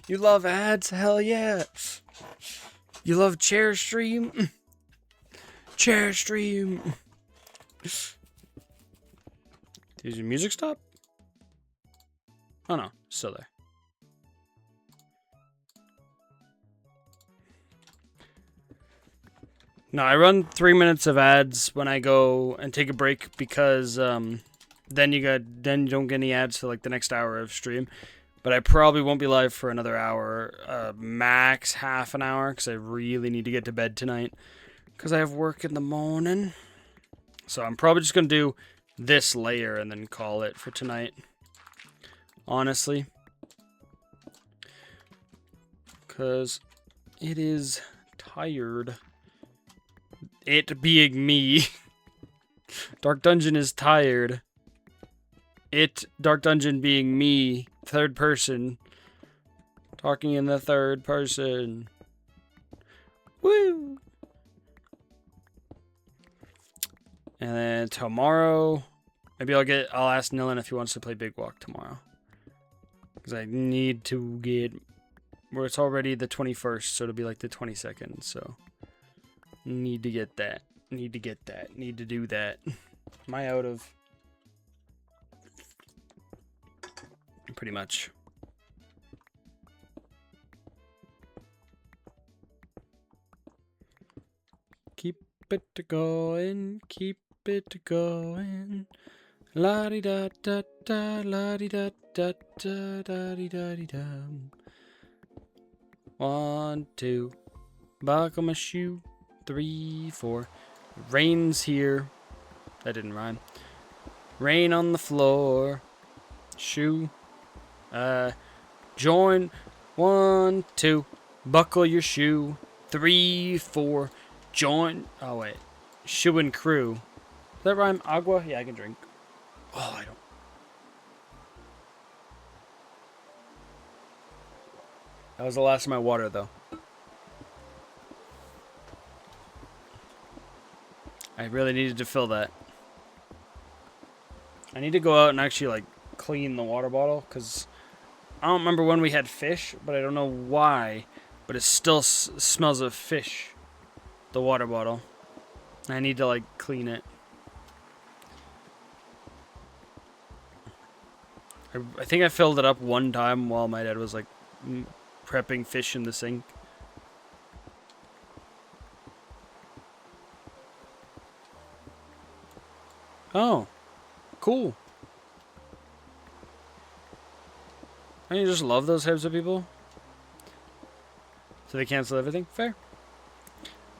You love ads? Hell yeah. You love chair stream? Chair stream. Did your music stop? Oh no, still there. No, I run 3 minutes of ads when I go and take a break because then you don't get any ads for like the next hour of stream. But I probably won't be live for another hour, max half an hour, because I really need to get to bed tonight because I have work in the morning. So I'm probably just gonna do this layer and then call it for tonight. Honestly, because it is tired. It being me. Dark Dungeon is tired. Dark Dungeon being me, third person. Talking in the third person. Woo! And then tomorrow, maybe I'll ask Nilin if he wants to play Big Walk tomorrow. Because I need to get, where it's already the 21st, so it'll be like the 22nd, so. Need to get that. Need to get that. Need to do that. Am I out of? Pretty much. Keep it going. Keep it going. La di da da da. La di da da da da di da di da. 1, 2. Buckle my shoe. 3, 4. Rain's here. That didn't rhyme. Rain on the floor. Shoe. Join. 1, 2. Buckle your shoe. 3, 4. Join. Oh, wait. Shoe and crew. Does that rhyme? Agua? Yeah, I can drink. Oh, I don't. That was the last of my water, though. I really needed to fill that. I need to go out and actually, like, clean the water bottle, because I don't remember when we had fish, but I don't know why, but it still smells of fish, the water bottle. I need to, like, clean it. I think I filled it up one time while my dad was, like, prepping fish in the sink. Oh, cool. Don't you just love those types of people? So they cancel everything? Fair.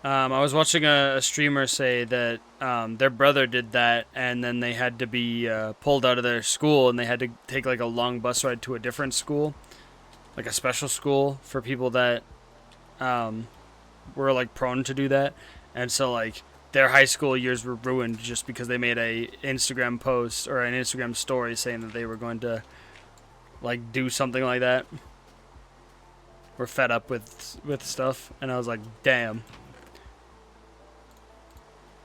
I was watching a streamer say that their brother did that, and then they had to be pulled out of their school, and they had to take like a long bus ride to a different school, like a special school for people that were like prone to do that. And so like their high school years were ruined just because they made a Instagram post or an Instagram story saying that they were going to like do something like that. We're fed up with stuff, and I was like, damn.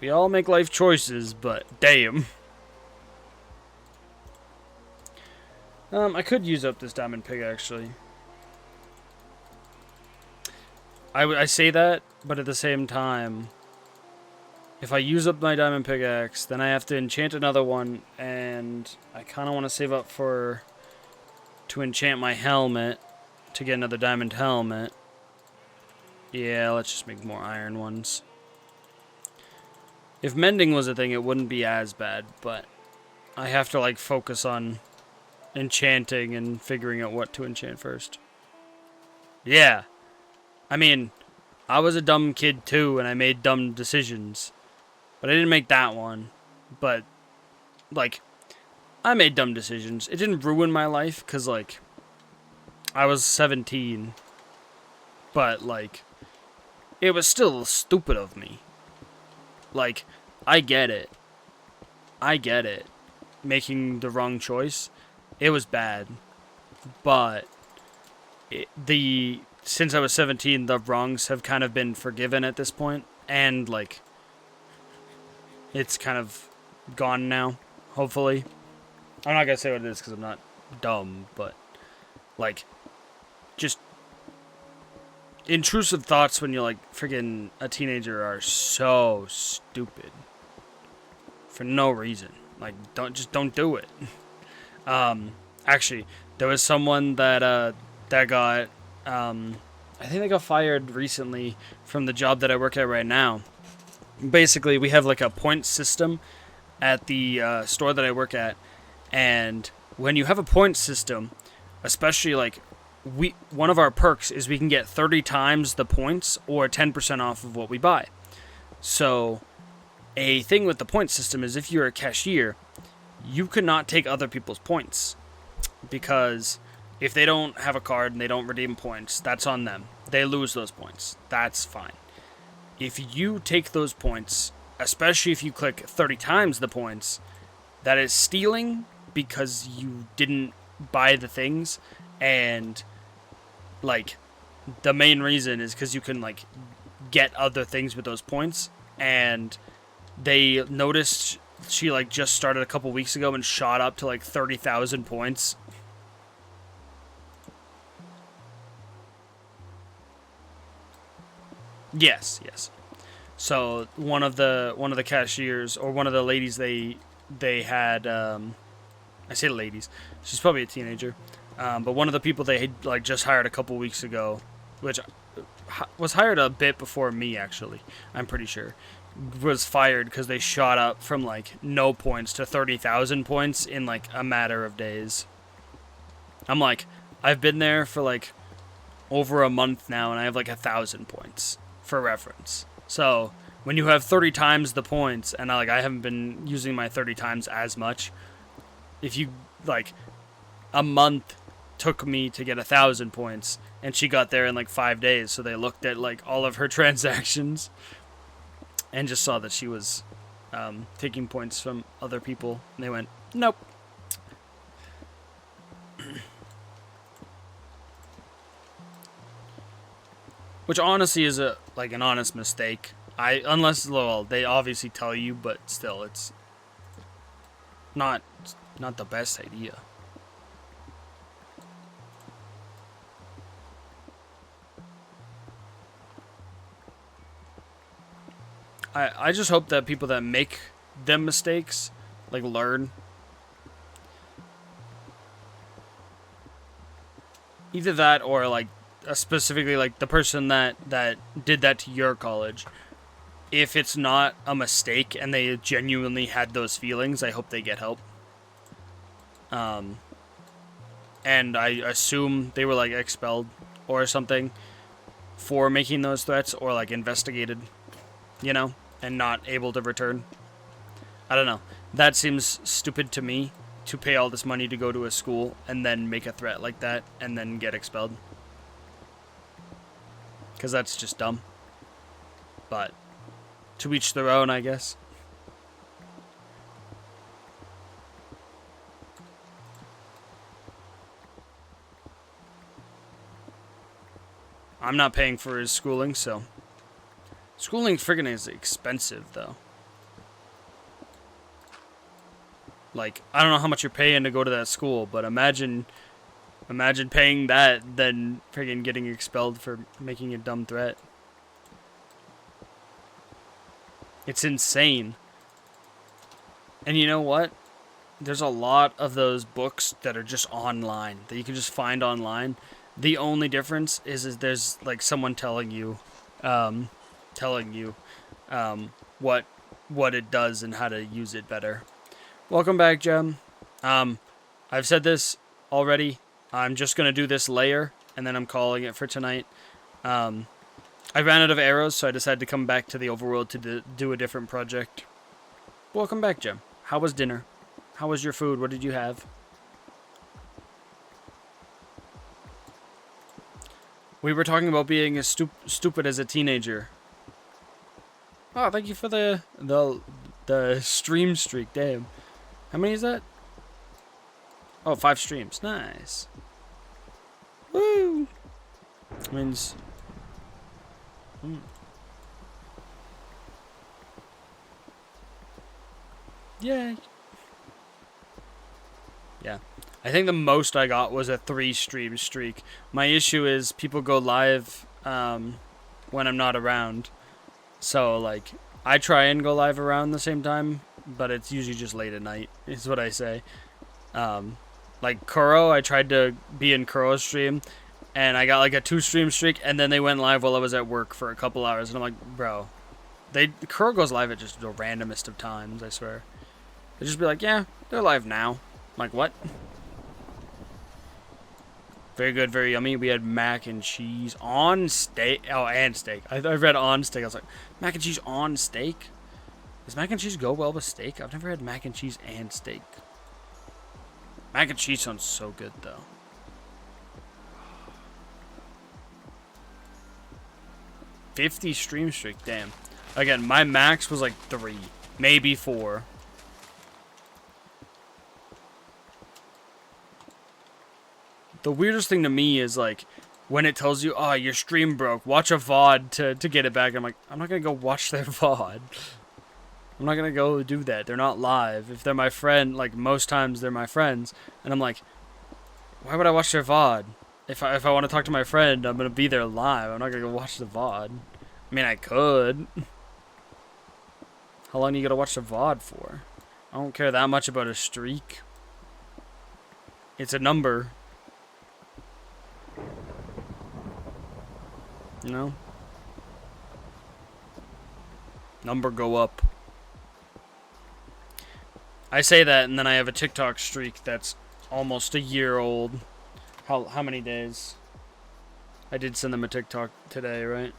We all make life choices, but damn. I could use up this diamond pig, actually. I say that, but at the same time, if I use up my diamond pickaxe, then I have to enchant another one, and I kind of want to save up to enchant my helmet, to get another diamond helmet. Yeah, let's just make more iron ones. If mending was a thing, it wouldn't be as bad, but I have to, like, focus on enchanting and figuring out what to enchant first. Yeah. I mean, I was a dumb kid, too, and I made dumb decisions. But I didn't make that one. But, like, I made dumb decisions. It didn't ruin my life, because, like, I was 17. But, like, it was still stupid of me. Like, I get it. I get it. Making the wrong choice. It was bad. But since I was 17, the wrongs have kind of been forgiven at this point. And, like, it's kind of gone now. hopefully. I'm not gonna say what it is because I'm not dumb, but like, just intrusive thoughts when you're like freaking a teenager are so stupid for no reason. Like, don't do it. Actually, there was someone that got I think they got fired recently from the job that I work at right now. Basically, we have like a point system at the store that I work at, and when you have a point system, especially like one of our perks is we can get 30 times the points or 10% off of what we buy. So a thing with the point system is if you're a cashier, you cannot take other people's points, because if they don't have a card and they don't redeem points, that's on them. They lose those points. That's fine. If you take those points, especially if you click 30 times the points, that is stealing because you didn't buy the things, and like the main reason is because you can like get other things with those points, and they noticed she like just started a couple weeks ago and shot up to like 30,000 points. Yes. So one of the cashiers, or one of the ladies they had, I say ladies, she's probably a teenager, but one of the people they had like just hired a couple weeks ago, which was hired a bit before me actually, I'm pretty sure, was fired because they shot up from like no points to 30,000 points in like a matter of days. I'm like, I've been there for like over a month now, and I have like 1,000 points for reference. So when you have 30 times the points, and I haven't been using my 30 times as much, if you like, a month took me to get 1,000 points, and she got there in like 5 days. So they looked at like all of her transactions and just saw that she was taking points from other people, and they went, nope. Which honestly is an honest mistake. Unless they obviously tell you, but still, it's not the best idea. I just hope that people that make them mistakes like learn. Either that, or like specifically like the person that did that to your college, if it's not a mistake and they genuinely had those feelings, I hope they get help. And I assume they were like expelled or something for making those threats, or like investigated, and not able to return. I don't know. That seems stupid to me, to pay all this money to go to a school and then make a threat like that and then get expelled. Because that's just dumb. But to each their own, I guess. I'm not paying for his schooling, so. Schooling friggin' is expensive, though. Like, I don't know how much you're paying to go to that school, but imagine paying that, then friggin' getting expelled for making a dumb threat. It's insane. And you know what? There's a lot of those books that are just online, that you can just find online. The only difference is there's like someone telling you what it does and how to use it better. Welcome back, Jem. I've said this already. I'm just gonna do this layer, and then I'm calling it for tonight. I ran out of arrows, so I decided to come back to the overworld to do a different project. Welcome back, Jem. How was dinner? How was your food? What did you have? We were talking about being as stupid as a teenager. Oh, thank you for the stream streak. Damn. How many is that? Oh, 5 streams. Nice. Woo! Means. Yay. Yeah. I think the most I got was a 3 stream streak. My issue is people go live when I'm not around. So, like, I try and go live around the same time, but it's usually just late at night, is what I say. Like, Kuro, I tried to be in Kuro's stream, and I got, like, a 2 stream streak, and then they went live while I was at work for a couple hours, and I'm like, bro, Kuro goes live at just the randomest of times, I swear. They just be like, yeah, they're live now. I'm like, what? Very good, very yummy. We had mac and cheese on steak. Oh, and steak. I read on steak. I was like, mac and cheese on steak? Does mac and cheese go well with steak? I've never had mac and cheese and steak. Mac and cheese sounds so good, though. $50 stream streak, damn. Again, my max was like 3, maybe 4. The weirdest thing to me is, like, when it tells you, oh, your stream broke, watch a VOD to get it back. I'm like, I'm not going to go watch their VOD. I'm not going to go do that. They're not live. If they're my friend, like, most times they're my friends. And I'm like, why would I watch their VOD? If I want to talk to my friend, I'm going to be there live. I'm not going to go watch the VOD. I mean, I could. How long do you got to watch the VOD for? I don't care that much about a streak. It's a number. You know? Number go up. I say that, and then I have a TikTok streak that's almost a year old. How many days? I did send them a TikTok today, right?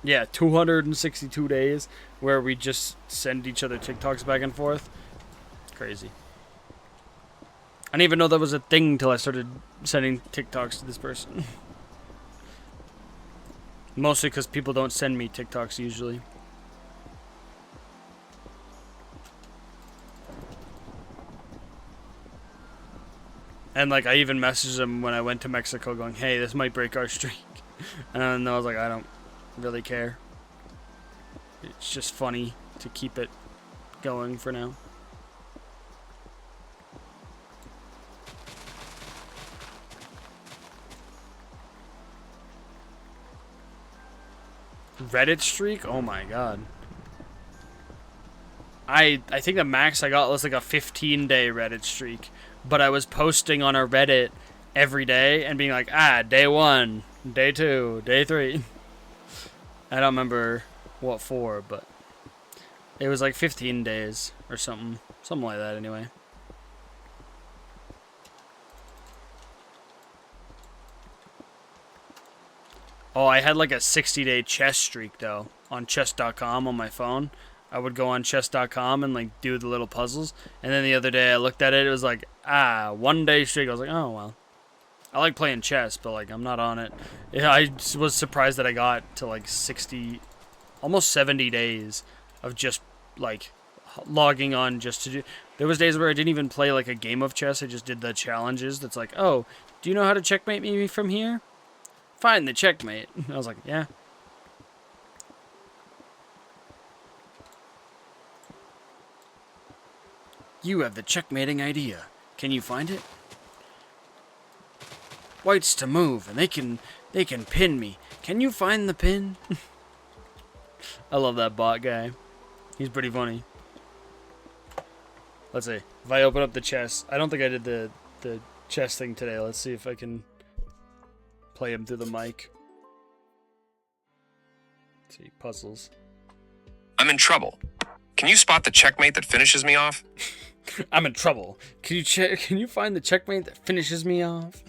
Yeah, 262 days where we just send each other TikToks back and forth. Crazy. I didn't even know that was a thing until I started sending TikToks to this person. Mostly because people don't send me TikToks usually. And, like, I even messaged them when I went to Mexico going, hey, this might break our streak. And then I was like, I don't really care. It's just funny to keep it going for now. Reddit streak? Oh my god. I think the max I got was like a 15-day Reddit streak. But I was posting on a Reddit every day and being like, day 1, day 2, day 3. I don't remember what for, but it was like 15 days or something. Something like that anyway. Oh, I had like a 60-day chess streak, though, on chess.com on my phone. I would go on chess.com and, like, do the little puzzles. And then the other day I looked at it, it was like, 1-day streak. I was like, oh, well. I like playing chess, but, like, I'm not on it. Yeah, I was surprised that I got to, like, 60, almost 70 days of just, like, logging on just to do. There was days where I didn't even play, like, a game of chess. I just did the challenges. That's like, oh, do you know how to checkmate me from here? Find the checkmate. I was like, yeah. You have the checkmating idea. Can you find it? White's to move, and they can pin me. Can you find the pin? I love that bot guy. He's pretty funny. Let's see. If I open up the chess, I don't think I did the chess thing today. Let's see if I can play him through the mic. Let's see, puzzles. I'm in trouble. Can you spot the checkmate that finishes me off? I'm in trouble. Can you find the checkmate that finishes me off?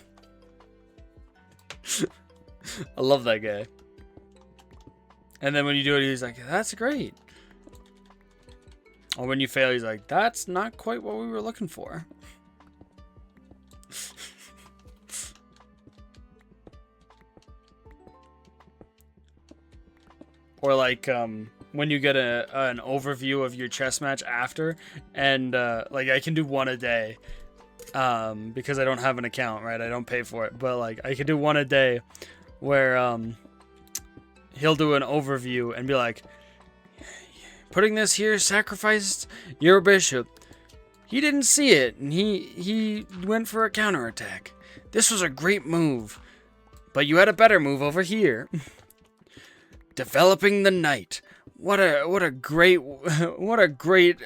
I love that guy. And then when you do it, he's like, that's great. Or when you fail, he's like, that's not quite what we were looking for. Or like, when you get an overview of your chess match after, and like I can do one a day, because I don't have an account, right? I don't pay for it, but like I can do one a day, where he'll do an overview and be like, Putting this here sacrificed your bishop. He didn't see it, and he went for a counterattack. This was a great move, but you had a better move over here. Developing the knight. What a great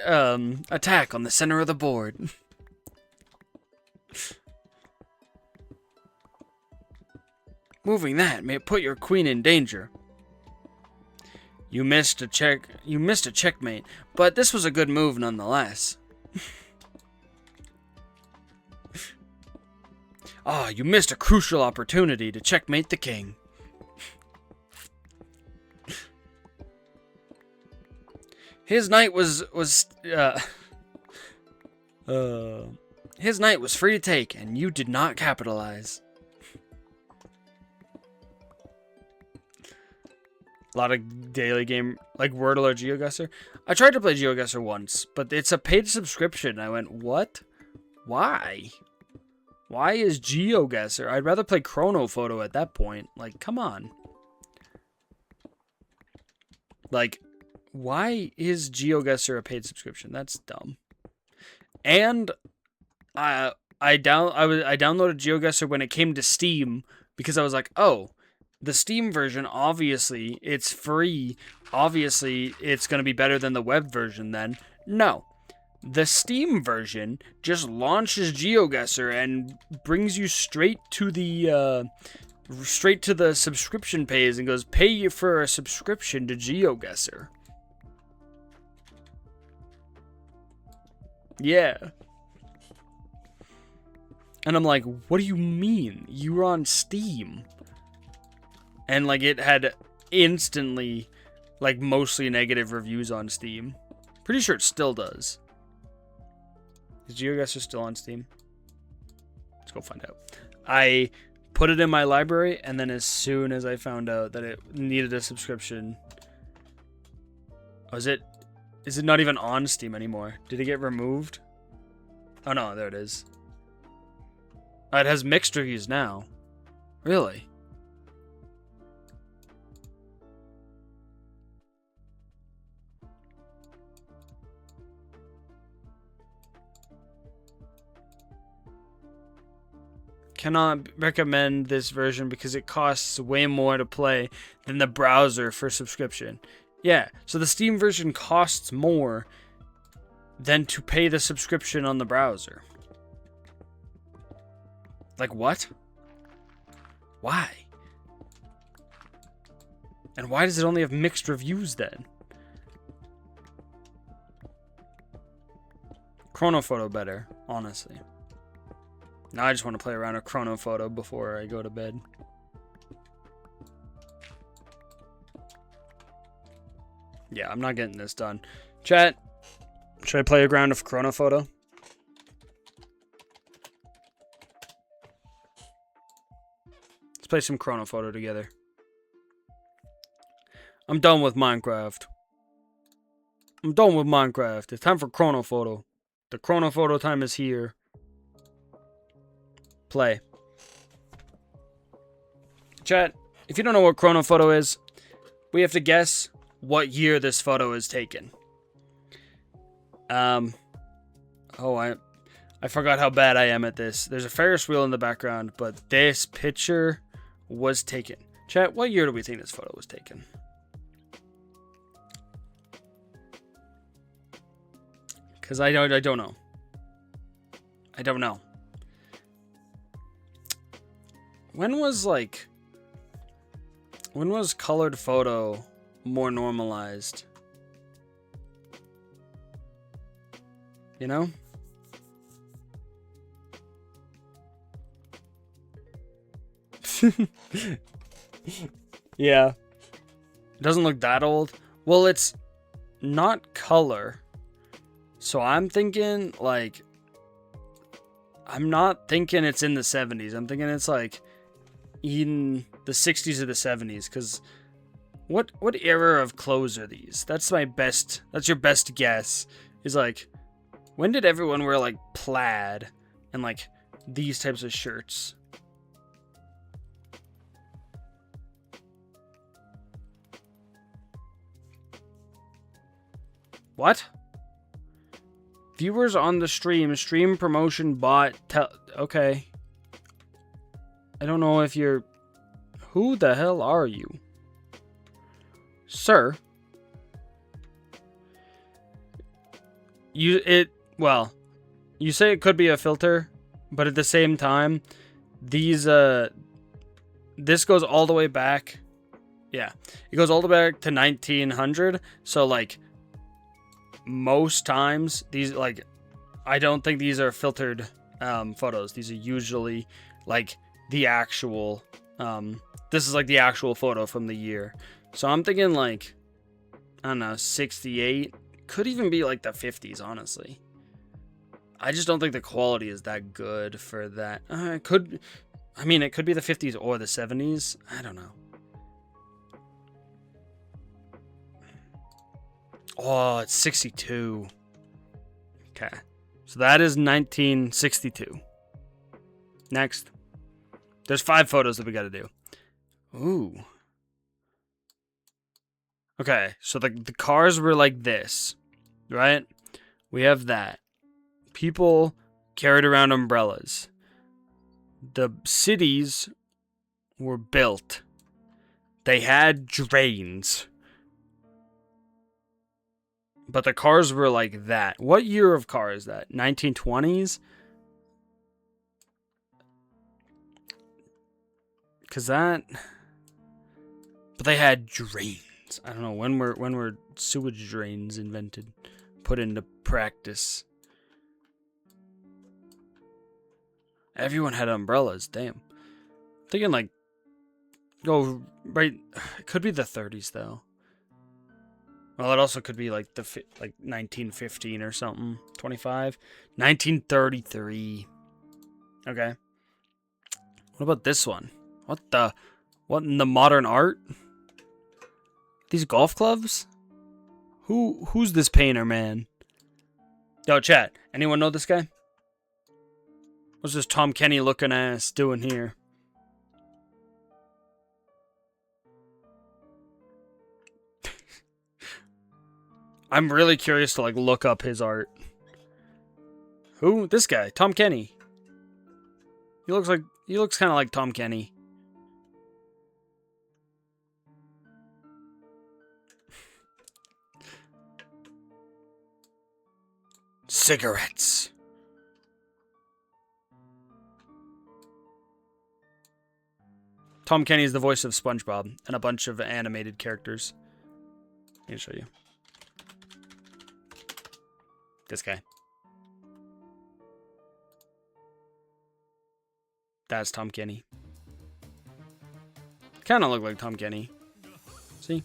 attack on the center of the board. Moving that may put your queen in danger. You missed a checkmate, but this was a good move nonetheless. Ah, you missed a crucial opportunity to checkmate the king. His knight was free to take, and you did not capitalize. A lot of daily game, like Wordle or GeoGuessr. I tried to play GeoGuessr once, but it's a paid subscription. I went, what? Why? Why is GeoGuessr? I'd rather play Chronophoto at that point. Like, come on. Like, why is GeoGuessr a paid subscription? That's dumb. And I downloaded GeoGuessr when it came to Steam because I was like, oh, the Steam version, obviously, it's free. Obviously, it's going to be better than the web version then. No. The Steam version just launches GeoGuessr and brings you straight to the subscription page and goes, pay you for a subscription to GeoGuessr. Yeah. And I'm like, what do you mean? You were on Steam. And, like, it had instantly, like, mostly negative reviews on Steam. Pretty sure it still does. Is GeoGuessr still on Steam? Let's go find out. I put it in my library, and then as soon as I found out that it needed a subscription... Oh, is it not even on Steam anymore? Did it get removed? Oh, no, there it is. Oh, it has mixed reviews now. Really? Cannot recommend this version because it costs way more to play than the browser for subscription. Yeah, so the Steam version costs more than to pay the subscription on the browser. Like, what? Why? And why does it only have mixed reviews then? Chronophoto better, honestly. Now I just want to play around with Chronophoto before I go to bed. Yeah, I'm not getting this done. Chat, should I play a round of Chronophoto? Let's play some Chronophoto together. I'm done with Minecraft. I'm done with Minecraft. It's time for Chronophoto. The Chronophoto time is here. Play. Chat, if you don't know what Chronophoto is, we have to guess what year this photo is taken. Oh, I forgot how bad I am at this. There's a Ferris wheel in the background, but this picture was taken. Chat, what year do we think this photo was taken? Because I don't know. I don't know. When was colored photo more normalized? You know? Yeah. It doesn't look that old. Well, it's not color. So I'm thinking, like... I'm not thinking it's in the 70s. I'm thinking it's, like... in the 60s or the 70s, because what era of clothes are these? That's your best guess, is like, when did everyone wear like plaid and like these types of shirts? What? Viewers on the stream promotion bot, okay. I don't know if you're... Who the hell are you? Sir? Well, you say it could be a filter, but at the same time, these, this goes all the way back. Yeah, it goes all the way back to 1900, so, like, most times, these, like, I don't think these are filtered, photos. These are usually, like, the actual, this is, like, the actual photo from the year. So I'm thinking, like, I don't know, 68. Could even be, like, the 50s, honestly. I just don't think the quality is that good for that. It could be the 50s or the 70s. I don't know. Oh, it's 62. Okay. So that is 1962. Next. There's 5 photos that we got to do. Ooh. Okay, so the cars were like this, right? We have that. People carried around umbrellas. The cities were built. They had drains. But the cars were like that. What year of car is that? 1920s? Cause that... But they had drains. I don't know, when were sewage drains invented? Put into practice. Everyone had umbrellas, damn. I'm thinking like... Go right... It could be the 30s though. Well, it also could be like like 1915 or something. 25. 1933. Okay. What about this one? What in the modern art? These golf clubs? Who's this painter, man? Yo, chat. Anyone know this guy? What's this Tom Kenny looking ass doing here? I'm really curious to like look up his art. Who? This guy, Tom Kenny. He looks kind of like Tom Kenny. Cigarettes. Tom Kenny is the voice of SpongeBob and a bunch of animated characters. Let me show you. This guy. That's Tom Kenny. Kind of look like Tom Kenny. See?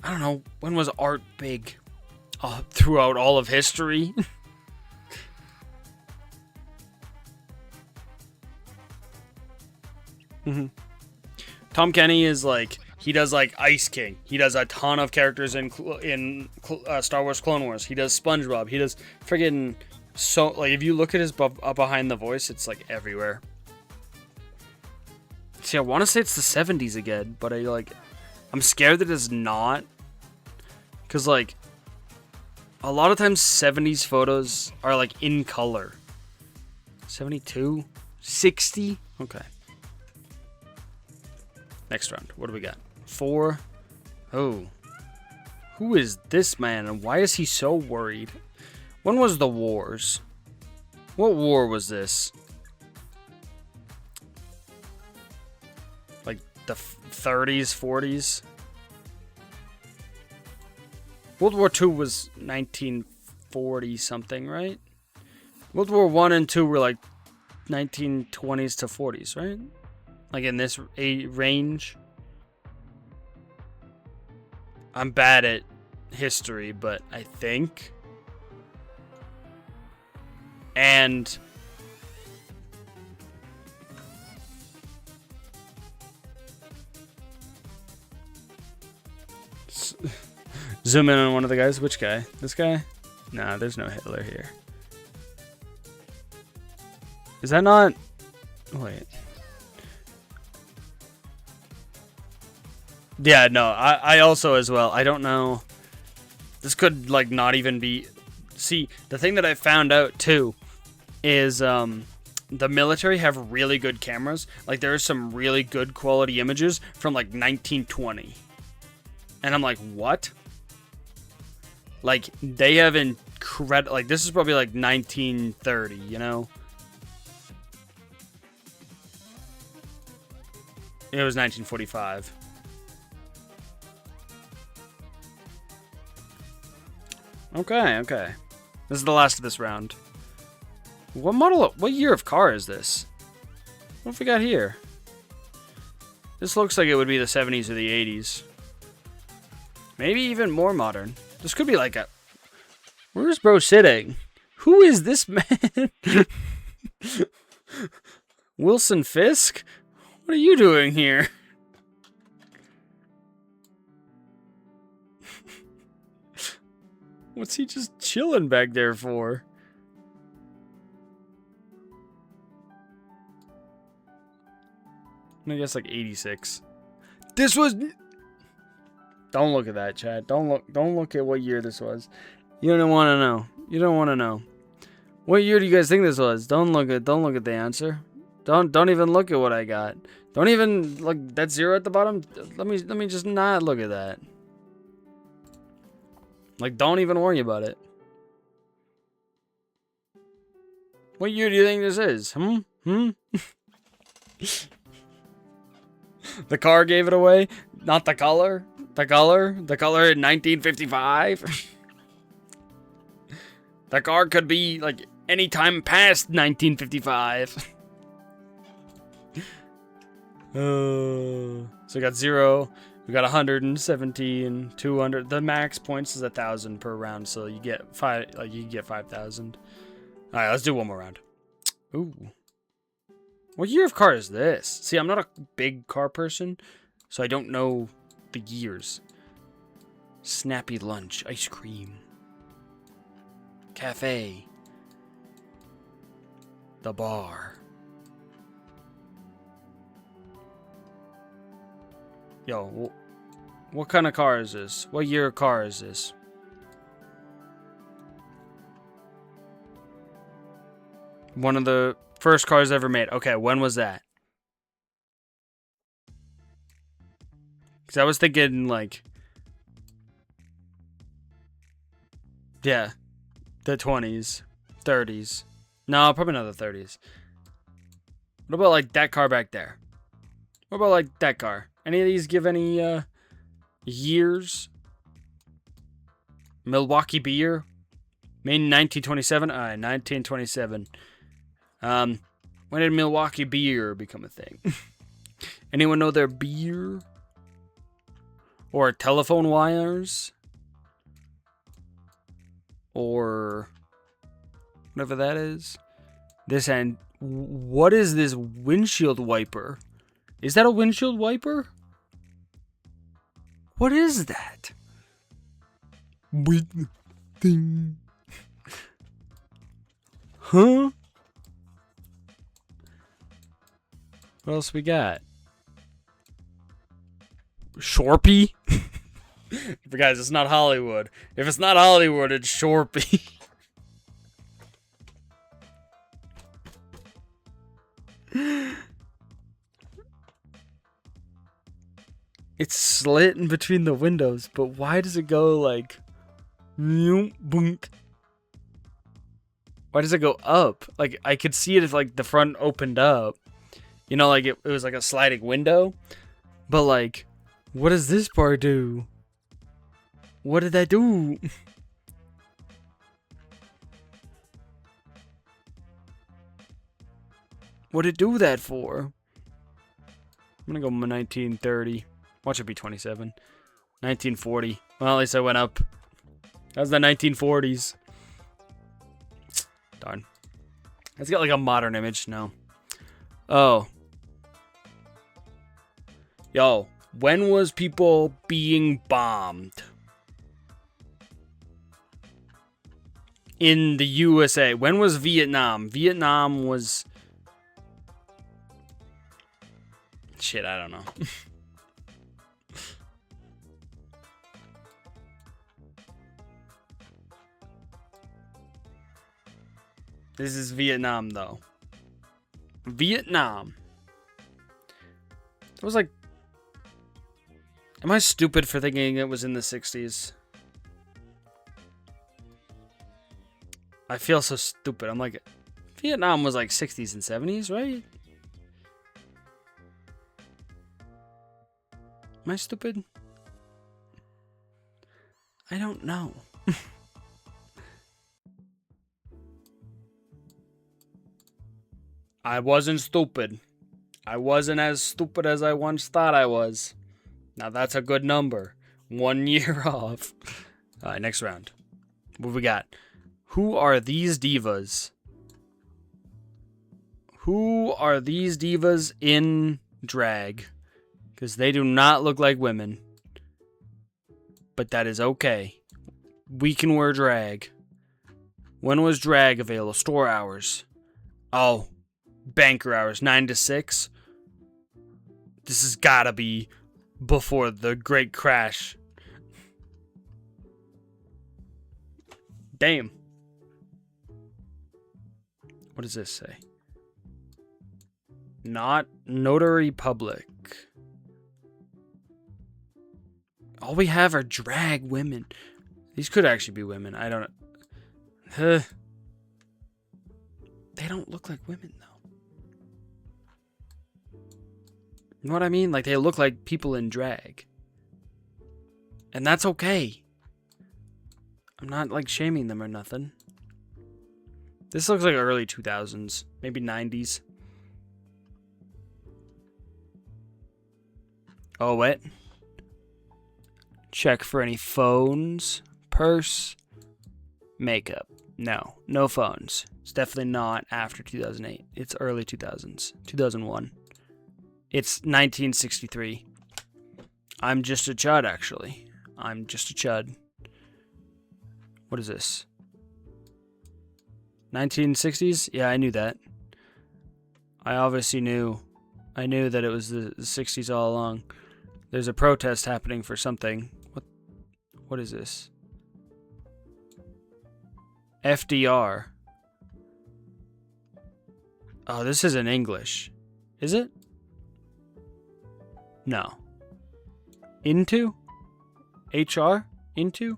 I don't know. When was art big? Throughout all of history? Tom Kenny is like... He does like Ice King. He does a ton of characters in Star Wars Clone Wars. He does SpongeBob. He does friggin' so like if you look at his up behind the voice, it's like everywhere. See, I want to say it's the 70s again, but I'm scared that it's not, cause like a lot of times 70s photos are like in color. 72, 60. Okay. Next round. What do we got? 4. Oh. Who is this man and why is he so worried? When was the wars? What war was this? Like the 30s, 40s? World War II was 1940 something, right? World War I and II were like 1920s to 40s, right? Like in this range. I'm bad at history, but I think. And zoom in on one of the guys. Which guy? This guy? Nah, there's no Hitler here. Is that not... Wait. Yeah, no, I also as well. I don't know. This could, like, not even be... See, the thing that I found out, too, is the military have really good cameras. Like, there are some really good quality images from, like, 1920. And I'm like, what? Like, they have incredible... Like, this is probably, like, 1930, you know? It was 1945. Okay, okay. This is the last of this round. What year of car is this? What have we got here? This looks like it would be the 70s or the 80s. Maybe even more modern. This could be like a... Where's bro sitting? Who is this man? Wilson Fisk? What are you doing here? What's he just chilling back there for? I guess like 86. This was... Don't look at that, Chad. Don't look at what year this was. You don't want to know. You don't want to know. What year do you guys think this was? Don't look at the answer. Don't even look at what I got. Don't even look that 0 at the bottom. Let me just not look at that. Like, don't even worry about it. What year do you think this is? The car gave it away, not the color. The color in 1955. The car could be like any time past 1955. So we got 0, we got 117, 200. The max points is 1,000 per round, so you get 5,000. All right, let's do one more round. Ooh, what year of car is this? See, I'm not a big car person, so I don't know the years. Snappy lunch, ice cream, cafe, the bar. Yo, what kind of car is this? What year of car is this? One of the first cars ever made. Okay, when was that? Because I was thinking, like... Yeah. The 20s. 30s. No, probably not the 30s. What about, like, that car back there? What about, like, that car? Any of these give any, years? Milwaukee beer? Made in 1927? Alright, 1927. When did Milwaukee beer become a thing? Anyone know their beer? Or telephone wires? Or whatever that is. This end. What is this windshield wiper? Is that a windshield wiper? What is that? With the thing. Huh? What else we got? Shorpy? But guys, it's not Hollywood. If it's not Hollywood, it's Shorpy. It's slit in between the windows, but why does it go like... Why does it go up? Like, I could see it if, like, the front opened up. You know, like, it was like a sliding window. But, like, what does this part do? What did that do? What did it do that for? I'm gonna go 1930. Watch it be 27. 1940. Well, at least I went up. That was the 1940s. Darn. It's got like a modern image. No. Oh. Yo, when was people being bombed? In the USA. When was Vietnam? Vietnam was... Shit, I don't know. This is Vietnam, though. Vietnam. It was like... Am I stupid for thinking it was in the 60s? I feel so stupid. I'm like... Vietnam was like 60s and 70s, right? Am I stupid? I don't know. I wasn't stupid. I wasn't as stupid as I once thought I was. Now that's a good number. 1 year off. Alright, next round. What we got? Who are these divas? Who are these divas in drag? Because they do not look like women. But that is okay. We can wear drag. When was drag available? Store hours. Oh. Banker hours. 9 to 6. This has gotta be before the Great Crash. Damn. What does this say? Not Notary Public. All we have are drag women. These could actually be women. I don't know. They don't look like women, though. You know what I mean? Like, they look like people in drag. And that's okay. I'm not, like, shaming them or nothing. This looks like early 2000s. Maybe 90s. Oh, what? Check for any phones. Purse. Makeup. No. No phones. It's definitely not after 2008. It's early 2000s. 2001. It's 1963. I'm just a chud, actually. I'm just a chud. What is this? 1960s? Yeah, I knew that. I obviously knew. I knew that it was the 60s all along. There's a protest happening for something. What is this? FDR. Oh, this is in English. Is it? No. Into? HR? Into?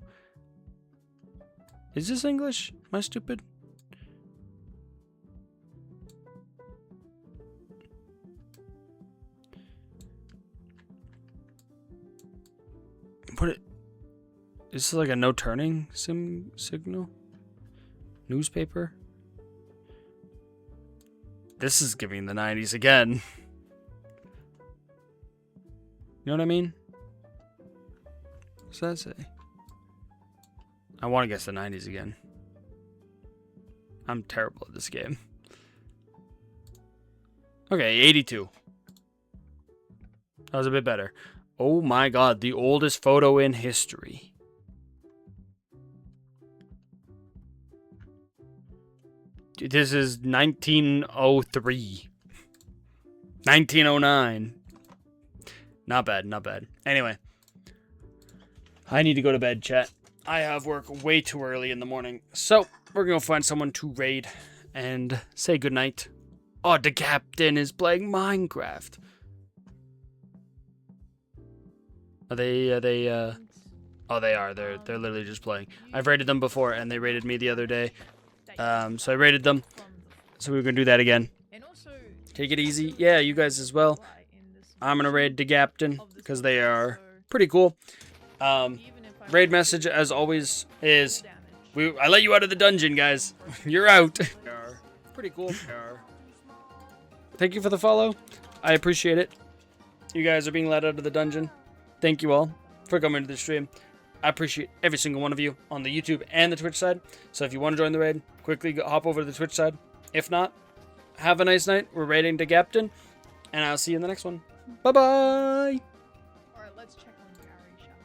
Is this English? Am I stupid? What? Is this like a no turning signal? Newspaper? This is giving the 90s again. You know what I mean? What's that say? I want to guess the 90s again. I'm terrible at this game. Okay, 82. That was a bit better. Oh my god, the oldest photo in history. Dude, this is 1903. 1909. Not bad, not bad. Anyway. I need to go to bed, chat. I have work way too early in the morning. So, we're going to find someone to raid and say goodnight. Oh, the captain is playing Minecraft. Oh, they are. They're literally just playing. I've raided them before, and they raided me the other day. So I raided them. So we're going to do that again. Take it easy. Yeah, you guys as well. I'm going to raid the captain, because they are pretty cool. Raid message, as always, is... I let you out of the dungeon, guys. You're out. Pretty cool. Thank you for the follow. I appreciate it. You guys are being let out of the dungeon. Thank you all for coming to the stream. I appreciate every single one of you on the YouTube and the Twitch side. So if you want to join the raid, quickly hop over to the Twitch side. If not, have a nice night. We're raiding the captain, and I'll see you in the next one. Bye-bye. Alright, let's check on Gary, shall we?